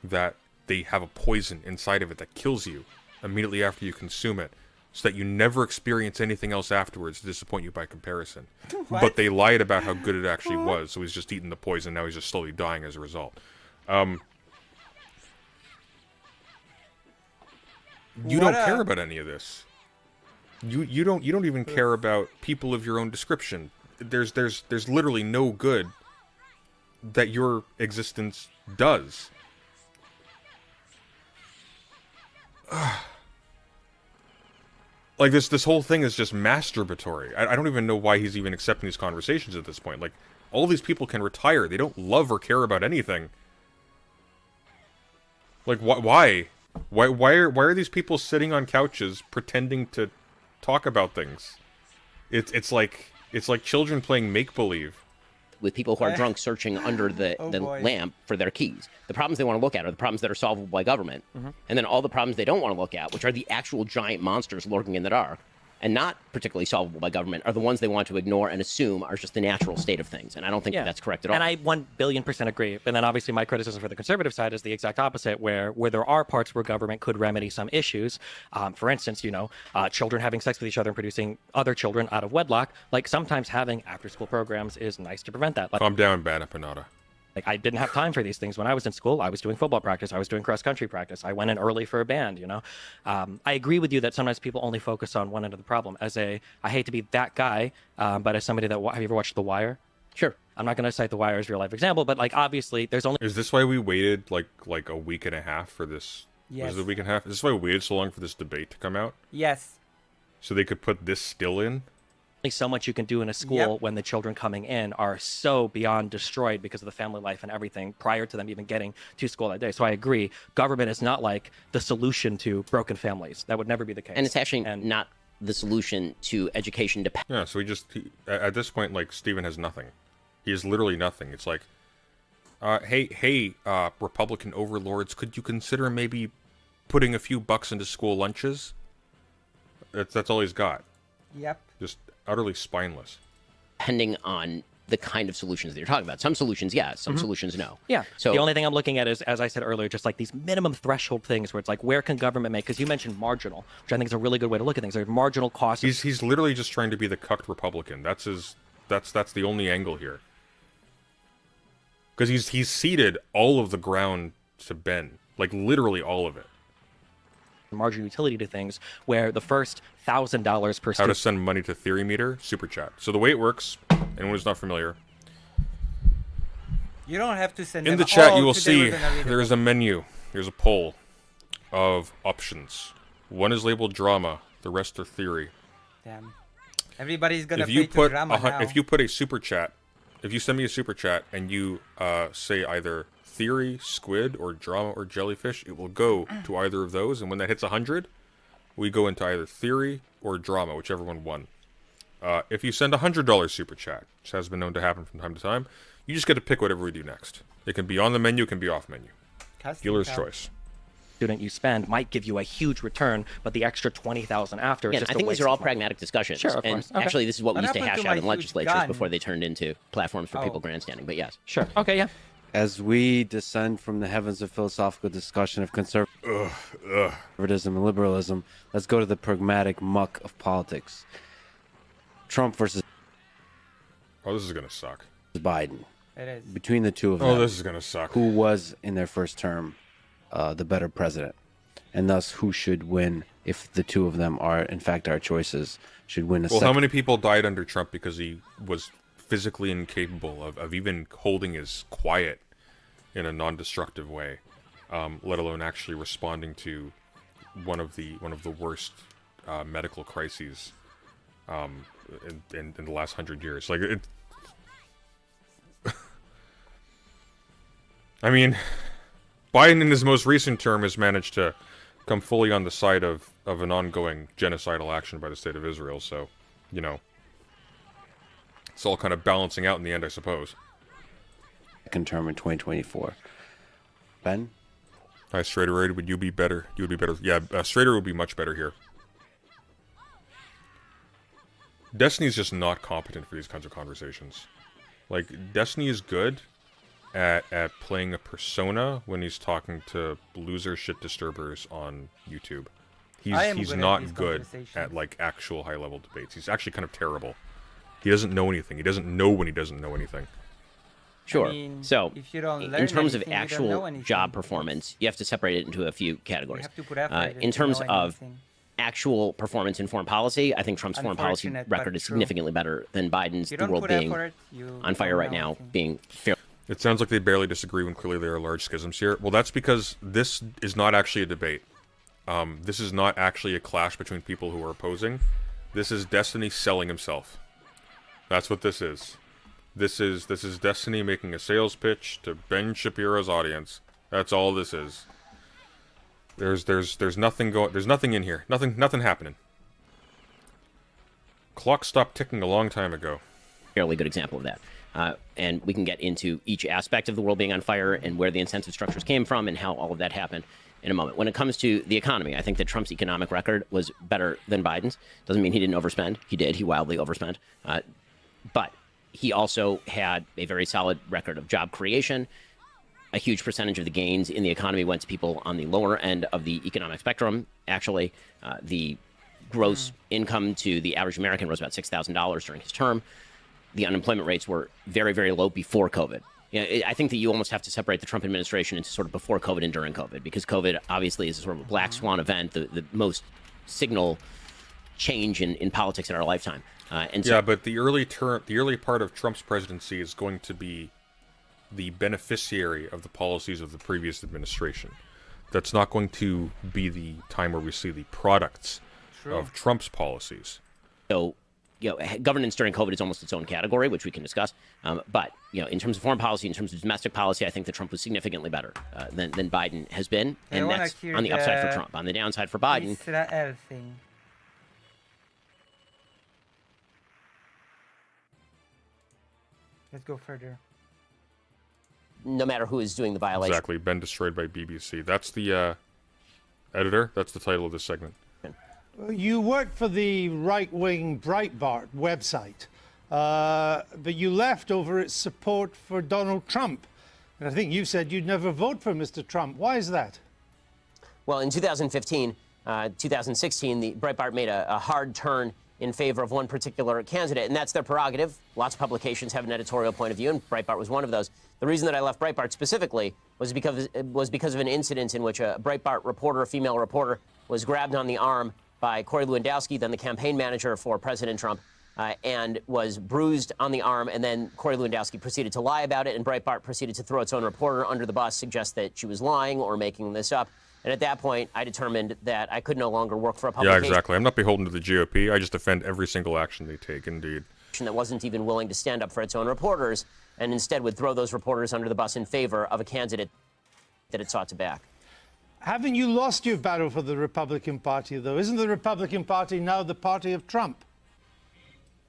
that they have a poison inside of it that kills you immediately after you consume it, so that you never experience anything else afterwards to disappoint you by comparison. But they lied about how good it actually was, so he's just eating the poison, now he's just slowly dying as a result. You don't care about any of this. You don't even care about people of your own description. There's literally no good that your existence does. Like this whole thing is just masturbatory. I don't even know why he's even accepting these conversations at this point. Like, all these people can retire. They don't love or care about anything. Like, why? Why are these people sitting on couches pretending to talk about things? It's like children playing make-believe. With people who are drunk searching under the lamp for their keys. The problems they want to look at are the problems that are solvable by government. And then all the problems they don't want to look at, which are the actual giant monsters lurking in the dark, and not particularly solvable by government, are the ones they want to ignore and assume are just the natural state of things. And I don't think that's correct at all. And I 1,000,000,000% agree. And then obviously my criticism for the conservative side is the exact opposite, where there are parts where government could remedy some issues. For instance, children having sex with each other and producing other children out of wedlock. Like, sometimes having after-school programs is nice to prevent that. Like, calm down, Bana Panada. Like, I didn't have time for these things when I was in school. I was doing football practice. I was doing cross-country practice. I went in early for a band, I agree with you that sometimes people only focus on one end of the problem. I hate to be that guy, but as somebody that... Have you ever watched The Wire? Sure. I'm not going to cite The Wire as a real-life example, but, like, obviously, there's only... Is this why we waited, like a week and a half for this? Yes. Was it a week and a half? Is this why we waited so long for this debate to come out? Yes. So they could put this still in? So much you can do in a school when the children coming in are so beyond destroyed because of the family life and everything prior to them even getting to school that day. So I agree. Government is not like the solution to broken families. That would never be the case. And it's actually not the solution to education. Yeah, so at this point, like, Stephen has nothing. He has literally nothing. It's like, hey, Republican overlords, could you consider maybe putting a few bucks into school lunches? That's all he's got. Yep. Just utterly spineless. Depending on the kind of solutions that you're talking about. Some solutions, yes. Some solutions, no. Yeah. So the only thing I'm looking at is, as I said earlier, just like these minimum threshold things where it's like, where can government make? Because you mentioned marginal, which I think is a really good way to look at things. There's marginal costs. He's literally just trying to be the cucked Republican. That's the only angle here. Because he's ceded all of the ground to Ben, like literally all of it. Marginal utility to things where the first $1,000 per How student. to send money to Theory Meter? Super chat. So the way it works, anyone who's not familiar, You don't have to send in them the chat all you will today, we're see gonna read it. there is a menu. There's a poll of options. One is labeled drama, the rest are theory. Damn. Everybody's gonna If you pay to put drama now. if you put a super chat, if you send me a super chat and you say either theory, squid, or drama or jellyfish, it will go to either of those, and when that hits 100, we go into either theory or drama, whichever one won. If you send a $100 super chat, which has been known to happen from time to time, you just get to pick whatever we do next. It can be on the menu, it can be off menu. Dealer's choice. Student you spend might give you a huge return, but the extra 20,000 after. Yeah, is just I a think waste these are all of money. pragmatic discussions. Sure, of and course. Okay. actually, this is what we What used to happened hash to out in my huge legislatures gun? before they turned into platforms for people grandstanding. But yes, Sure. Okay. Yeah. As we descend from the heavens of philosophical discussion of conservatism and liberalism, let's go to the pragmatic muck of politics. Trump versus Oh, this is gonna suck. Biden. It is. Between the two of them, Oh, this is gonna suck. who was in their first term the better president, and thus who should win if the two of them are in fact our choices should win a Well, second. how many people died under Trump because he was physically incapable of even holding his quiet in a non-destructive way, let alone actually responding to one of the worst medical crises in the last 100 years. Like it. I mean, Biden in his most recent term has managed to come fully on the side of an ongoing genocidal action by the state of Israel. So, you know, it's all kind of balancing out in the end, I suppose. Second term in 2024. Ben? Hi, Strader. Would you be better? You would be better. Yeah, Strader would be much better here. Destiny's just not competent for these kinds of conversations. Like, Destiny is good at playing a persona when he's talking to loser shit disturbers on YouTube. He's not good at, like, actual high-level debates. He's actually kind of terrible. He doesn't know anything. He doesn't know when he doesn't know anything. Sure. I mean, So, if you don't in learn terms of anything, you don't know actual anything. job performance, you have to separate it into a few You categories. have to put effort In into terms knowing of anything. actual performance in foreign policy, I think Trump's foreign policy Unfortunate, but record is true. significantly better than Biden's. If you The don't world put being effort, you on fire don't right know now, anything. being fairly It sounds like they barely disagree when clearly there are large schisms here. Well, that's because this is not actually a debate. This is not actually a clash between people who are opposing. This is Destiny selling himself. That's what this is. This is Destiny making a sales pitch to Ben Shapiro's audience. That's all this is. There's nothing there's nothing in here. Nothing happening. Clock stopped ticking a long time ago. good example of that. And we can get into each aspect of the world being on fire and where the incentive structures came from and how all of that happened in a moment. When it comes to the economy, I think that Trump's economic record was better than Biden's. Doesn't mean he didn't overspend. He did. He wildly overspent. But he also had a very solid record of job creation. A huge percentage of the gains in the economy went to people on the lower end of the economic spectrum. Actually, the gross income to the average American was about $6,000 during his term. The unemployment rates were very, very low before COVID. I think that you almost have to separate the Trump administration into sort of before COVID and during COVID, because COVID obviously is sort of a black swan event, the most signal change in politics in our lifetime. And so, Yeah, but the early part of Trump's presidency is going to be the beneficiary of the policies of the previous administration. That's not going to be the time where we see the products of Trump's policies. So, governance during COVID is almost its own category, which we can discuss. But, in terms of foreign policy, in terms of domestic policy, I think that Trump was significantly better than Biden has been. I And wanna that's hear on the upside for the Trump. On the downside for Biden, Israel thing. Let's go further. no matter who is doing the violation. Exactly. Been destroyed by BBC. That's the editor. That's the title of this segment. You worked for the right-wing Breitbart website, but you left over its support for Donald Trump. And I think you said you'd never vote for Mr. Trump. Why is that? Well, in 2015, 2016, the Breitbart made a hard turn in favor of one particular candidate, and that's their prerogative. Lots of publications have an editorial point of view, and Breitbart was one of those. The reason that I left Breitbart specifically was because of an incident in which a Breitbart reporter, a female reporter, was grabbed on the arm by Corey Lewandowski, then the campaign manager for President Trump, and was bruised on the arm. And then Corey Lewandowski proceeded to lie about it, and Breitbart proceeded to throw its own reporter under the bus, suggest that she was lying or making this up. And at that point, I determined that I could no longer work for a Yeah, publication exactly. I'm not beholden to the GOP. I just defend every single action they take, indeed. that wasn't even willing to stand up for its own reporters, and instead would throw those reporters under the bus in favor of a candidate that it sought to back. Haven't you lost your battle for the Republican Party, though? Isn't the Republican Party now the party of Trump?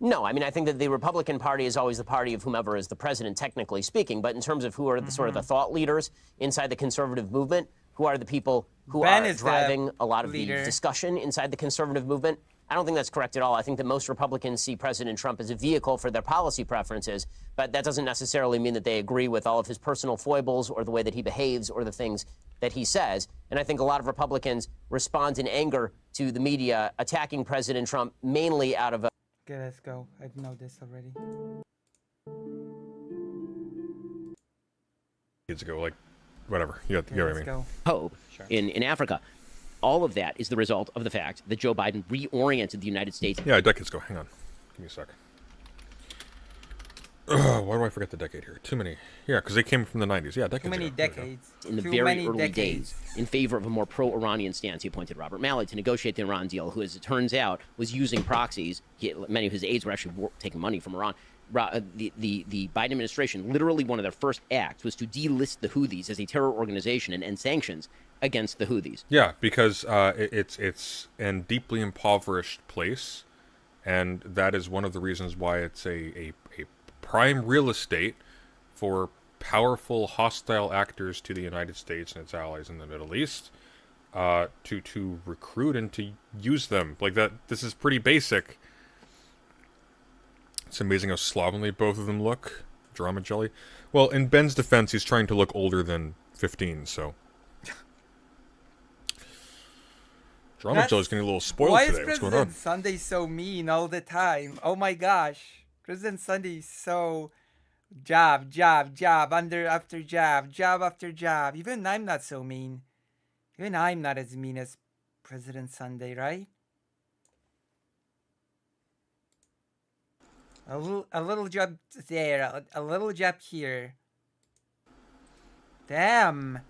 No, I mean, I think that the Republican Party is always the party of whomever is the president, technically speaking. But in terms of who are the sort of the thought leaders inside the conservative movement, who are the people who Ben are is the driving a lot of leader. the discussion inside the conservative movement, I don't think that's correct at all. I think that most Republicans see President Trump as a vehicle for their policy preferences, but that doesn't necessarily mean that they agree with all of his personal foibles or the way that he behaves or the things that he says. And I think a lot of Republicans respond in anger to the media attacking President Trump mainly out of a Okay, let's go. I know this already. Years ago, like, whatever. You get what I Let's mean. go. hope in Africa. All of that is the result of the fact that Joe Biden reoriented the United States Yeah, decades ago. Hang on. Give me a sec. Why do I forget the decade here? Too many. Yeah, because they came from the 90s. Yeah, decades Too many ago. There we go. decades. In the Too very many early decades. days, in favor of a more pro-Iranian stance, he appointed Robert Malley to negotiate the Iran deal, who, as it turns out, was using proxies. Many of his aides were actually taking money from Iran. The Biden administration, literally one of their first acts was to delist the Houthis as a terror organization and end sanctions against the Houthis. Yeah, because it's a deeply impoverished place, and that is one of the reasons why it's a prime real estate for powerful hostile actors to the United States and its allies in the Middle East to recruit and to use them. Like that, this is pretty basic. It's amazing how slovenly both of them look. Drama jelly. Well, in Ben's defense, he's trying to look older than 15, so... Drama jelly's getting a little spoiled Why today. is What's going President on? Sunday so mean all the time? Oh my gosh. President Sunday is so jab, under after jab after jab. Even I'm not so mean. Even I'm not as mean as President Sunday, right? A little jab there, a little jab here. Damn.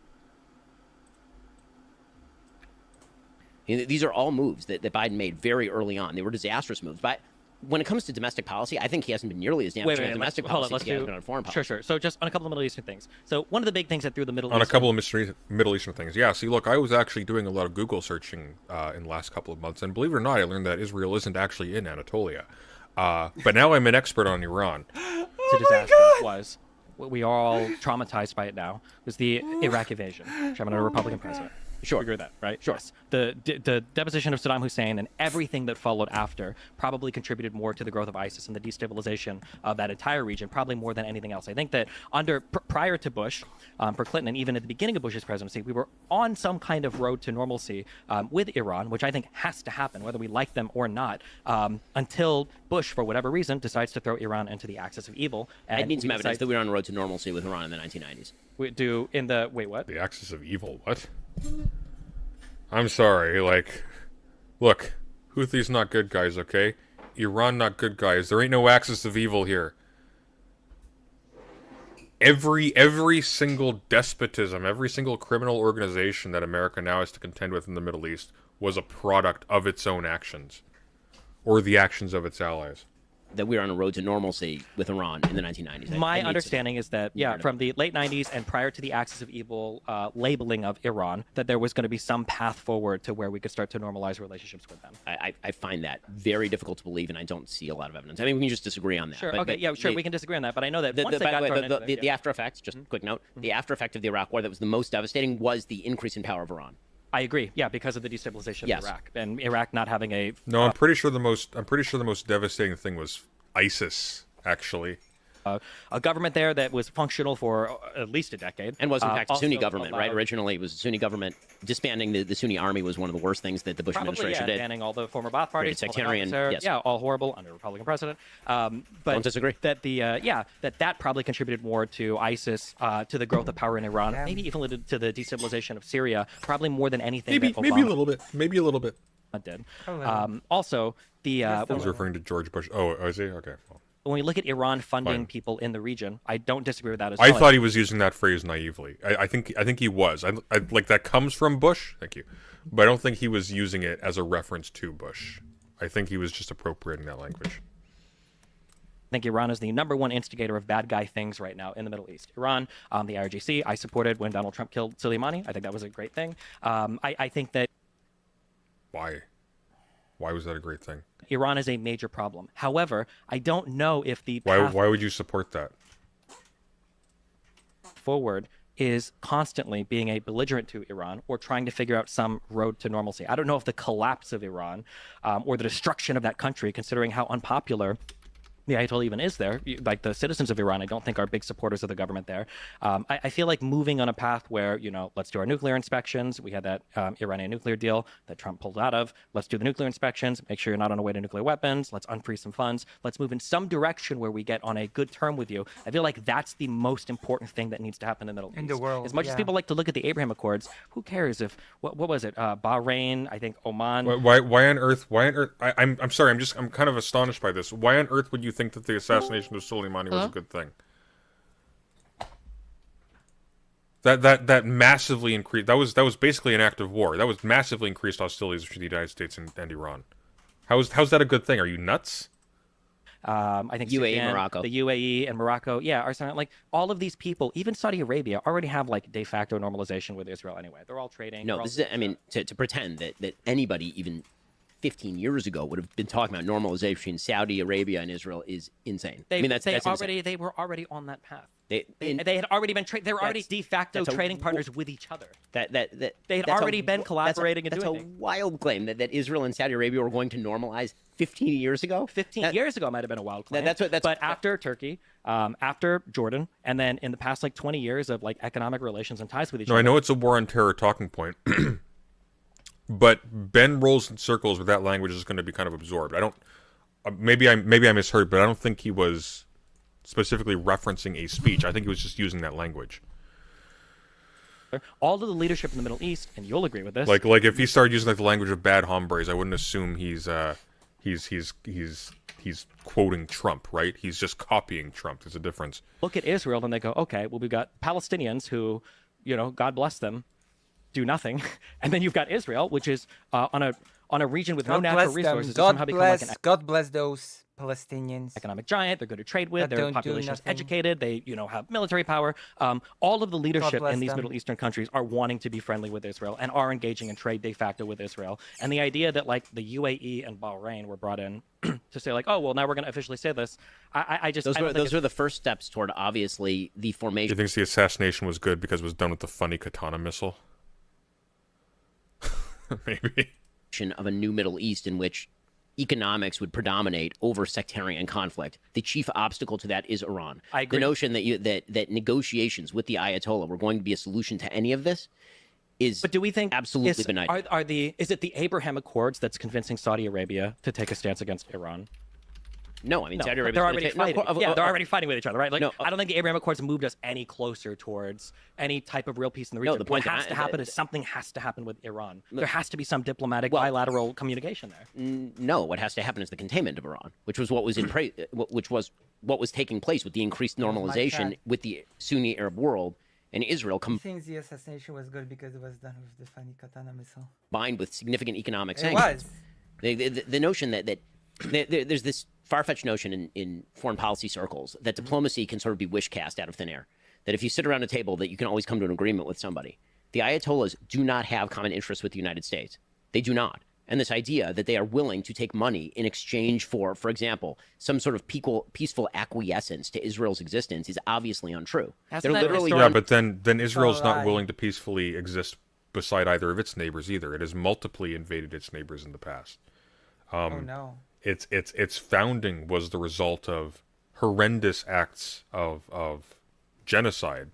These are all moves that Biden made very early on. They were disastrous moves. But when it comes to domestic policy, I think he hasn't been nearly as damaging on domestic policy as he has been on foreign policy. Sure. So just on a couple of Middle Eastern things. So one of the big things that threw the Middle On a Eastern... couple of Middle Eastern things. Yeah, see, look, I was actually doing a lot of Google searching in the last couple of months, and believe it or not, I learned that Israel isn't actually in Anatolia. But now I'm an expert on Iran. It's a disaster. It was. We are all traumatized by it now. It was the Iraq invasion, which I'm a Republican president. Sure. Agree with that, right? Sure. Yes. The deposition of Saddam Hussein and everything that followed after probably contributed more to the growth of ISIS and the destabilization of that entire region, probably more than anything else. I think that prior to Bush, for Clinton, and even at the beginning of Bush's presidency, we were on some kind of road to normalcy with Iran, which I think has to happen, whether we like them or not, until Bush, for whatever reason, decides to throw Iran into the axis of evil. And I need some evidence that we were on the road to normalcy with Iran in the 1990s. We do in the... Wait, what? The axis of evil? What? I'm sorry, like, look, Houthis not good guys, okay? Iran not good guys. There ain't no axis of evil here. Every single despotism, every single criminal organization that America now has to contend with in the Middle East was a product of its own actions, or the actions of its allies. That we were on a road to normalcy with Iran in the 1990s. My understanding is that, from the late 90s and prior to the axis of evil labeling of Iran, that there was going to be some path forward to where we could start to normalize relationships with them. I find that very difficult to believe, and I don't see a lot of evidence. I mean, we can just disagree on that. Sure, but, we can disagree on that, but I know that once they got thrown into the after effects, just quick note, the after effect of the Iraq War that was the most devastating was the increase in power of Iran. I agree. Yeah, because of the destabilization of Iraq and Iraq not having a. No, I'm pretty sure the most devastating thing was ISIS, actually. A government there that was functional for at least a decade. And was, in fact, a Sunni government, right? Originally, it was a Sunni government. Disbanding the Sunni army was one of the worst things that the Bush administration did. Banning all the former Ba'ath parties. Sectarian, Yeah, all horrible under a Republican president. But don't disagree. That that probably contributed more to ISIS, to the growth of power in Iran, maybe even to the destabilization of Syria, probably more than anything. Maybe a little bit. Maybe a little bit. Did. Also, I was referring to George Bush. Oh, is he? Okay. Well. When we look at Iran funding people in the region, I don't disagree with that as well. I thought he was using that phrase naively. I think he was. I like that comes from Bush. Thank you, but I don't think he was using it as a reference to Bush. I think he was just appropriating that language. I think Iran is the number one instigator of bad guy things right now in the Middle East. Iran, the IRGC, I supported when Donald Trump killed Soleimani. I think that was a great thing. I think that. Why? Why was that a great thing? Iran is a major problem. However, I don't know if the why would you support that? Forward is constantly being a belligerent to Iran or trying to figure out some road to normalcy. I don't know if the collapse of Iran or the destruction of that country, considering how unpopular the Ayatollah even is there. Like the citizens of Iran, I don't think are big supporters of the government there. I feel like moving on a path where, let's do our nuclear inspections. We had that Iranian nuclear deal that Trump pulled out of. Let's do the nuclear inspections. Make sure you're not on a way to nuclear weapons. Let's unfreeze some funds. Let's move in some direction where we get on a good term with you. I feel like that's the most important thing that needs to happen in the Middle East. In the world, as much as people like to look at the Abraham Accords, who cares if what was it? Bahrain, I think Oman. Why on earth? I'm sorry. I'm kind of astonished by this. Why on earth would you think that the assassination of Soleimani was a good thing? That massively increased. That was basically an act of war. That was massively increased hostilities between the United States and Iran. How's that a good thing? Are you nuts? I think UAE and Sudan, Morocco. the UAE and Morocco, are signing, like all of these people, even Saudi Arabia, already have like de facto normalization with Israel anyway. They're all trading. No, this is, I mean, to pretend that anybody even 15 years ago would have been talking about normalization in Saudi Arabia and Israel is insane. I mean, that's insane. They were already on that path. They had already been they were already de facto trading partners with each other. They had already been collaborating and doing things. That's a wild claim that Israel and Saudi Arabia were going to normalize 15 years ago. 15 years ago might have been a wild claim. But after Turkey, after Jordan, and then in the past like 20 years of like economic relations and ties with each other. I know it's a war on terror talking point, but Ben rolls in circles where that language is going to be kind of absorbed. I don't. Maybe I misheard, but I don't think he was specifically referencing a speech. I think he was just using that language. All of the leadership in the Middle East, and you'll agree with this. Like if he started using like the language of bad hombres, I wouldn't assume he's quoting Trump, right? He's just copying Trump. There's a difference. Look at Israel, and they go, okay, well, we've got Palestinians who, God bless them, do nothing, and then you've got Israel, which is on a region with no natural resources. God bless those Palestinians. Economic giant. They're good to trade with. Their population is educated. They, have military power. All of the leadership in these Middle Eastern countries are wanting to be friendly with Israel and are engaging in trade de facto with Israel. And the idea that like the UAE and Bahrain were brought in to say like, oh well, now we're going to officially say this. Those were the first steps toward obviously the formation. Do you think the assassination was good because it was done with the funny katana missile? Maybe. Of a new Middle East in which economics would predominate over sectarian conflict. The chief obstacle to that is Iran. I agree. The notion that negotiations with the Ayatollah were going to be a solution to any of this is but do we think absolutely benighted. Is it the Abraham Accords that's convincing Saudi Arabia to take a stance against Iran? No, I mean, Saudi Arabia. They're already fighting. They're already fighting with each other, right? Like, no, I don't think the Abraham Accords moved us any closer towards any type of real peace in the region. No, the point what has to happen is something has to happen with Iran. There has to be some diplomatic bilateral communication there. No, what has to happen is the containment of Iran, which was what was what was taking place with the increased normalization with the Sunni Arab world and Israel. He thinks the assassination was good because it was done with the funny katana missile. Combined with significant economic sanctions. It was. The notion that there's this far-fetched notion in foreign policy circles that diplomacy can sort of be wish cast out of thin air. That if you sit around a table, that you can always come to an agreement with somebody. The Ayatollahs do not have common interests with the United States. They do not. And this idea that they are willing to take money in exchange for example, some sort of peaceful acquiescence to Israel's existence is obviously untrue. They're literally but then Israel's not willing to peacefully exist beside either of its neighbors either. It has multiply invaded its neighbors in the past. Oh no. Its founding was the result of horrendous acts of genocide.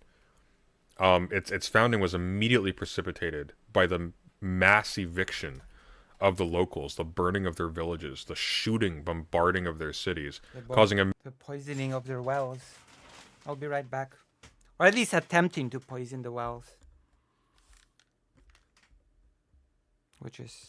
Its founding was immediately precipitated by the mass eviction of the locals, the burning of their villages, the shooting, bombarding of their cities, causing the poisoning of their wells. I'll be right back. Or at least attempting to poison the wells. Which is...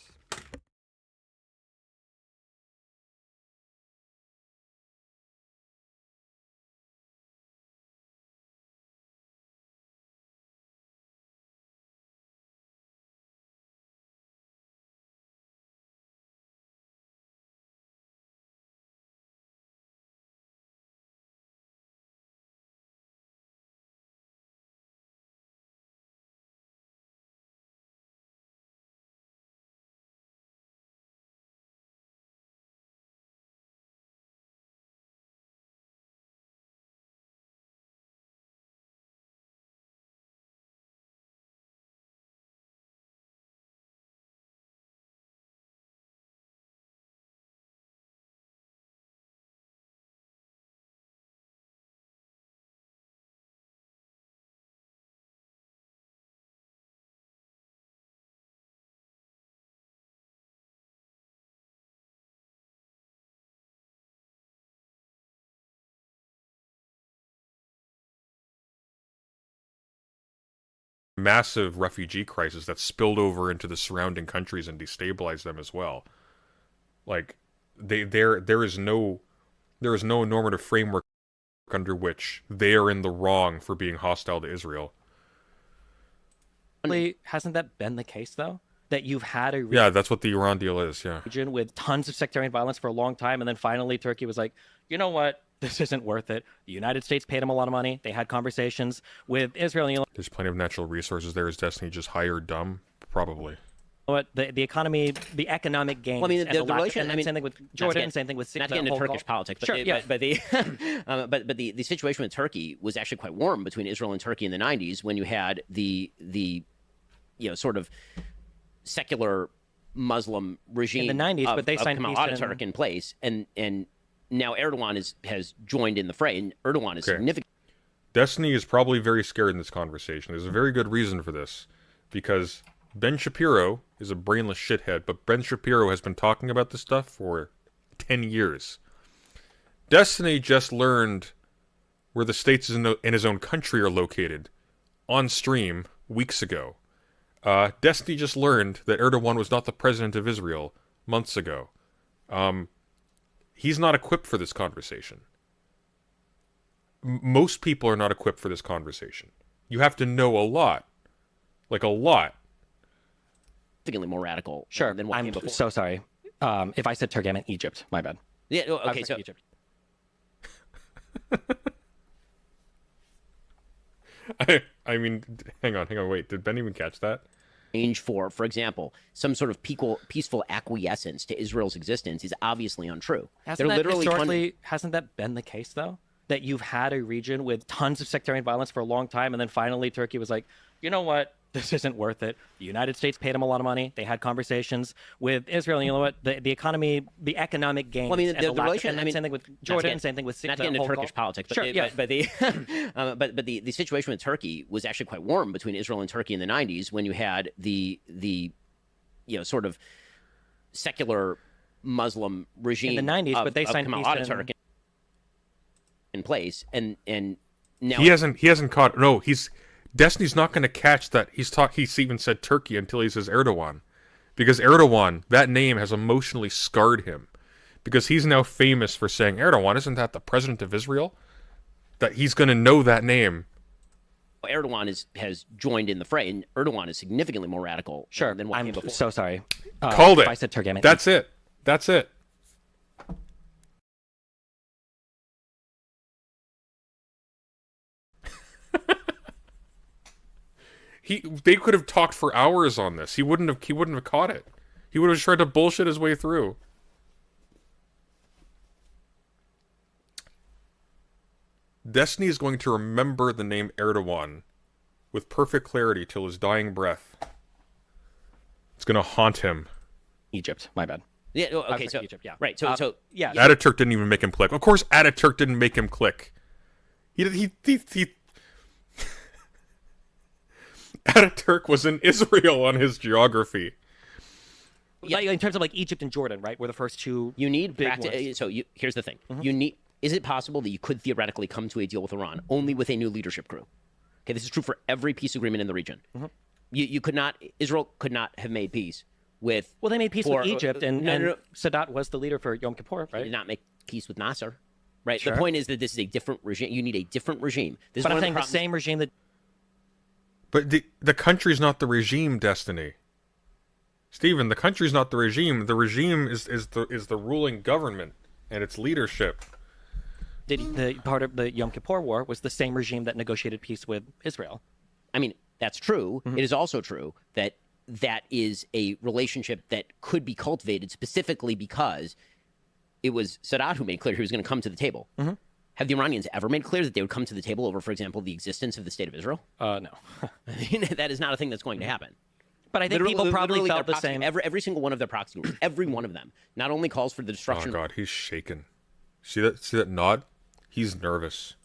massive refugee crisis that spilled over into the surrounding countries and destabilized them as well. Like there is no There is no normative framework under which they are in the wrong for being hostile to Israel. Hasn't that been the case, though? That you've had a Yeah, that's what the Iran deal is, yeah. region with tons of sectarian violence for a long time, and then finally Turkey was like, you know what? This isn't worth it. The United States paid them a lot of money. They had conversations with Israel. And you know There's plenty of natural resources there. Is Destiny just high or dumb? Probably. what? The economy, the economic gains. Well, I mean, and the lack- relation. and I mean, same thing with not to Jordan. get- Same thing with not to the get into whole Turkish Gulf. politics, but, Sure, the, yeah. but the but the situation with Turkey was actually quite warm between Israel and Turkey in the 90s when you had the sort of secular Muslim regime In the 90s, of, but they of signed Kemal peace Ataturk in place, and now Erdogan has joined in the fray, and Erdogan is Okay. significant. Destiny is probably very scared in this conversation. There's a very good reason for this. Because Ben Shapiro is a brainless shithead, but Ben Shapiro has been talking about this stuff for 10 years. Destiny just learned where the states in his own country are located on stream weeks ago. Destiny just learned that Erdogan was not the president of Israel months ago. He's not equipped for this conversation. Most people are not equipped for this conversation. You have to know a lot. Like a lot. Significantly more radical Sure. than what I'm came before. so sorry. If I said Turkey, I meant Egypt. My bad. Yeah. I was Okay. So thinking Egypt. I mean, hang on, wait. Did Ben even catch that? range for example, some sort of peaceful acquiescence to Israel's existence is obviously untrue. Hasn't that been the case, though? That you've had a region with tons of sectarian violence for a long time, and then finally Turkey was like, you know what? This isn't worth it. The United States paid them a lot of money. They had conversations with Israel. And you know what? The economy, the economic gains. Well, I mean, and the lack- relation. and I mean, same thing with Jordan. Same thing with not the getting into whole Turkish Gulf. politics, but Sure, the, yeah. but the situation with Turkey was actually quite warm between Israel and Turkey in the 90s when you had the sort of secular Muslim regime In the 90s, of, but they of signed Kemal peace Ataturk in place, and now He hasn't caught. No, Destiny's not going to catch that. He's even said Turkey until he says Erdogan, because Erdogan, that name has emotionally scarred him, because he's now famous for saying Erdogan, isn't that the president of Israel? That he's going to know that name. Erdogan has joined in the fray, and Erdogan is significantly more radical Sure. than what I'm came before. so sorry. Called if it. I said Turkey, I meant That's it. That's it. They could have talked for hours on this. He wouldn't have caught it. He would have tried to bullshit his way through. Destiny is going to remember the name Erdogan with perfect clarity till his dying breath. It's going to haunt him. Egypt. My bad. Yeah. I was Okay. thinking So Egypt, yeah. right. So yeah. Ataturk didn't even make him click. Of course, Ataturk didn't make him click. He Ataturk was in Israel on his geography. Like, in terms of like Egypt and Jordan, right? Were the first two. You need big practice. ones. So here's the thing. You need. Is it possible that you could theoretically come to a deal with Iran only with a new leadership crew? Okay, this is true for every peace agreement in the region. You could not. Israel could not have made peace with. Well, they made peace with Egypt, and no. Sadat was the leader for Yom Kippur, They right? did not make peace with Nasser. Right. Sure. The point is that this is a different regime. You need a different regime. This But is I'm one saying of the the problems. same regime that. But the country's not the regime, Destiny. Stephen, the country's not the regime. The regime is the ruling government and its leadership. The part of the Yom Kippur War was the same regime that negotiated peace with Israel. I mean, that's true. It is also true that that is a relationship that could be cultivated specifically because it was Sadat who made clear he was going to come to the table. Have the Iranians ever made clear that they would come to the table over, for example, the existence of the state of Israel? No. I mean, that is not a thing that's going to happen. But I think people probably Literally, felt their the proxy- same. Every single one of their proxy groups, every one of them, not only calls for the Oh destruction God, he's shaking. See that nod? He's nervous.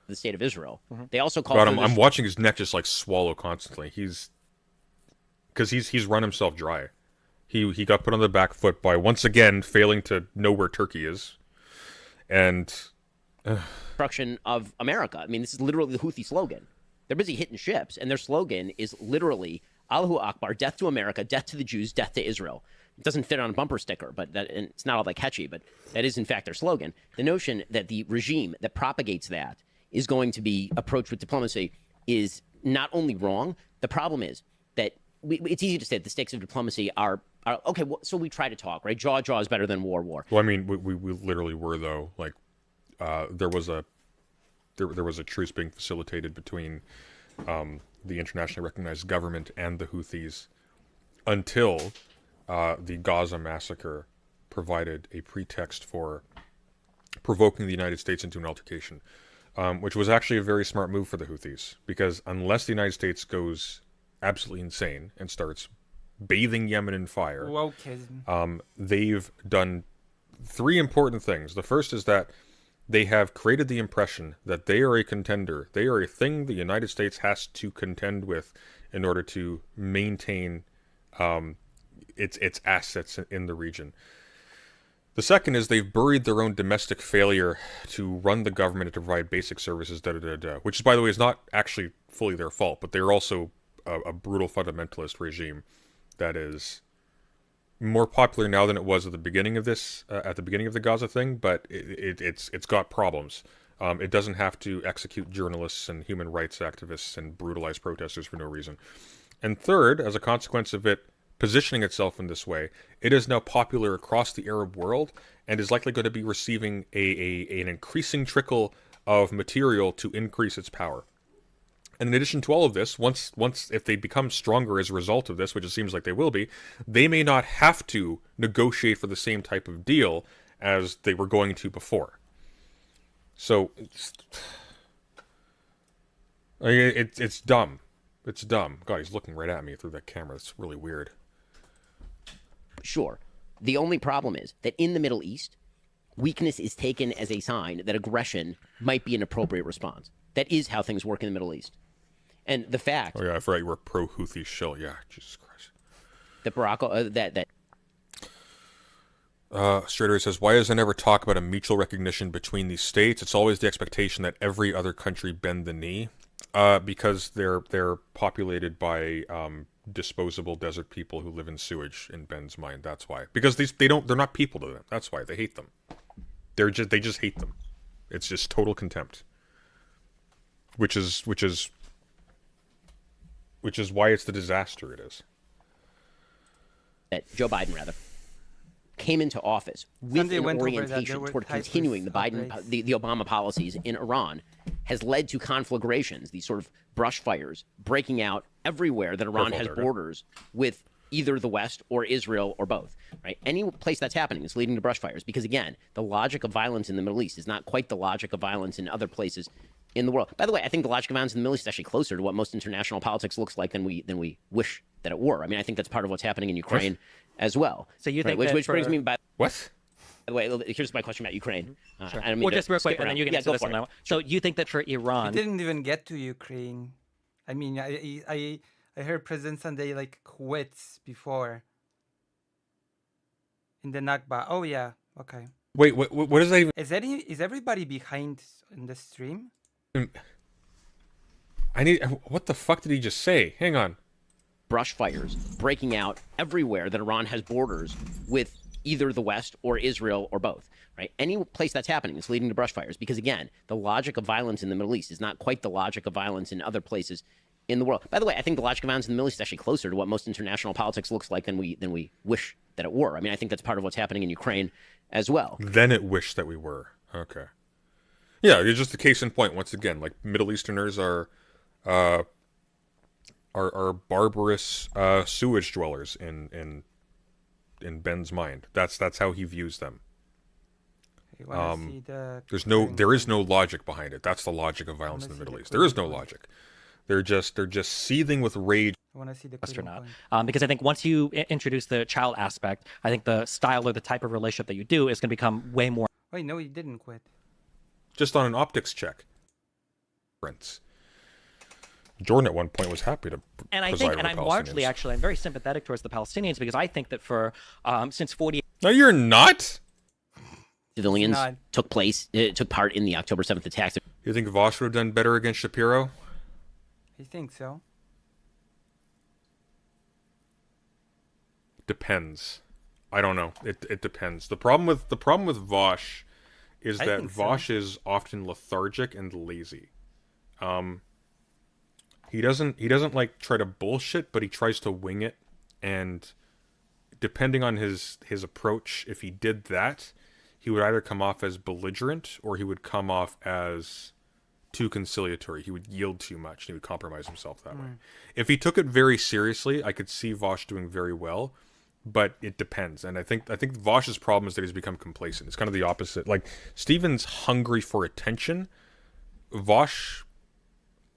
of the state of Israel, they also call God, for the I'm watching his neck just like swallow constantly. He's run himself dry. He got put on the back foot by once again failing to know where Turkey is, and destruction of America. I mean, this is literally the Houthi slogan. They're busy hitting ships, and their slogan is literally Allahu Akbar, death to America, death to the Jews, death to Israel. it doesn't fit on a bumper sticker, but and it's not all that catchy, but that is in fact their slogan. The notion that the regime that propagates that is going to be approached with diplomacy is not only wrong. The problem is that it's easy to say that the stakes of diplomacy are okay. Well, so we try to talk, right? Jaw is better than war. Well, I mean, we literally were, though. Like, there was a truce being facilitated between the internationally recognized government and the Houthis until the Gaza massacre provided a pretext for provoking the United States into an altercation, which was actually a very smart move for the Houthis, because unless the United States goes absolutely insane and starts bathing Yemen in fire, Wokeism. They've done three important things. The first is that they have created the impression that they are a contender. They are a thing the United States has to contend with in order to maintain its assets in the region. The second is they've buried their own domestic failure to run the government and to provide basic services, which, by the way, is not actually fully their fault, but they're also a brutal fundamentalist regime that is more popular now than it was at the beginning of this, at the beginning of the Gaza thing, but it's got problems. It doesn't have to execute journalists and human rights activists and brutalize protesters for no reason. And third, as a consequence of it positioning itself in this way, it is now popular across the Arab world and is likely going to be receiving an increasing trickle of material to increase its power. And in addition to all of this, once if they become stronger as a result of this, which it seems like they will be, they may not have to negotiate for the same type of deal as they were going to before. So it's dumb. It's dumb. God, he's looking right at me through that camera. It's really weird. Sure. The only problem is that in the Middle East, weakness is taken as a sign that aggression might be an appropriate response. That is how things work in the Middle East. And the fact... Oh, yeah, I forgot you were pro-Houthi shill. Yeah, Jesus Christ. That Barack... Strader says, why does there never talk about a mutual recognition between these states? It's always the expectation that every other country bend the knee. Because they're populated by disposable desert people who live in sewage in Ben's mind. That's why. Because they're not people to them. That's why they hate them. They just hate them. It's just total contempt. Which is why it's the disaster it is. That Joe Biden, rather, came into office with an orientation toward continuing the Obama policies in Iran has led to conflagrations, these sort of brush fires breaking out everywhere that Iran has borders with either the West or Israel or both, right? Any place that's happening is leading to brush fires because, again, the logic of violence in the Middle East is not quite the logic of violence in other places in the world. By the way, I think the logic of violence in the Middle East is actually closer to what most international politics looks like than we wish that it were. I mean, I think that's part of what's happening in Ukraine as well. So you think which brings me back... What? By the way, here's my question about Ukraine. Sure. Well, just real quick, and then you can answer this one. So you think that for Iran... It didn't even get to Ukraine. I mean, I heard President Sunday quits before. In the Nakba. Oh, yeah. Okay. Wait, what is that even... Is everybody behind in the stream? What the fuck did he just say? Hang on. Brush fires breaking out everywhere that Iran has borders with either the West or Israel or both, right? Any place that's happening is leading to brush fires because, again, the logic of violence in the Middle East is not quite the logic of violence in other places in the world. By the way, I think the logic of violence in the Middle East is actually closer to what most international politics looks like than we wish that it were. I mean, I think that's part of what's happening in Ukraine as well. Then it wished that we were. Okay. Yeah, it's just a case in point. Once again, Middle Easterners are barbarous sewage dwellers in Ben's mind. That's how he views them. There is no logic behind it. That's the logic of violence in the Middle East. There is no logic. They're just seething with rage. I want to see the because I think once you introduce the child aspect, I think the style or the type of relationship that you do is going to become way more. Wait, no, he didn't quit. Just on an optics check. Jordan at one point was happy to. And I think, and I'm largely I'm very sympathetic towards the Palestinians because I think that for since 48. No, you're not. Civilians took part in the October 7th attacks. You think Vosh would have done better against Shapiro? You think so? Depends. I don't know. It depends. The problem with Vosh is I that think so. Vosh is often lethargic and lazy. He doesn't like try to bullshit, but he tries to wing it, and depending on his approach, if he did that, he would either come off as belligerent or he would come off as too conciliatory. He would yield too much. He would compromise himself that way. If he took it very seriously, I could see Vosh doing very well, but it depends. And I think Vosh's problem is that he's become complacent. It's kind of the opposite. Like, Steven's hungry for attention. Vosh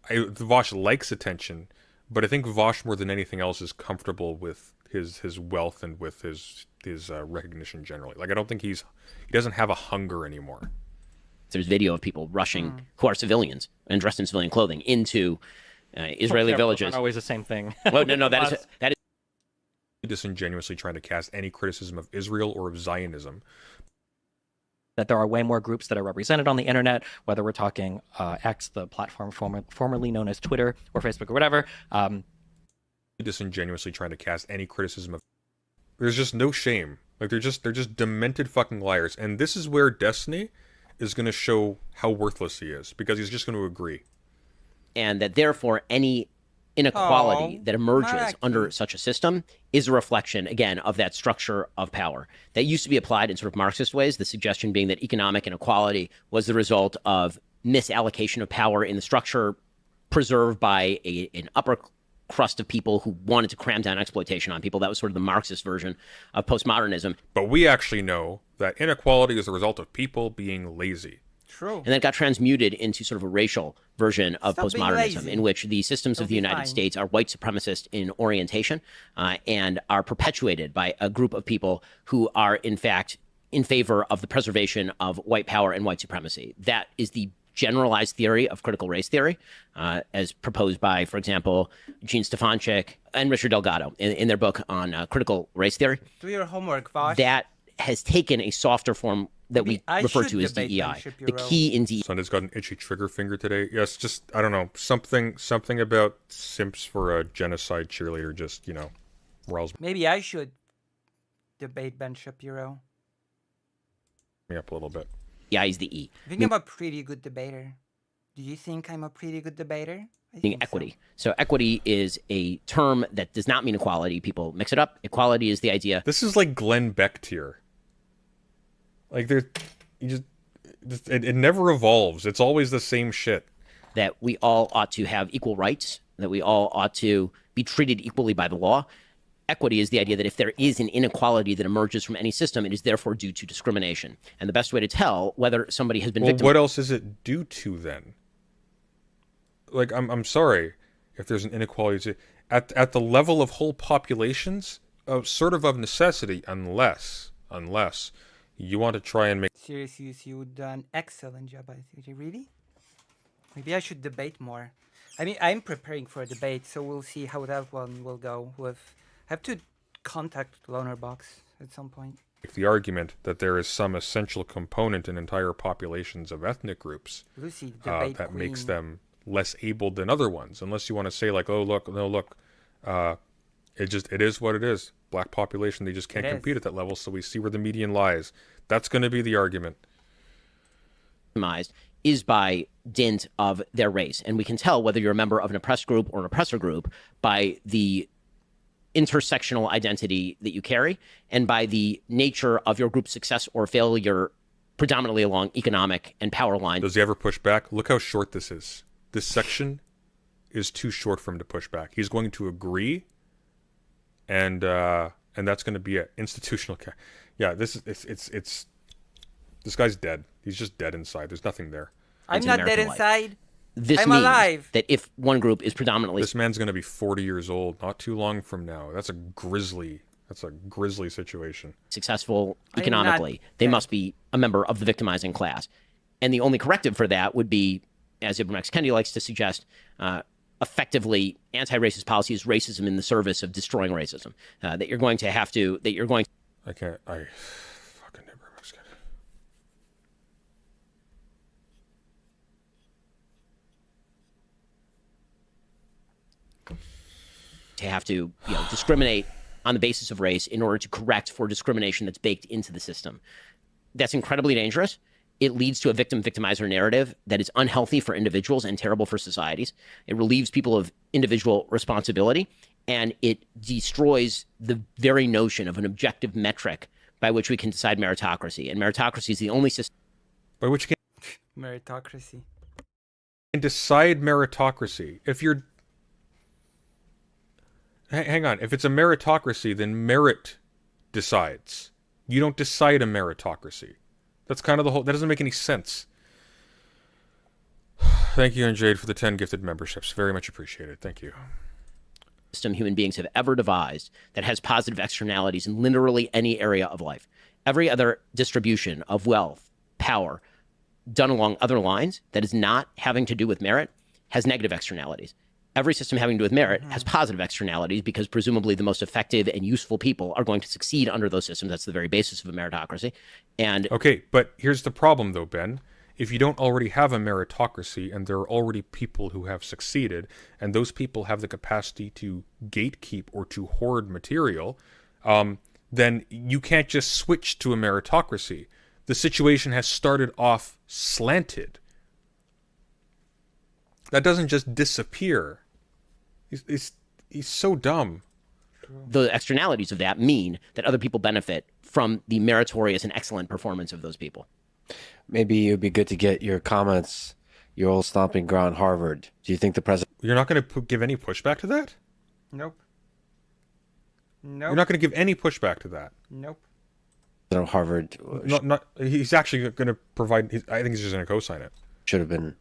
likes attention, but I think Vosh more than anything else is comfortable with his wealth and with his recognition generally. Like, I don't think he doesn't have a hunger anymore. There's video of people rushing who are civilians and dressed in civilian clothing into Israeli villages. Not always the same thing. Well, no, that is Disingenuously trying to cast any criticism of Israel or of Zionism. That there are way more groups that are represented on the internet, whether we're talking X, the platform formerly known as Twitter or Facebook or whatever. Disingenuously trying to cast any criticism of. There's just no shame. Like, they're just demented fucking liars, and this is where Destiny is going to show how worthless he is, because he's just going to agree. And that therefore any inequality that emerges under such a system is a reflection, again, of that structure of power that used to be applied in sort of Marxist ways, the suggestion being that economic inequality was the result of misallocation of power in the structure preserved by an upper crust of people who wanted to cram down exploitation on people. That was sort of the Marxist version of postmodernism. But we actually know that inequality is the result of people being lazy. True. And then it got transmuted into sort of a racial version of Stop being postmodernism, lazy. in which the systems You'll of the be United fine. States are white supremacist in orientation and are perpetuated by a group of people who are, in fact, in favor of the preservation of white power and white supremacy. That is the generalized theory of critical race theory, as proposed by, for example, Gene Stefanchik and Richard Delgado in their book on critical race theory. Do your homework, Vosh. That has taken a softer form that we I refer should to as debate DEI. Ben The Shapiro. key in DEI. Sunday's got an itchy trigger finger today. Yes, just, I don't know, something about simps for a genocide cheerleader just, riles Maybe I should debate Ben Shapiro. me up a little bit. DEI is the E. I think I'm a pretty good debater. Do you think I'm a pretty good debater? I Meaning think so. equity. So equity is a term that does not mean equality. People mix it up. Equality is the idea. This is like Glenn Beck tier. Like, it never evolves. It's always the same shit. That we all ought to have equal rights, that we all ought to be treated equally by the law. Equity is the idea that if there is an inequality that emerges from any system, it is therefore due to discrimination. And the best way to tell whether somebody has been Well, victimized. what else is it due to then? Like, I'm sorry if there's an inequality at the level of whole populations, sort of necessity, unless you want to try and make. Seriously, you've done an excellent job. I think. Really? Maybe I should debate more. I mean, I'm preparing for a debate, so we'll see how that one will go. I have to contact Lonerbox at some point. The argument that there is some essential component in entire populations of ethnic groups Lucy, debate that makes queen. them less able than other ones, unless you want to say like, oh look, it is what it is. Black population, they just can't It is. compete at that level, so we see where the median lies. That's going to be the argument. Is by dint of their race. And we can tell whether you're a member of an oppressed group or an oppressor group by the intersectional identity that you carry and by the nature of your group's success or failure predominantly along economic and power lines. Does he ever push back? Look how short this is. This section is too short for him to push back. He's going to agree, and that's going to be it. Institutional. Yeah, this guy's dead. He's just dead inside. There's nothing there. I'm It's not dead American life. inside. This I'm means alive. that if one group is predominantly This man's going to be 40 years old not too long from now. That's a grisly situation. successful I'm economically, not they dead. must be a member of the victimizing class. And the only corrective for that would be, as Ibram X. Kendi likes to suggest, effectively anti-racist policy is racism in the service of destroying racism. I can't. I fucking never X Kendi. to have to discriminate on the basis of race in order to correct for discrimination that's baked into the system. That's incredibly dangerous. It leads to a victim-victimizer narrative that is unhealthy for individuals and terrible for societies. It relieves people of individual responsibility, and it destroys the very notion of an objective metric by which we can decide meritocracy. And meritocracy is the only system by which you Meritocracy. can decide meritocracy. If you're... Hang on. If it's a meritocracy, then merit decides. You don't decide a meritocracy. That's kind of the whole... That doesn't make any sense. Thank you, Jade, for the 10 gifted memberships. Very much appreciated. Thank you. System human beings have ever devised that has positive externalities in literally any area of life. Every other distribution of wealth, power, done along other lines that is not having to do with merit has negative externalities. Every system having to do with merit has positive externalities because presumably the most effective and useful people are going to succeed under those systems. That's the very basis of a meritocracy. And okay, but here's the problem though, Ben. If you don't already have a meritocracy and there are already people who have succeeded and those people have the capacity to gatekeep or to hoard material, then you can't just switch to a meritocracy. The situation has started off slanted. That doesn't just disappear. He's so dumb. The externalities of that mean that other people benefit from the meritorious and excellent performance of those people. Maybe it would be good to get your comments, your old stomping ground, Harvard. Do you think the president... You're not going to give any pushback to that? Nope. Nope. You're not going to give any pushback to that? Nope. of Harvard... He's actually going to provide... I think he's just going to co-sign it. Should have been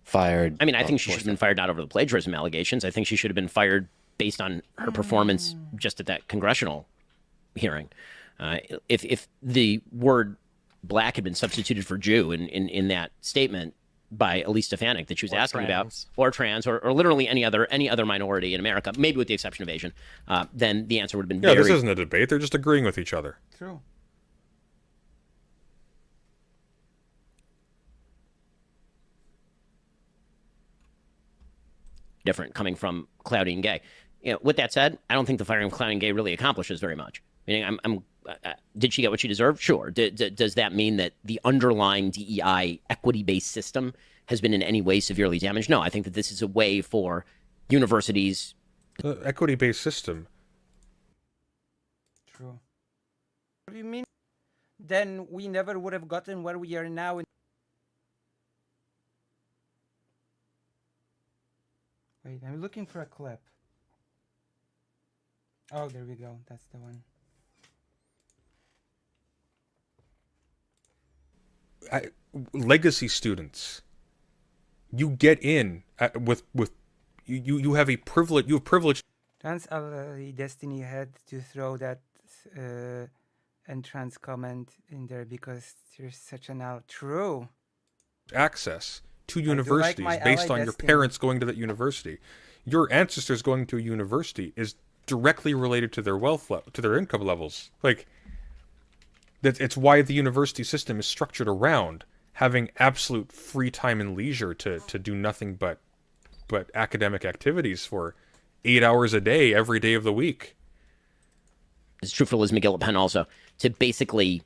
fired. I mean, I think she should have been fired not over the plagiarism allegations. I think she should have been fired based on her performance just at that congressional hearing. If the word black had been substituted for Jew in that statement by Elise Stefanik that she was asking about, or trans, or literally any other minority in America, maybe with the exception of Asian, then the answer would have been this isn't a debate. They're just agreeing with each other. True. different coming from Cloudy and Gay. With that said, I don't think the firing of Cloudy and Gay really accomplishes very much. Meaning, did she get what she deserved? Sure. Does that mean that the underlying DEI equity-based system has been in any way severely damaged? No, I think that this is a way for universities... The equity-based system. True. What do you mean? Then we never would have gotten where we are now. Wait, I'm looking for a clip. Oh, there we go. That's the one. Legacy students, you get in with you have a privilege. You have privilege. Trans Ally Destiny had to throw that entrance comment in there because there's such an true access to universities based on your parents going to that university. Your ancestors going to a university is directly related to their wealth level, to their income levels. Like, it's why the university system is structured around having absolute free time and leisure to do nothing but academic activities for 8 hours a day, every day of the week. It's true for Liz McGill-Penn also, to basically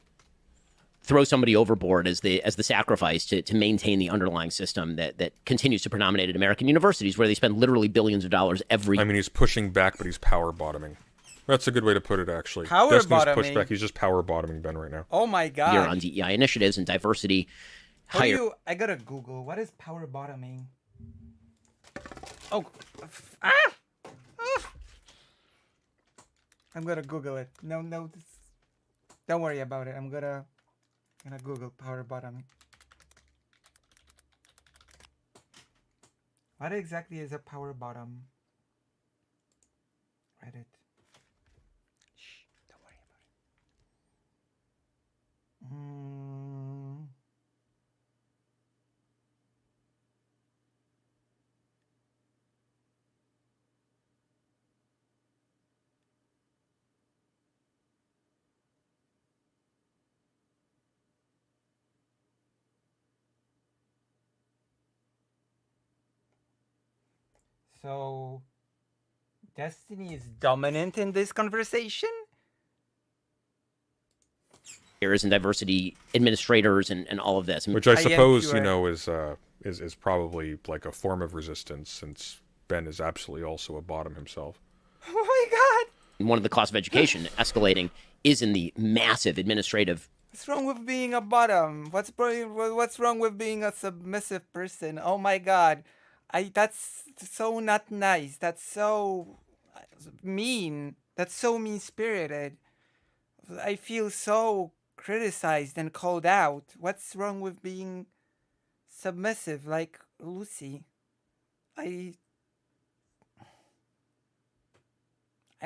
throw somebody overboard as the sacrifice to maintain the underlying system that continues to predominate at American universities, where they spend literally billions of dollars every... I mean, he's pushing back, but he's power bottoming. That's a good way to put it, actually. Power Destiny's bottoming? pushback, he's just power bottoming Ben right now. Oh my god. year on DEI initiatives and diversity. I gotta Google. What is power bottoming? Oh. I'm gonna Google it. No, don't worry about it. I'm gonna Google power bottoming. What exactly is a power bottom? Reddit. Shh, don't worry about it. So Destiny is dominant in this conversation? And diversity administrators and all of this. Which I am suppose, you pure. know, is probably like a form of resistance, since Ben is absolutely also a bottom himself. Oh my god! One of the costs of education escalating is in the massive administrative. What's wrong with being a bottom? What's wrong with being a submissive person? Oh my god. That's so not nice. That's so mean. That's so mean-spirited. I feel so criticized and called out. What's wrong with being submissive like Lucy? I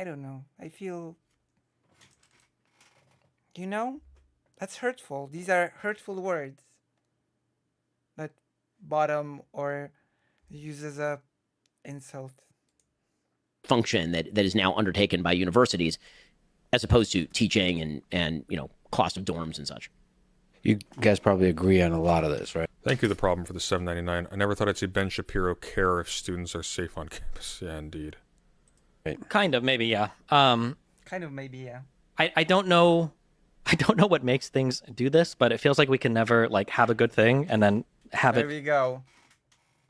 don't know. I feel, you know, that's hurtful. These are hurtful words that bottom or use as a insult. Function that is now undertaken by universities, as opposed to teaching and you know, cost of dorms and such. You guys probably agree on a lot of this, right? Thank you, The Problem, for the $7.99. I never thought I'd see Ben Shapiro care if students are safe on campus. Yeah, indeed. Kind of, maybe, yeah. Kind of, maybe, yeah. I don't know. I don't know what makes things do this, but it feels like we can never like have a good thing and then have There it. we go.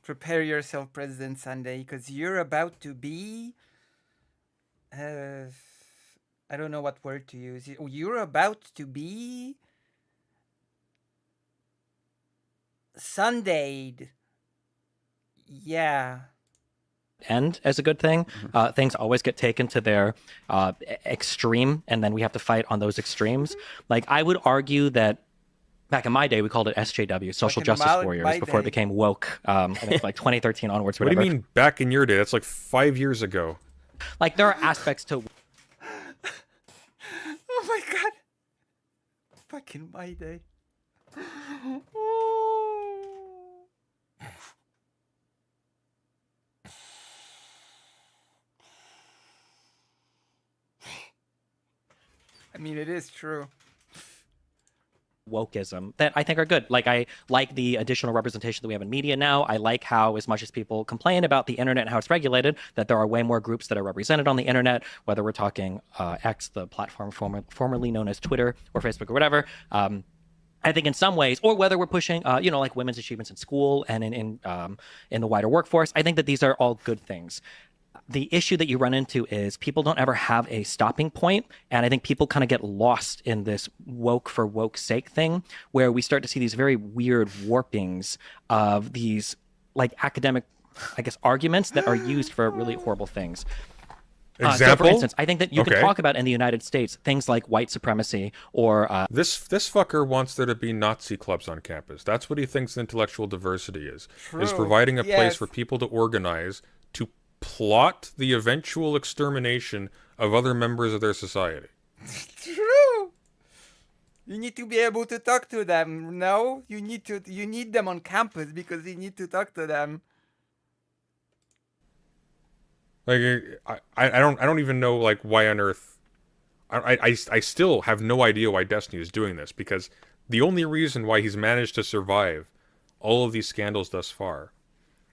Prepare yourself, President Sunday, because you're about to be. I don't know what word to use. You're about to be Sundayed. Yeah. End as a good thing. Things always get taken to their extreme, and then we have to fight on those extremes. Like, I would argue that back in my day, we called it SJW, Social Back in Justice my Warriors, before it day. became woke. I think like 2013 onwards. What do Whatever. you mean back in your day? That's like 5 years ago. Like, there are aspects to. Oh my god. Back in my day. I mean, it is true. Wokeism that I think are good. Like, I like the additional representation that we have in media now. I like how, as much as people complain about the internet and how it's regulated, that there are way more groups that are represented on the internet, whether we're talking X, the platform formerly known as Twitter or Facebook or whatever. I think in some ways, or whether we're pushing, you know, like women's achievements in school and in the wider workforce, I think that these are all good things. The issue that you run into is people don't ever have a stopping point, and I think people kind of get lost in this woke for woke's sake thing, where we start to see these very weird warpings of these like academic, I guess, arguments that are used for really horrible things. So, Example? for instance, I think that you Okay. can talk about in the United States things like white supremacy or This fucker wants there to be Nazi clubs on campus. That's what he thinks intellectual diversity is True. providing a place Yes. for people to organize to plot the eventual extermination of other members of their society. True. You need to be able to talk to them. No, you need them on campus because you need to talk to them. Like I don't even know like why on earth I still have no idea why Destiny is doing this, because the only reason why he's managed to survive all of these scandals thus far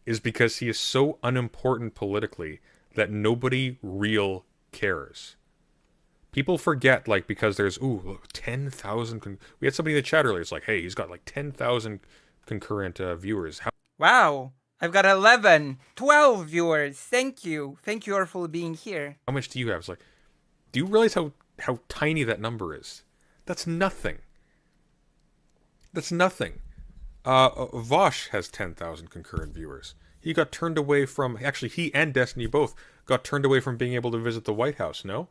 is because he is so unimportant politically that nobody real cares. People forget, like, because there's 10,000 we had somebody in the chat earlier, it's like, hey, he's got like 10,000 concurrent viewers. How Wow. I've got 11, 12 viewers. Thank you all for being here. much do you have? It's like, do you realize how tiny that number is? That's nothing. That's nothing. Vosh has 10,000 concurrent viewers. He got turned away from, actually he and Destiny both got turned away from being able to visit the White House, no?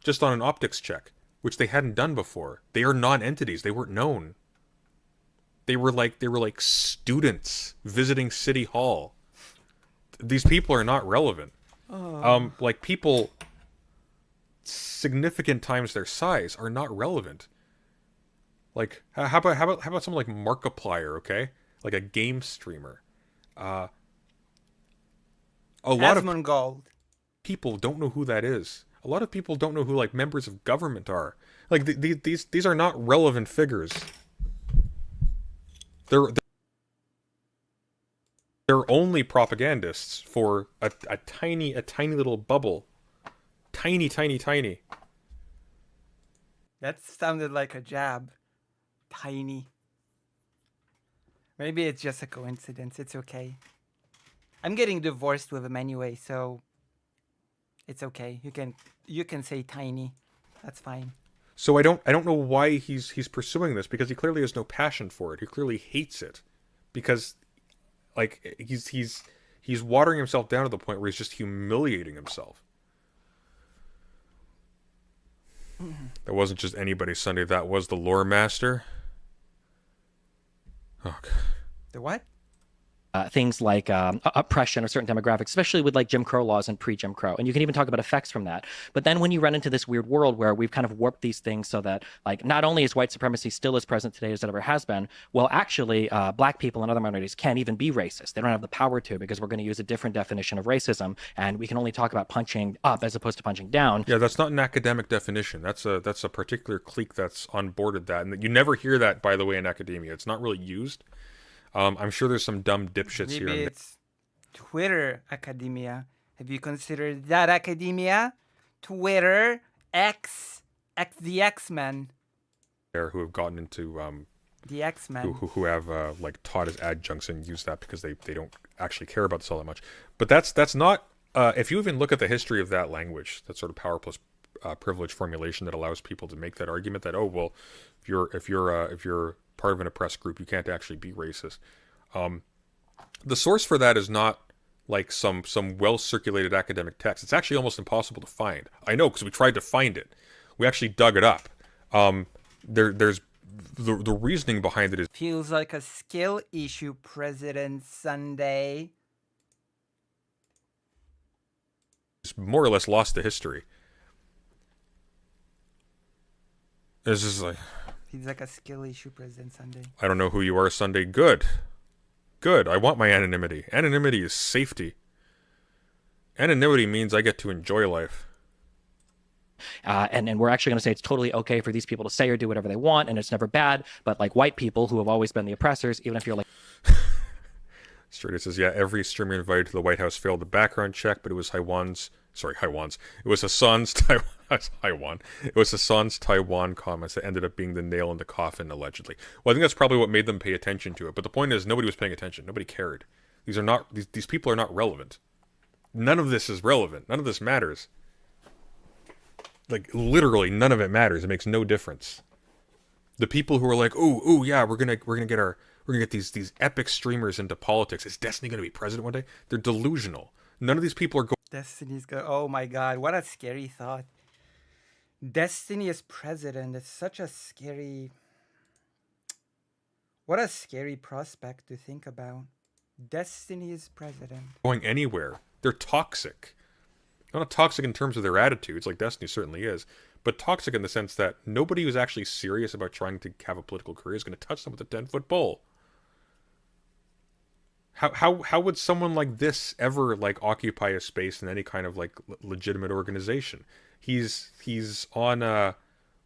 Just on an optics check, which they hadn't done before. They are non-entities. They weren't known. They were like students visiting City Hall. These people are not relevant. Like people significant times their size are not relevant. Like how about someone like Markiplier, okay? Like a game streamer. A lot of Asmongold. people don't know who that is. A lot of people don't know who like members of government are. Like these are not relevant figures. They're They're only propagandists for a tiny little bubble. Tiny. That sounded like a jab. Tiny. Maybe it's just a coincidence. It's okay. I'm getting divorced with him anyway, so it's okay. You can say tiny. That's fine. So I don't know why he's pursuing this, because he clearly has no passion for it. He clearly hates it, because like he's watering himself down to the point where he's just humiliating himself. That wasn't just anybody's Sunday. That was the lore master. Oh, God. The what? Things like oppression of certain demographics, especially with like Jim Crow laws and pre-Jim Crow. And you can even talk about effects from that. But then when you run into this weird world where we've kind of warped these things so that like not only is white supremacy still as present today as it ever has been, well, actually, black people and other minorities can't even be racist. They don't have the power to, because we're going to use a different definition of racism. And we can only talk about punching up as opposed to punching down. Yeah, that's not an academic definition. That's a particular clique that's onboarded that. And you never hear that, by the way, in academia. It's not really used. I'm sure there's some dumb dipshits here. Maybe it's Twitter academia. Have you considered that academia? Twitter, the X-Men. There who have gotten into the X-Men, who have like taught as adjuncts and use that because they don't actually care about this all that much. But that's not. If you even look at the history of that language, that sort of power plus privilege formulation that allows people to make that argument that, oh well, if you're part of an oppressed group, you can't actually be racist. The source for that is not like some well circulated academic text. It's actually almost impossible to find. I know, because we tried to find it. We actually dug it up. There's the reasoning behind it is feels like a skill issue, President Sunday. It's more or less lost to history. It's just like, feels like a skill issue, President Sunday. I don't know who you are, Sunday. Good. I want my anonymity. Anonymity is safety. Anonymity means I get to enjoy life. And we're actually going to say it's totally okay for these people to say or do whatever they want, and it's never bad. But like white people who have always been the oppressors, even if you're like... Straight says, yeah, every streamer invited to the White House failed the background check, but it was Haiwan's. It was Hassan's Taiwan. It was Hassan's Taiwan comments that ended up being the nail in the coffin, allegedly. Well, I think that's probably what made them pay attention to it. But the point is, nobody was paying attention. Nobody cared. These people are not relevant. None of this is relevant. None of this matters. Like, literally, none of it matters. It makes no difference. The people who are like, ooh, yeah, we're gonna get these epic streamers into politics. Is Destiny gonna be president one day? They're delusional. None of these people are going. Destiny's go. Oh my God, what a scary thought. Destiny is president. It's such a scary. What a scary prospect to think about. Destiny is president. Going anywhere. They're toxic. Not toxic in terms of their attitudes, like Destiny certainly is, but toxic in the sense that nobody who's actually serious about trying to have a political career is going to touch them with a 10-foot pole. How would someone like this ever like occupy a space in any kind of like legitimate organization? He's on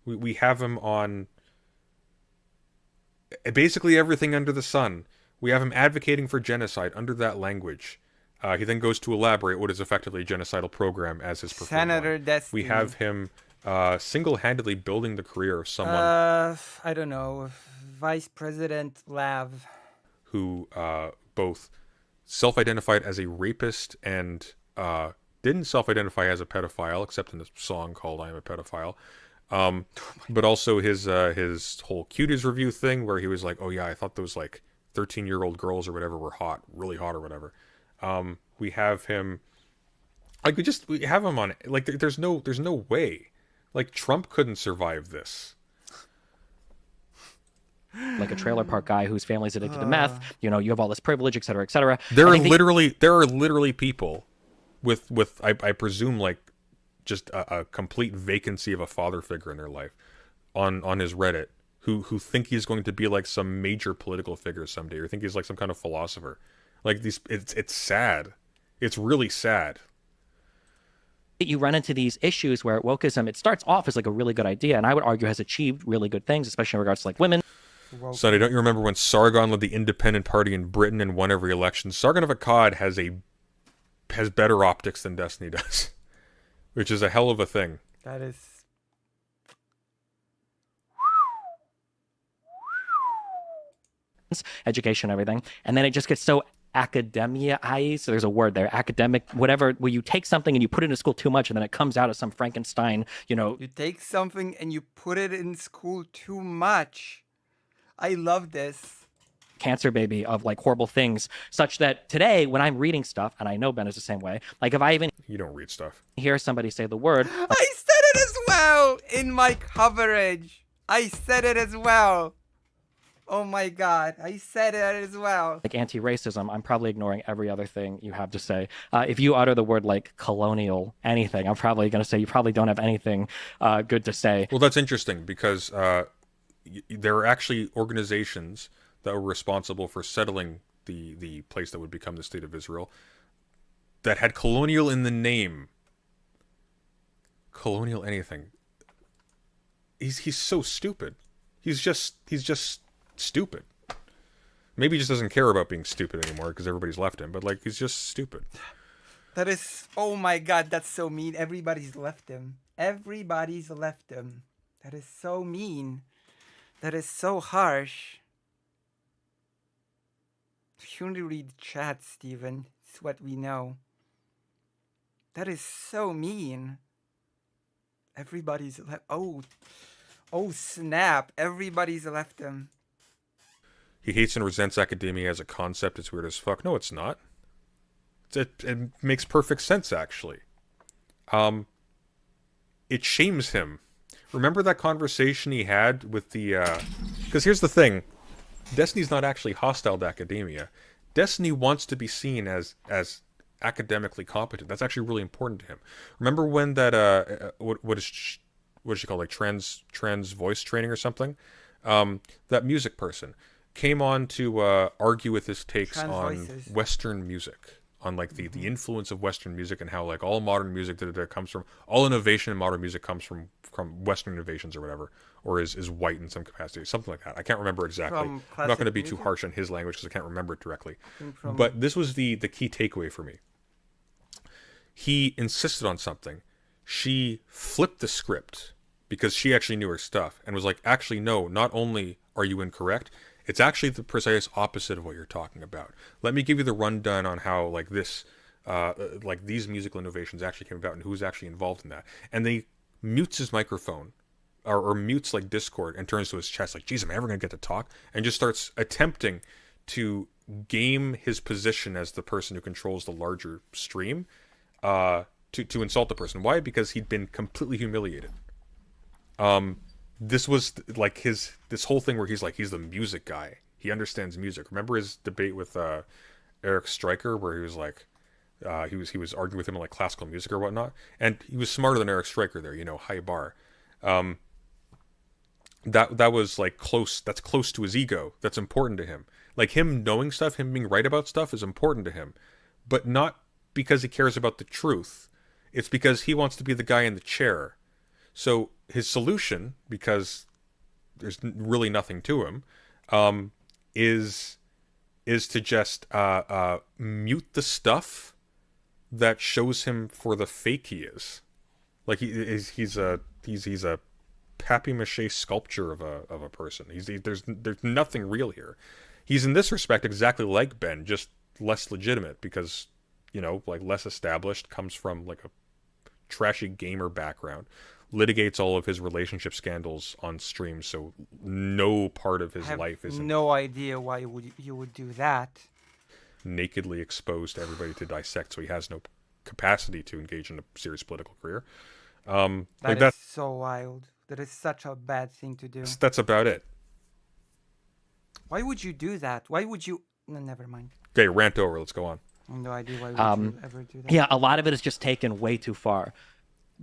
we have him on basically everything under the sun. We have him advocating for genocide under that language. He then goes to elaborate what is effectively a genocidal program as his preferred Senator line. Destiny. We have him single-handedly building the career of someone I don't know, Vice President Lav, who both self-identified as a rapist and didn't self-identify as a pedophile, except in the song called "I Am a Pedophile." But also his whole cuties review thing, where he was like, "Oh yeah, I thought those like 13-year-old girls or whatever were hot, really hot or whatever." We have him, like we have him on like there's no way, like Trump couldn't survive this. Like a trailer park guy whose family's addicted to meth, you have all this privilege, et cetera, et cetera. There are literally people with I presume like just a complete vacancy of a father figure in their life on his Reddit who think he's going to be like some major political figure someday, or think he's like some kind of philosopher. Like it's sad. It's really sad. You run into these issues where wokeism, it starts off as like a really good idea, and I would argue has achieved really good things, especially in regards to like women. Woke. Sonny, don't you remember when Sargon led the Independent Party in Britain and won every election? Sargon of Akkad has better optics than Destiny does, which is a hell of a thing. That is. Education, everything, and then it just gets so academia-ized. So there's a word there, academic, whatever, where you take something and you put it in school too much, and then it comes out as some Frankenstein, You take something and you put it in school too much. I love this. cancer baby of like horrible things, such that today when I'm reading stuff, and I know Ben is the same way, like if I even You don't read stuff. hear somebody say the word, I said it as well in my coverage. I said it as well. Oh my god, I said it as well. like anti-racism, I'm probably ignoring every other thing you have to say. If you utter the word like colonial anything, I'm probably going to say you probably don't have anything good to say. Well, that's interesting because there are actually organizations that were responsible for settling the place that would become the State of Israel that had colonial in the name. Colonial anything. He's so stupid. He's just stupid. Maybe he just doesn't care about being stupid anymore because everybody's left him, but like he's just stupid. That is, oh my god, that's so mean. Everybody's left him. Everybody's left him. That is so mean. That is so harsh. You only read chat, Steven. It's what we know. That is so mean. Everybody's left. Oh snap. Everybody's left him. He hates and resents academia as a concept. It's weird as fuck. No, it's not. It makes perfect sense, actually. It shames him. Remember that conversation he had with the... Because here's the thing. Destiny's not actually hostile to academia. Destiny wants to be seen as academically competent. That's actually really important to him. Remember when that... what is she called? Like trans voice training or something? That music person came on to argue with his takes on Western music, on like the influence of Western music and how like all modern music that comes from, all innovation in modern music comes from Western innovations or whatever, or is white in some capacity, something like that. I can't remember exactly. I'm not going to be too harsh on his language because I can't remember it directly. But this was the key takeaway for me. He insisted on something. She flipped the script because she actually knew her stuff and was like, actually, no, not only are you incorrect, it's actually the precise opposite of what you're talking about. Let me give you the rundown on how like this, like these musical innovations actually came about and who's actually involved in that. And they mutes his microphone or mutes like Discord and turns to his chest like, geez, am I ever going to get to talk? And just starts attempting to game his position as the person who controls the larger stream to insult the person. Why? Because he'd been completely humiliated. This was like this whole thing where he's the music guy. He understands music. Remember his debate with Eric Stryker where he was like, he was arguing with him on like classical music or whatnot, and he was smarter than Eric Stryker there. High bar. That was like close. That's close to his ego. That's important to him. Like him knowing stuff, him being right about stuff is important to him, but not because he cares about the truth. It's because he wants to be the guy in the chair. So his solution, because there's really nothing to him, is to just mute the stuff that shows him for the fake he is. Like he's a papier-mâché sculpture of a person. There's nothing real here. He's in this respect exactly like Ben, just less legitimate because like less established, comes from like a trashy gamer background. Litigates all of his relationship scandals on stream, so no part of his life is no idea why you would do that. Nakedly exposed to everybody to dissect, so he has no capacity to engage in a serious political career. That is so wild. That is such a bad thing to do. That's about it. Why would you do that? Why would you? No, never mind. Okay, rant over. Let's go on. I have no idea why would you ever do that. Yeah, a lot of it is just taken way too far.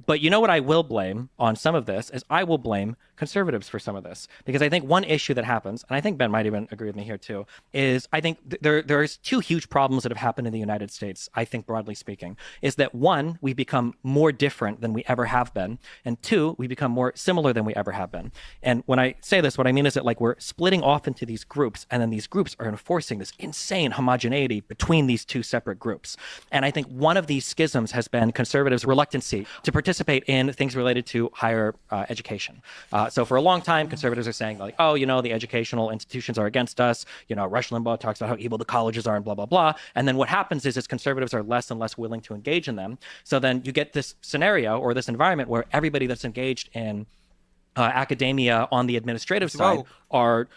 But you know what I will blame on some of this is I will blame conservatives for some of this, because I think one issue that happens, and I think Ben might even agree with me here too, is I think there's two huge problems that have happened in the United States. I think broadly speaking, is that one, we become more different than we ever have been, and two, we become more similar than we ever have been. And when I say this, what I mean is that like we're splitting off into these groups, and then these groups are enforcing this insane homogeneity between these two separate groups. And I think one of these schisms has been conservatives' reluctancy to participate in things related to higher education. So for a long time, conservatives are saying like, oh, you know, the educational institutions are against us. You know, Rush Limbaugh talks about how evil the colleges are and blah, blah, blah. And then what happens is conservatives are less and less willing to engage in them. So then you get this scenario or this environment where everybody that's engaged in academia on the administrative side are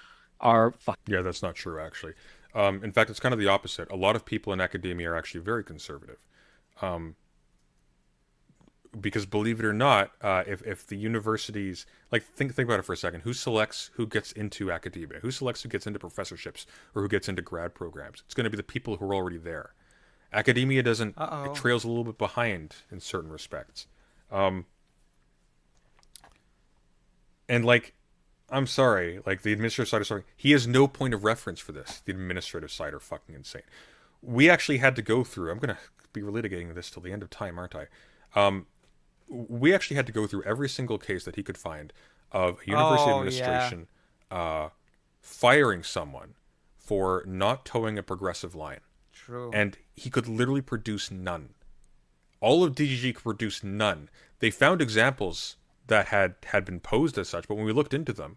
Yeah, that's not true, actually. In fact, it's kind of the opposite. A lot of people in academia are actually very conservative. Because believe it or not, if the universities, like think about it for a second, who selects who gets into academia? Who selects who gets into professorships or who gets into grad programs? It's going to be the people who are already there. Academia doesn't, it trails a little bit behind in certain respects. And like, I'm sorry, like the administrative side is sorry. He has no point of reference for this. The administrative side are fucking insane. We actually had to go through, I'm going to be relitigating this till the end of time, aren't I? We actually had to go through every single case that he could find of a university administration firing someone for not towing a progressive line. True. And he could literally produce none. All of DGG could produce none. They found examples that had been posed as such, but when we looked into them,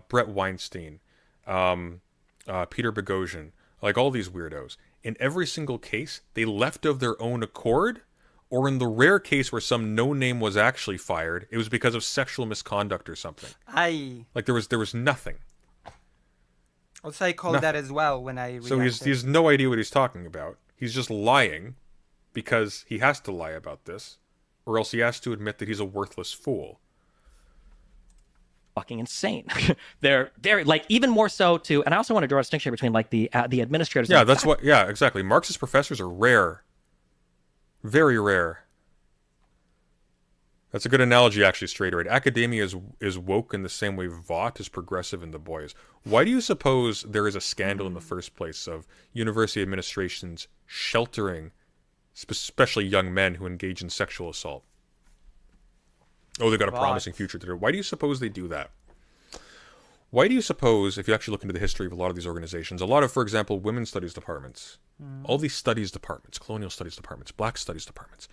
Brett Weinstein, Peter Boghossian, like all these weirdos, in every single case, they left of their own accord, or in the rare case where some no-name was actually fired, it was because of sexual misconduct or something. Like there was nothing. Also, I called that as well when I reacted. So he has no idea what he's talking about. He's just lying because he has to lie about this, or else he has to admit that he's a worthless fool. Fucking insane. They're like even more so too. And I also want to draw a distinction between like the administrators. Yeah, that's what. Yeah, exactly. Marxist professors are rare. Very rare. That's a good analogy, actually, Straight Right. Academia is woke in the same way Vought is progressive in the boys. Why do you suppose there is a scandal in the first place of university administrations sheltering, especially young men who engage in sexual assault? Oh, they've got a promising future to do. Why do you suppose they do that? Why do you suppose, if you actually look into the history of a lot of these organizations, a lot of, for example, women's studies departments, all these studies departments, colonial studies departments, black studies departments,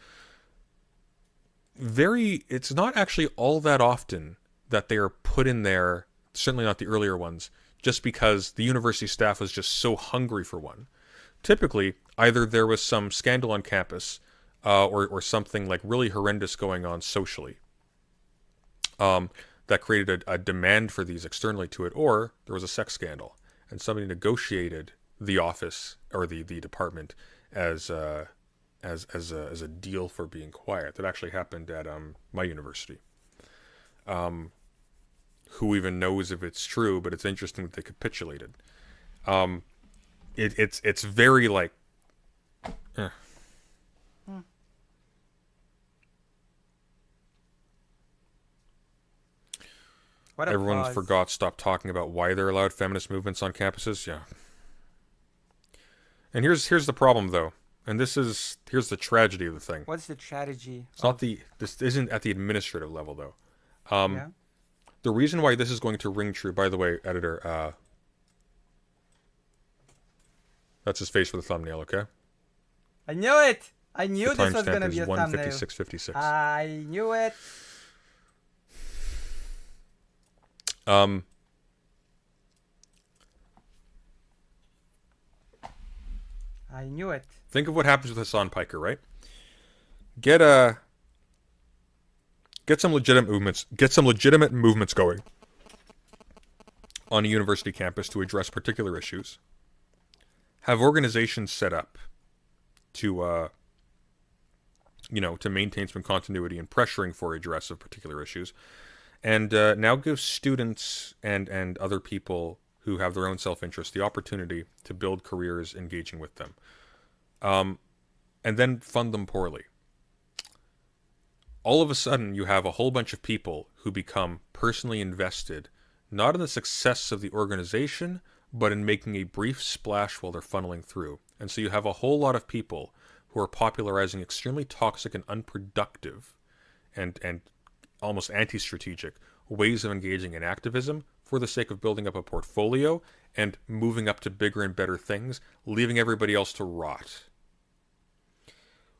it's not actually all that often that they are put in there, certainly not the earlier ones, just because the university staff was just so hungry for one. Typically, either there was some scandal on campus or something like really horrendous going on socially that created a demand for these externally to it, or there was a sex scandal and somebody negotiated the office or the department as a deal for being quiet. That actually happened at my university. Who even knows if it's true? But it's interesting that they capitulated. It's very like. Everyone forgot, stopped talking about why they're allowed feminist movements on campuses. Yeah. And here's the problem, though. And here's the tragedy of the thing. What's the tragedy? This isn't at the administrative level, though. The reason why this is going to ring true, by the way, editor, that's his face for the thumbnail, okay? I knew it! I knew this was going to be a thumbnail. 1:56:56. I knew it! I knew it. Think of what happens with Hassan Piker, right? Get some legitimate movements going on a university campus to address particular issues. Have organizations set up to to maintain some continuity and pressuring for address of particular issues. And now give students and other people who have their own self-interest the opportunity to build careers engaging with them. And then fund them poorly. all of a sudden you have a whole bunch of people who become personally invested, not in the success of the organization, but in making a brief splash while they're funneling through. And so you have a whole lot of people who are popularizing extremely toxic and unproductive and almost anti-strategic ways of engaging in activism for the sake of building up a portfolio and moving up to bigger and better things, leaving everybody else to rot.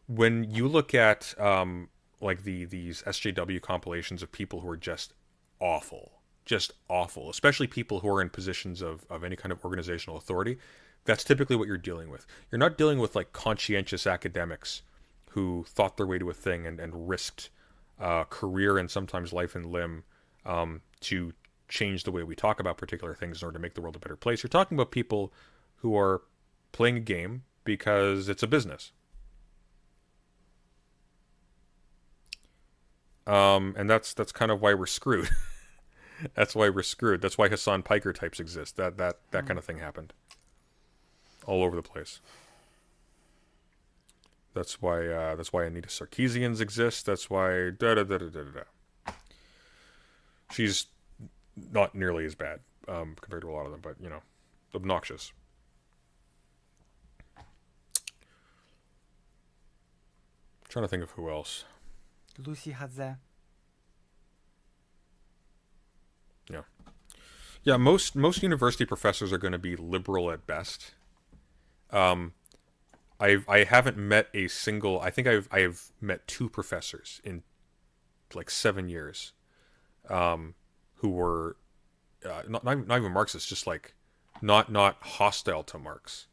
When you look at like these SJW compilations of people who are just awful, especially people who are in positions of any kind of organizational authority, that's typically what you're dealing with. You're not dealing with like conscientious academics who thought their way to a thing and risked career and sometimes life and limb to change the way we talk about particular things in order to make the world a better place. You're talking about people who are playing a game because it's a business. And that's kind of why we're screwed. That's why we're screwed. That's why Hassan Piker types exist. That kind of thing happened all over the place. That's why Anita Sarkeesians exist. That's why She's not nearly as bad compared to a lot of them, but obnoxious. Trying to think of who else. Lucy Hazet. Yeah. Most university professors are going to be liberal at best. I haven't met a single. I think I've met 2 professors in like 7 years, who were not even Marxists, just like not hostile to Marx.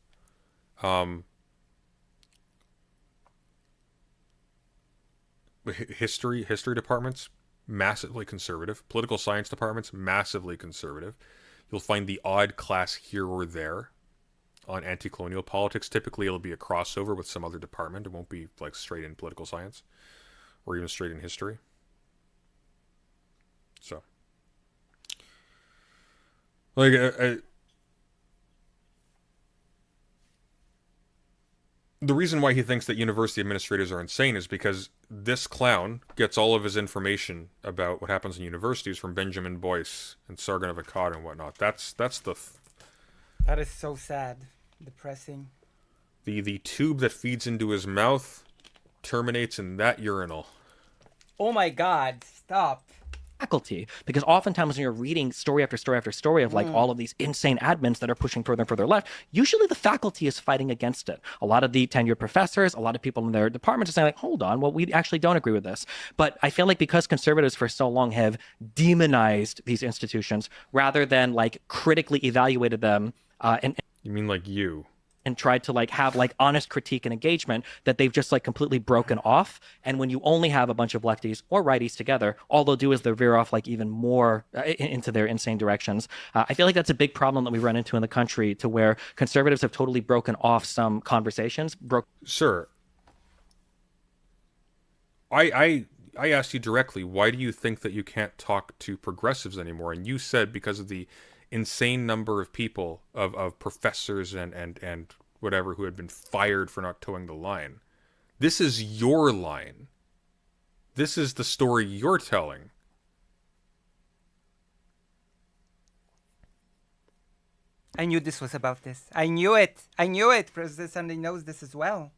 History departments, massively conservative. Political science departments, massively conservative. You'll find the odd class here or there on anti-colonial politics. Typically it'll be a crossover with some other department. It won't be like straight in political science or even straight in history. So like the reason why he thinks that university administrators are insane is because this clown gets all of his information about what happens in universities from Benjamin Boyce and Sargon of Akkad and whatnot. That is so sad, depressing. The tube that feeds into his mouth terminates in that urinal. Oh my God! Stop. Faculty, because oftentimes when you're reading story after story after story of like all of these insane admins that are pushing further and further left, usually the faculty is fighting against it. A lot of the tenured professors, a lot of people in their departments are saying like, hold on, well, we actually don't agree with this. But I feel like because conservatives for so long have demonized these institutions rather than like critically evaluated them and You mean like you? And tried to like have like honest critique and engagement, that they've just like completely broken off. And when you only have a bunch of lefties or righties together, all they'll do is they'll veer off like even more into their insane directions. I feel like that's a big problem that we run into in the country, to where conservatives have totally broken off some conversations. Sir, I asked you directly, why do you think that you can't talk to progressives anymore? And you said because of the insane number of people, of professors and whatever, who had been fired for not towing the line. This is your line. This is the story you're telling. I knew this was about this. I knew it. President Sunday knows this as well.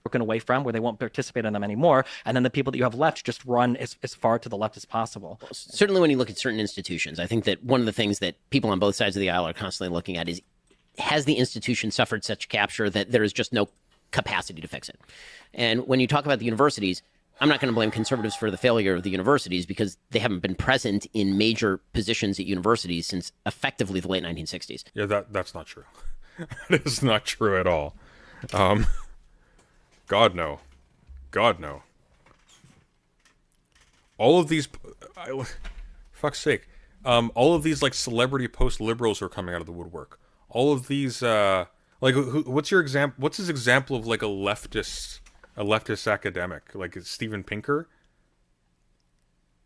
Broken away from, where they won't participate in them anymore, and then the people that you have left just run as far to the left as possible. Certainly when you look at certain institutions, I think that one of the things that people on both sides of the aisle are constantly looking at is, has the institution suffered such capture that there is just no capacity to fix it? And when you talk about the universities, I'm not going to blame conservatives for the failure of the universities, because they haven't been present in major positions at universities since effectively the late 1960s. Yeah, that's not true. That is not true at all. God, no. All of these... fuck's sake. All of these, like, celebrity post-liberals who are coming out of the woodwork. All of these, what's his example of, like, a leftist academic? Like, Steven Pinker?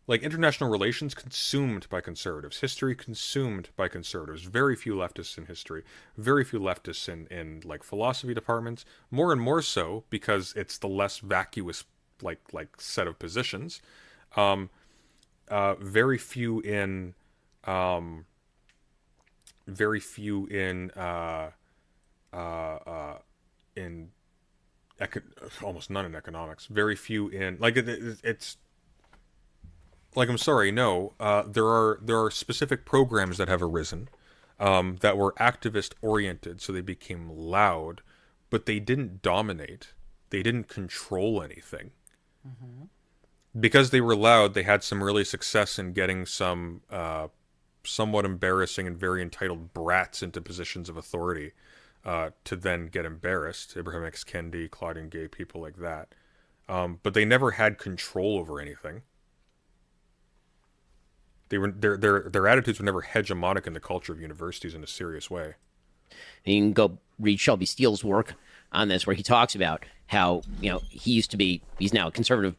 like international relations consumed by conservatives, history consumed by conservatives. Very few leftists in history, very few leftists in like philosophy departments. More and more so because it's the less vacuous like set of positions. Very few in almost none in economics. Very few in like it's like I'm sorry, no. There are specific programs that have arisen that were activist oriented, so they became loud, but they didn't dominate. They didn't control anything. Because they were loud, they had some really success in getting some somewhat embarrassing and very entitled brats into positions of authority to then get embarrassed. Abraham X. Kendi, Claudine Gay, people like that. But they never had control over anything. They were their attitudes were never hegemonic in the culture of universities in a serious way. And you can go read Shelby Steele's work on this, where he talks about how, he's now a conservative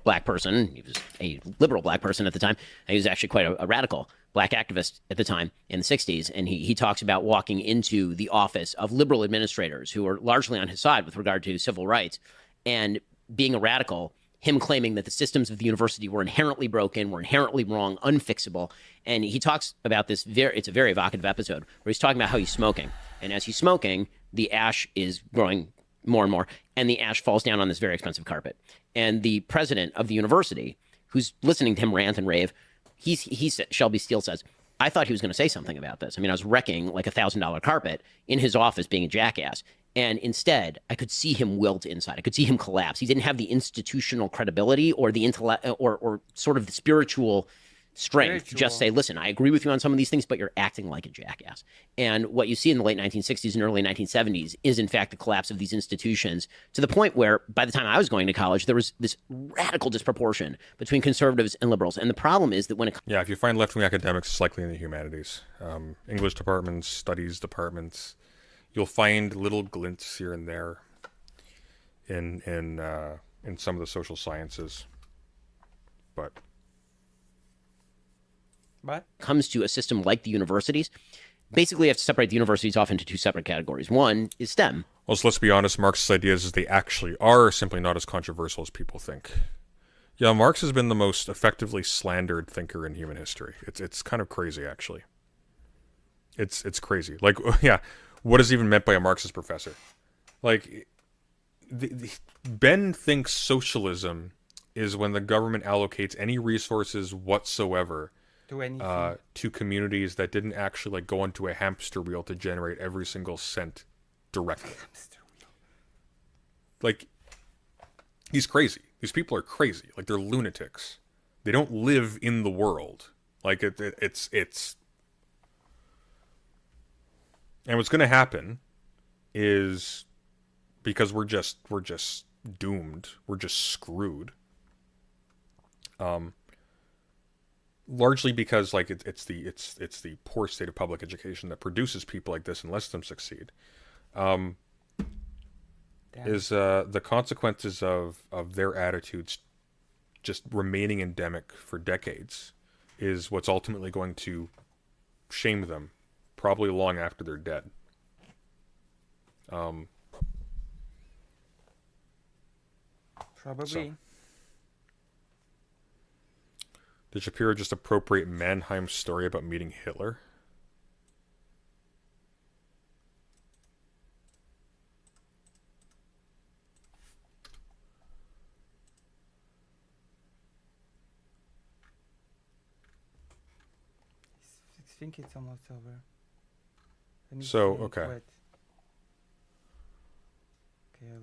black person. He was a liberal black person at the time. He was actually quite a radical black activist at the time in the 60s. And he talks about walking into the office of liberal administrators who were largely on his side with regard to civil rights, and being a radical, him claiming that the systems of the university were inherently broken, were inherently wrong, unfixable. And he talks about this, it's a very evocative episode where he's talking about how he's smoking. And as he's smoking, the ash is growing more and more, and the ash falls down on this very expensive carpet. And the president of the university, who's listening to him rant and rave, Shelby Steele says, I thought he was going to say something about this. I mean, I was wrecking like $1,000 carpet in his office being a jackass. And instead, I could see him wilt inside. I could see him collapse. He didn't have the institutional credibility or the intellect or sort of the spiritual strength to just say, listen, I agree with you on some of these things, but you're acting like a jackass. And what you see in the late 1960s and early 1970s is, in fact, the collapse of these institutions, to the point where by the time I was going to college, there was this radical disproportion between conservatives and liberals. And the problem is that if you find left-wing academics, it's likely in the humanities, English departments, studies departments. You'll find little glints here and there in some of the social sciences, but comes to a system like the universities, basically you have to separate the universities off into two separate categories. One is STEM. Well, so let's be honest, Marx's ideas, as they actually are, simply not as controversial as people think. Yeah, Marx has been the most effectively slandered thinker in human history. It's kind of crazy, actually. It's crazy. Like, yeah, what is even meant by a Marxist professor? Like, Ben thinks socialism is when the government allocates any resources whatsoever to communities that didn't actually like go into a hamster wheel to generate every single cent directly. Like, he's crazy. These people are crazy. Like, they're lunatics. They don't live in the world. Like, it's and what's going to happen is, because we're just doomed. We're just screwed. Largely because like it's the poor state of public education that produces people like this and lets them succeed. Is the consequences of their attitudes just remaining endemic for decades is what's ultimately going to shame them, probably long after they're dead. Probably. So. Did Shapiro just appropriate Mannheim's story about meeting Hitler? I think it's almost over. So, okay. Okay,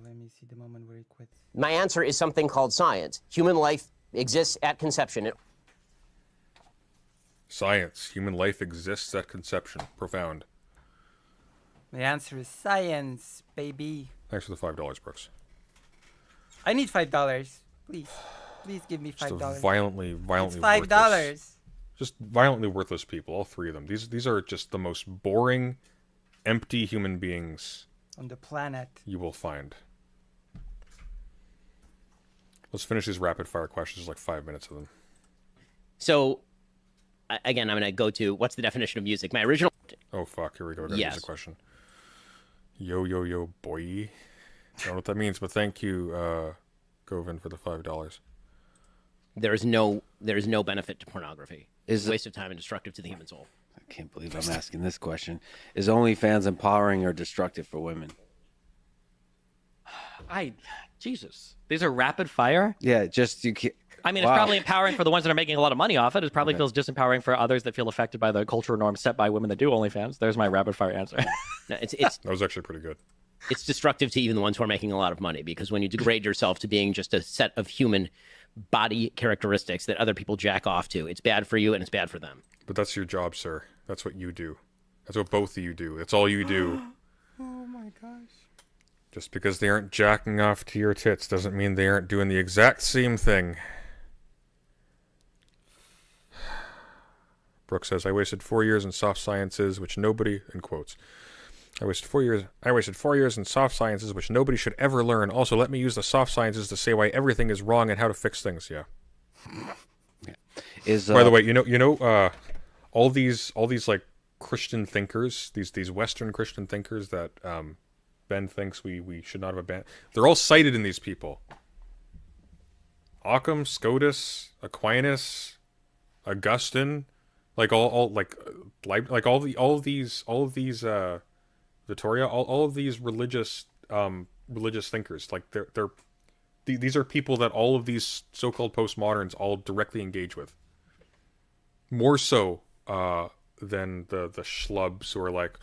let me see the moment where he quits. My answer is something called science. Human life exists at conception. Science. Human life exists at conception. Profound. The answer is science, baby. Thanks for the $5, Brooks. I need $5. Please give me $5. Just violently it's $5. Worthless. Just violently worthless people, all three of them. These are just the most boring, empty human beings on the planet you will find. Let's finish these rapid fire questions. There's like 5 minutes of them. So, again, I'm going to go to what's the definition of music? My original. Oh fuck! Here we go. I gotta Yes. use a question. Yo yo yo boy. I don't know what that means, but thank you, Govin, for the $5. There is no benefit to pornography. Is It's a waste of time and destructive to the human soul. I can't believe I'm asking this question. Is OnlyFans empowering or destructive for women? Jesus, these are rapid fire. Yeah, just you can't. I mean, Wow. it's probably empowering for the ones that are making a lot of money off it. It probably feels disempowering for others that feel affected by the cultural norms set by women that do OnlyFans. There's my rapid fire answer. No, it's That was actually pretty good. it's destructive to even the ones who are making a lot of money, because when you degrade yourself to being just a set of human body characteristics that other people jack off to, it's bad for you and it's bad for them. But that's your job, sir. That's what you do. That's what both of you do. That's all you do. Oh my gosh. Just because they aren't jacking off to your tits doesn't mean they aren't doing the exact same thing. Brooke says, I wasted 4 years in soft sciences, which nobody, in quotes, I wasted 4 years in soft sciences, which nobody should ever learn. Also, let me use the soft sciences to say why everything is wrong and how to fix things. Yeah. By the way, all these like Christian thinkers, these Western Christian thinkers that Ben thinks we should not have abandoned, they're all cited in these people. Occam, Scotus, Aquinas, Augustine, like all of these Vittoria, all of these religious thinkers, like these are people that all of these so-called postmoderns all directly engage with. More so than the schlubs who are like,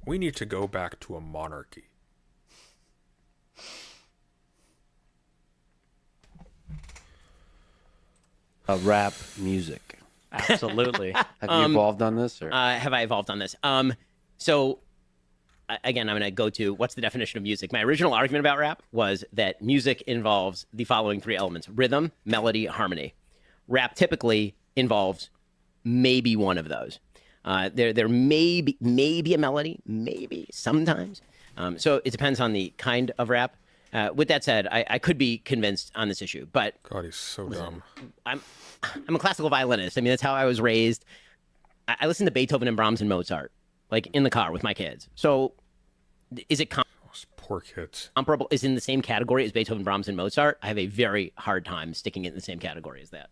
we need to go back to a monarchy. Rap music. Absolutely. Have you evolved on this? Or? Have I evolved on this? So, again, I'm going to go to what's the definition of music. My original argument about rap was that music involves the following three elements: rhythm, melody, harmony. Rap typically involves maybe one of those. There may be a melody, maybe sometimes. So it depends on the kind of rap. With that said, I could be convinced on this issue, but God, he's so dumb. I'm a classical violinist. I mean, that's how I was raised. I listen to Beethoven and Brahms and Mozart, like in the car with my kids. So is it poor kids comparable? Is in the same category as Beethoven, Brahms, and Mozart? I have a very hard time sticking it in the same category as that.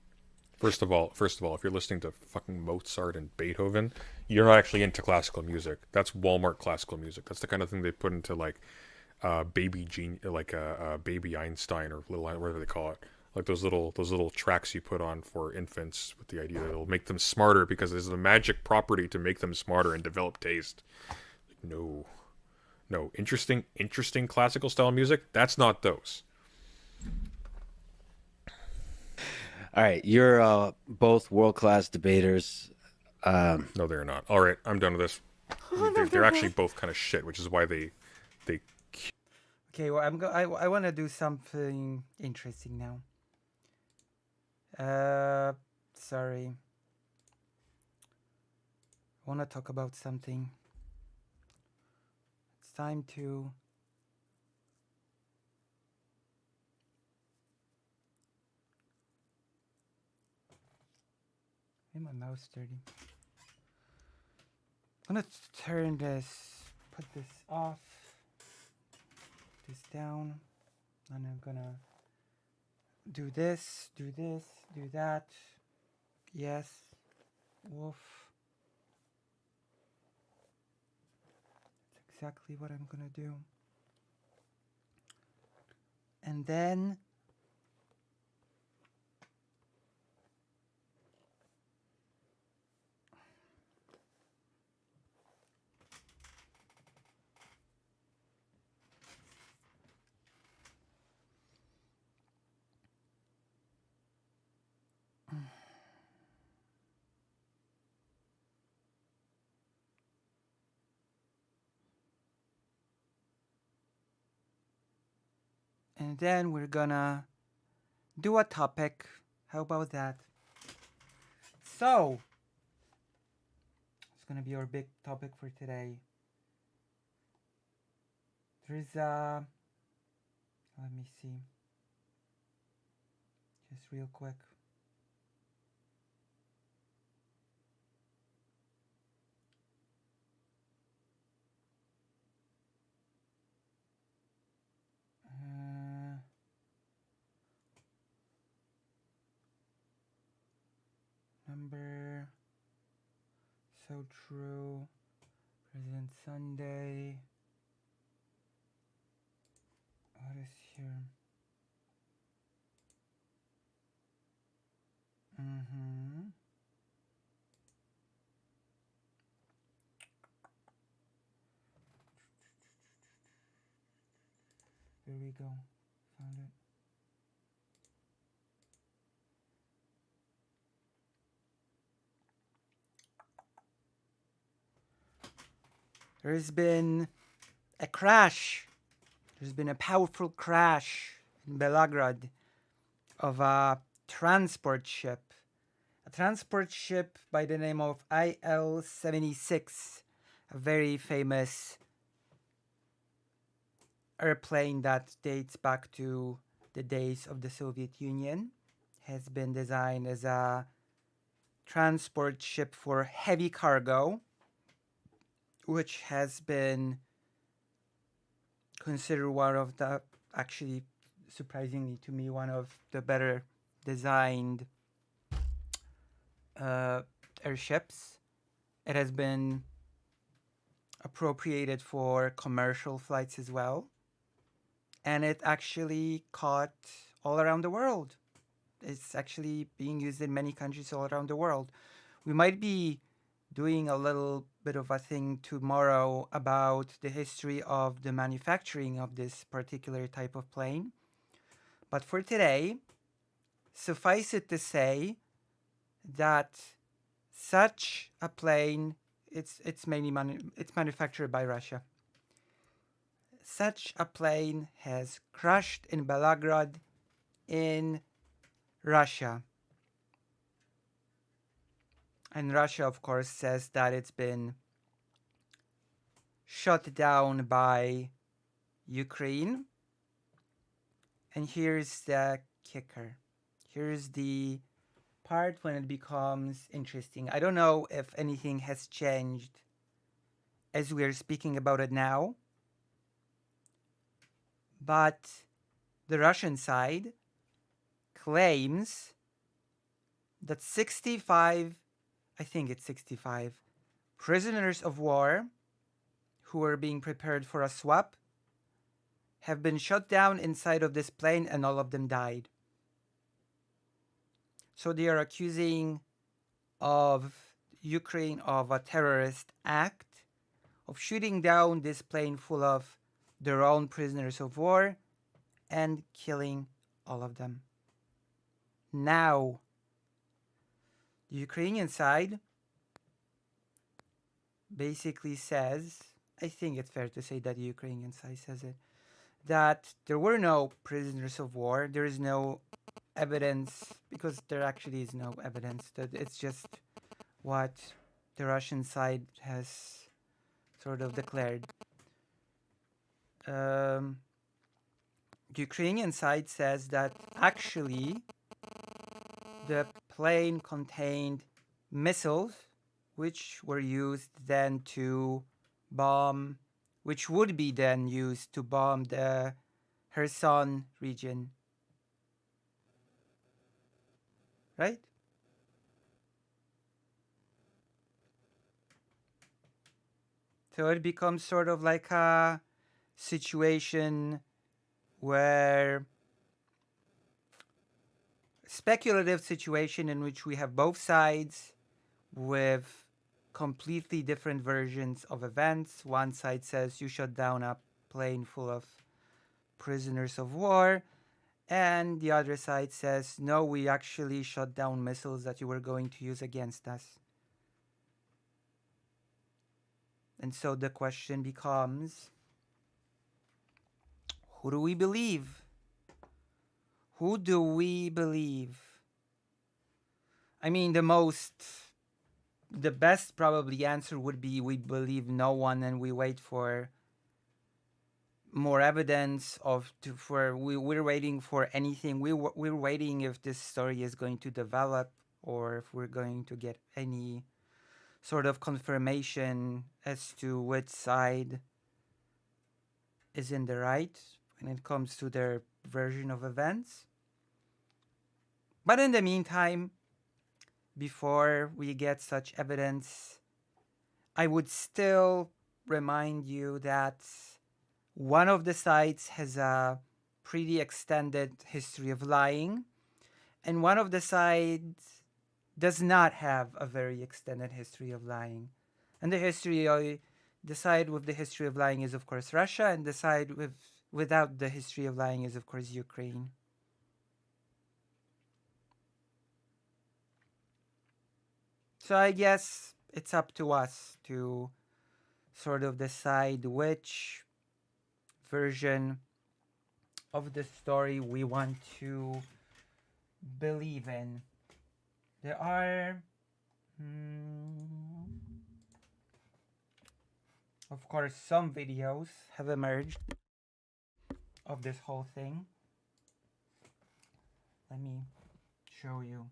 First of all, if you're listening to fucking Mozart and Beethoven, you're not actually into classical music. That's Walmart classical music. That's the kind of thing they put into like baby Einstein or little whatever they call it. Like those little tracks you put on for infants with the idea that it'll make them smarter because there's a magic property to make them smarter and develop taste. No, interesting classical style music. That's not those. All right, you're both world-class debaters. No, they're not. All right, I'm done with this. They're actually both kind of shit, which is why they. Okay, well, I want to do something interesting now. Sorry. I want to talk about something. It's time to. Made my mouse dirty. I'm gonna turn this, put this off, this down, and I'm gonna do this, do that. Yes, woof. That's exactly what I'm gonna do. And then we're gonna do a topic. How about that? So, it's gonna be our big topic for today. There's let me see. Just real quick. September. So true. President Sunday. What is here? There we go. Found it. There's been a crash. There's been a powerful crash in Belgrade of a transport ship. A transport ship by the name of IL-76, a very famous airplane that dates back to the days of the Soviet Union, has been designed as a transport ship for heavy cargo, which has been considered one of the, actually surprisingly to me, one of the better designed airships. It has been appropriated for commercial flights as well, and it actually caught all around the world. It's actually being used in many countries all around the world. We might be doing a little bit of a thing tomorrow about the history of the manufacturing of this particular type of plane. But for today, suffice it to say that such a plane, it's manufactured by Russia. Such a plane has crashed in Belgrade in Russia. And Russia, of course, says that it's been shot down by Ukraine. And here's the kicker. Here's the part when it becomes interesting. I don't know if anything has changed as we are speaking about it now, but the Russian side claims that 65 prisoners of war who were being prepared for a swap have been shot down inside of this plane, and all of them died. So they are accusing of Ukraine of a terrorist act, of shooting down this plane full of their own prisoners of war and killing all of them. Now, the Ukrainian side basically says, I think it's fair to say that the Ukrainian side says it, that there were no prisoners of war. There is no evidence, because there actually is no evidence, that it's just what the Russian side has sort of declared. The Ukrainian side says that actually the plane contained missiles which were used then to bomb, which would be then used to bomb the Kherson region. Right? So it becomes sort of like a situation where speculative situation in which we have both sides with completely different versions of events. One side says you shut down a plane full of prisoners of war, and the other side says no, we actually shut down missiles that you were going to use against us. And so the question becomes, who do we believe? Who do we believe? I mean, the best probably answer would be we believe no one and we wait for more evidence we're waiting for anything. We're waiting if this story is going to develop or if we're going to get any sort of confirmation as to which side is in the right when it comes to their version of events. But in the meantime, before we get such evidence, I would still remind you that one of the sides has a pretty extended history of lying, and one of the sides does not have a very extended history of lying. And the side with the history of lying is, of course, Russia, and the side without the history of lying is, of course, Ukraine. So I guess it's up to us to sort of decide which version of the story we want to believe in. There are, of course, some videos have emerged of this whole thing. Let me show you.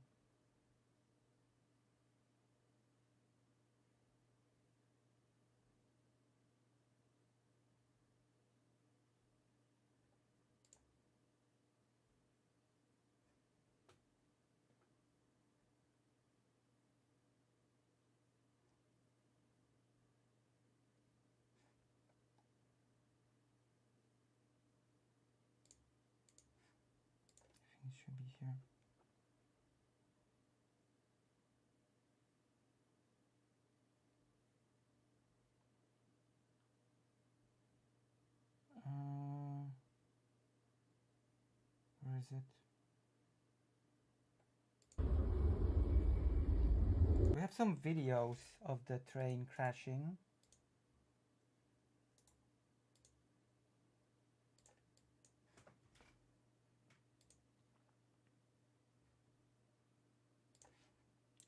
It should be here. Where is it? We have some videos of the train crashing.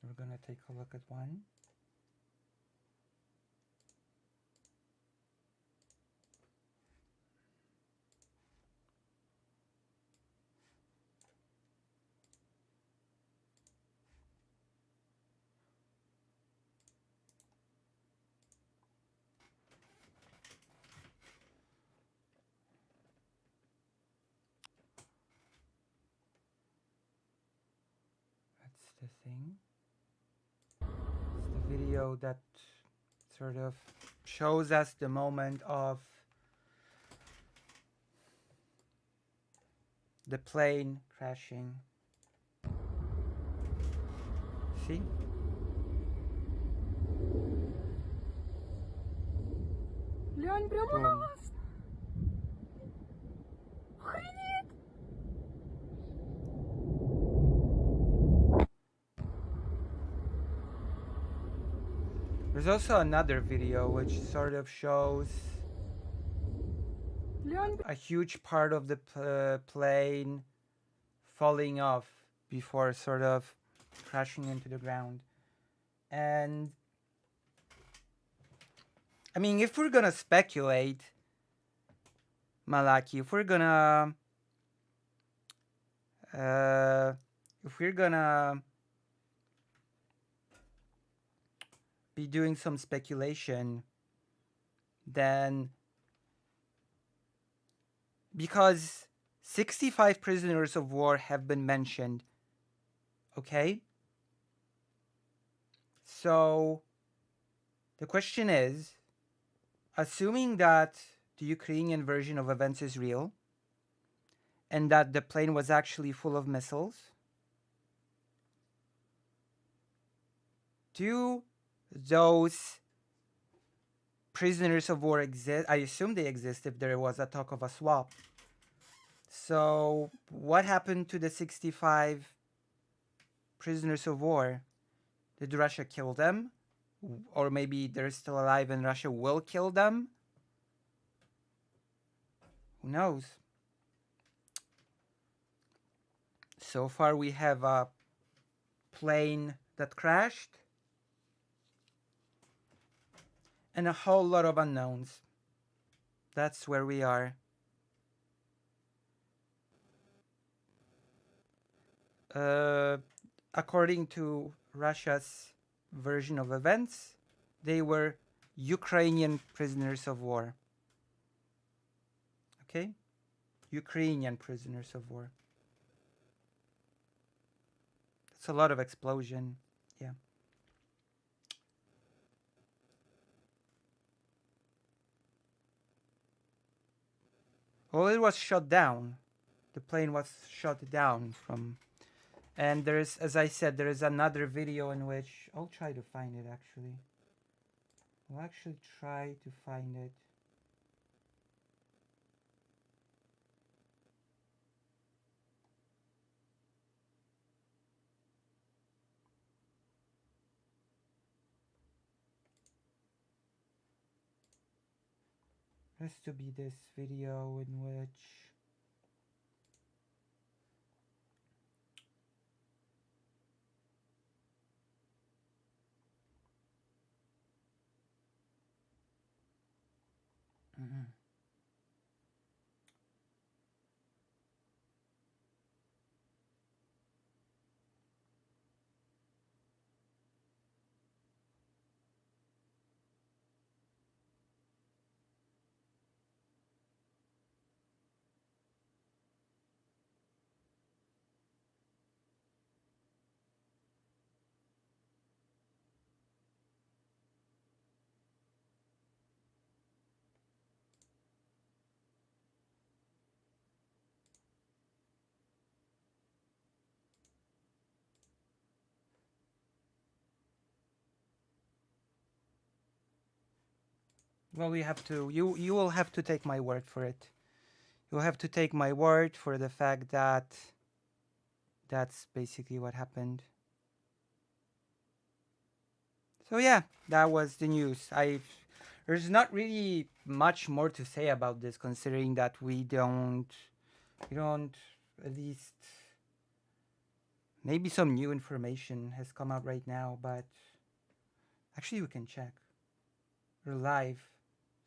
We're gonna take a look at one. That's the thing. It's the video that sort of shows us the moment of the plane crashing. See? Boom. There's also another video which sort of shows a huge part of the plane falling off before sort of crashing into the ground. And I mean, if we're gonna speculate, Malaki, if we're gonna be doing some speculation, then because 65 prisoners of war have been mentioned, okay? So the question is, assuming that the Ukrainian version of events is real and that the plane was actually full of missiles, do those prisoners of war exist? I assume they exist if there was a talk of a swap. So what happened to the 65 prisoners of war? Did Russia kill them? Or maybe they're still alive and Russia will kill them? Who knows? So far we have a plane that crashed and a whole lot of unknowns. That's where we are. According to Russia's version of events, they were Ukrainian prisoners of war. Okay? Ukrainian prisoners of war. That's a lot of explosion. Yeah. Well, it was shot down. The plane was shot down from. And there's, as I said, there is another video in which I'll try to find it actually. I'll actually try to find it. Has to be this video in which well, we have to. You will have to take my word for it. You'll have to take my word for the fact that that's basically what happened. So yeah, that was the news. There's not really much more to say about this, considering that we don't at least maybe some new information has come out right now, but actually we can check. We're live,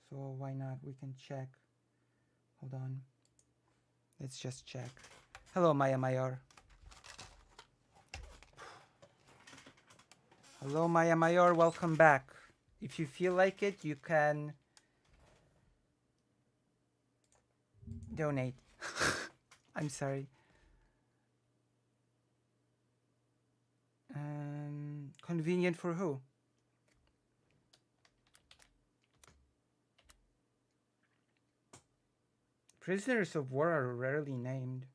so why not? We can check. Hold on. Let's just check. Hello, Maya Mayor. Hello, Maya Mayor. Welcome back. If you feel like it, you can donate. I'm sorry. Convenient for who? Prisoners of war are rarely named.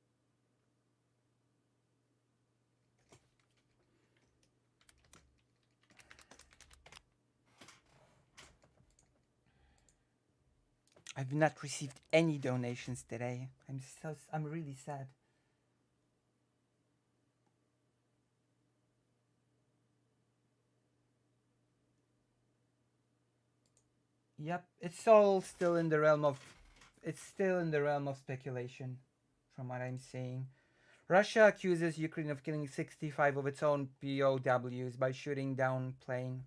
I've not received any donations today. I'm really sad. Yep, it's all still in the realm of speculation from what I'm seeing. Russia accuses Ukraine of killing 65 of its own POWs by shooting down plane.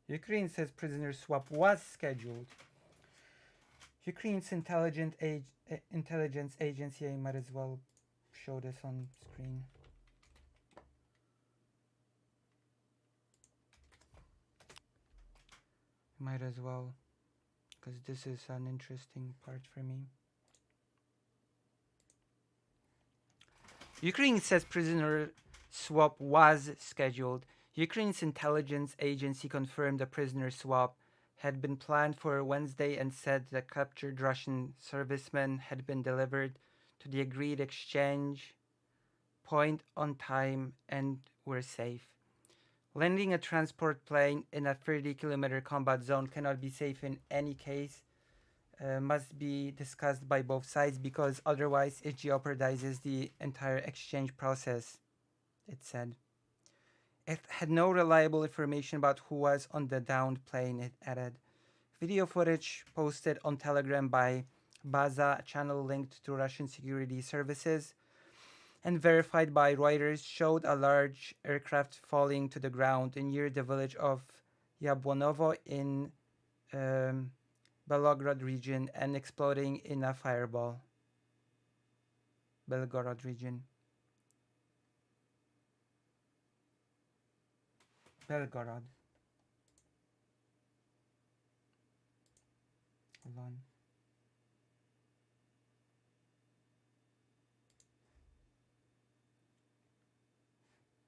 Ukraine says prisoner swap was scheduled. Ukraine's intelligence agency, I might as well show this on screen. Might as well, because this is an interesting part for me. Ukraine says prisoner swap was scheduled. Ukraine's intelligence agency confirmed the prisoner swap had been planned for Wednesday and said the captured Russian servicemen had been delivered to the agreed exchange point on time and were safe. Landing a transport plane in a 30-kilometer combat zone cannot be safe in any case. Must be discussed by both sides because otherwise it jeopardizes the entire exchange process, it said. It had no reliable information about who was on the downed plane, it added. Video footage posted on Telegram by Baza, a channel linked to Russian security services, and verified by Reuters, showed a large aircraft falling to the ground near the village of Yablonovo in Belgorod region and exploding in a fireball. Belgorod region. Belgorod. Hold on.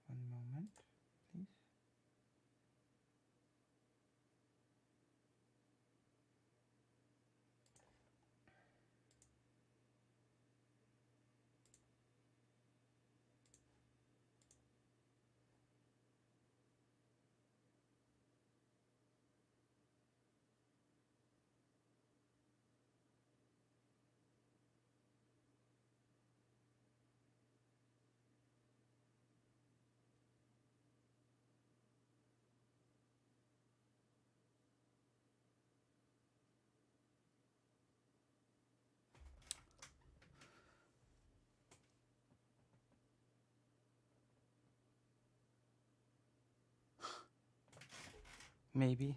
One moment, please. Maybe.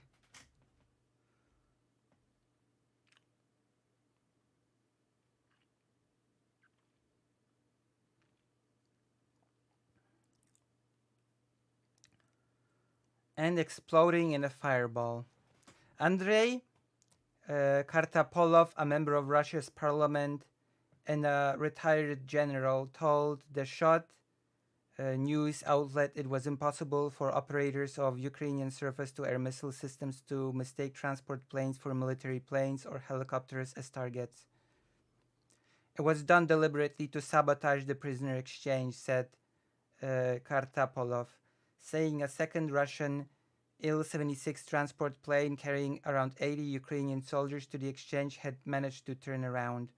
And exploding in a fireball. Andrei Kartapolov, a member of Russia's parliament and a retired general, told the Shot news outlet it was impossible for operators of Ukrainian surface-to-air missile systems to mistake transport planes for military planes or helicopters as targets. It was done deliberately to sabotage the prisoner exchange, said Kartapolov, saying a second Russian Il-76 transport plane carrying around 80 Ukrainian soldiers to the exchange had managed to turn around.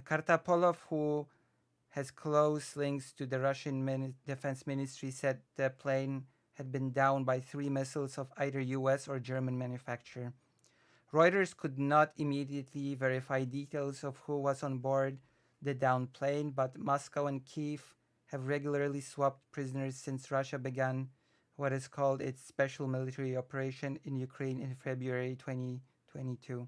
Kartapolov, who has close links to the Russian Defense Ministry, said the plane had been downed by 3 missiles of either US or German manufacture. Reuters could not immediately verify details of who was on board the downed plane, but Moscow and Kiev have regularly swapped prisoners since Russia began what is called its special military operation in Ukraine in February 2022.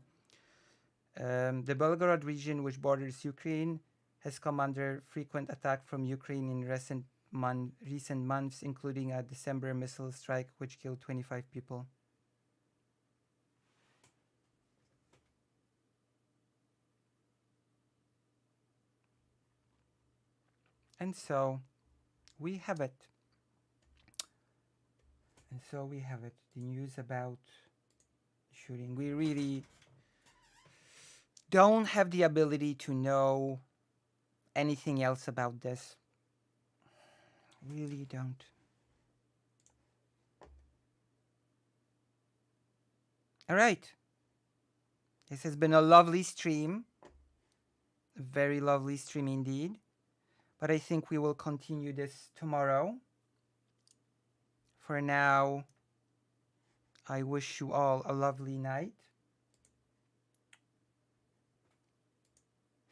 The Belgorod region, which borders Ukraine, has come under frequent attack from Ukraine in recent months, including a December missile strike which killed 25 people. And so we have it. The news about shooting. We really don't have the ability to know anything else about this. Really don't. All right. This has been a lovely stream. A very lovely stream indeed. But I think we will continue this tomorrow. For now, I wish you all a lovely night.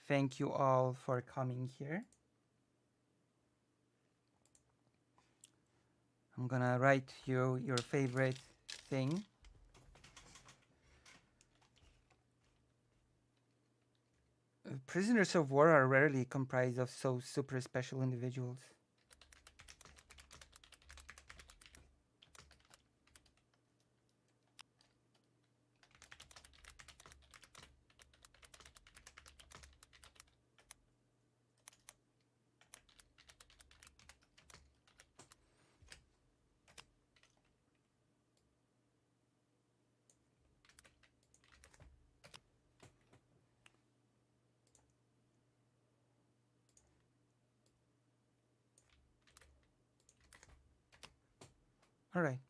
Thank you all for coming here. I'm gonna write you your favorite thing. Prisoners of war are rarely comprised of so super special individuals. All right.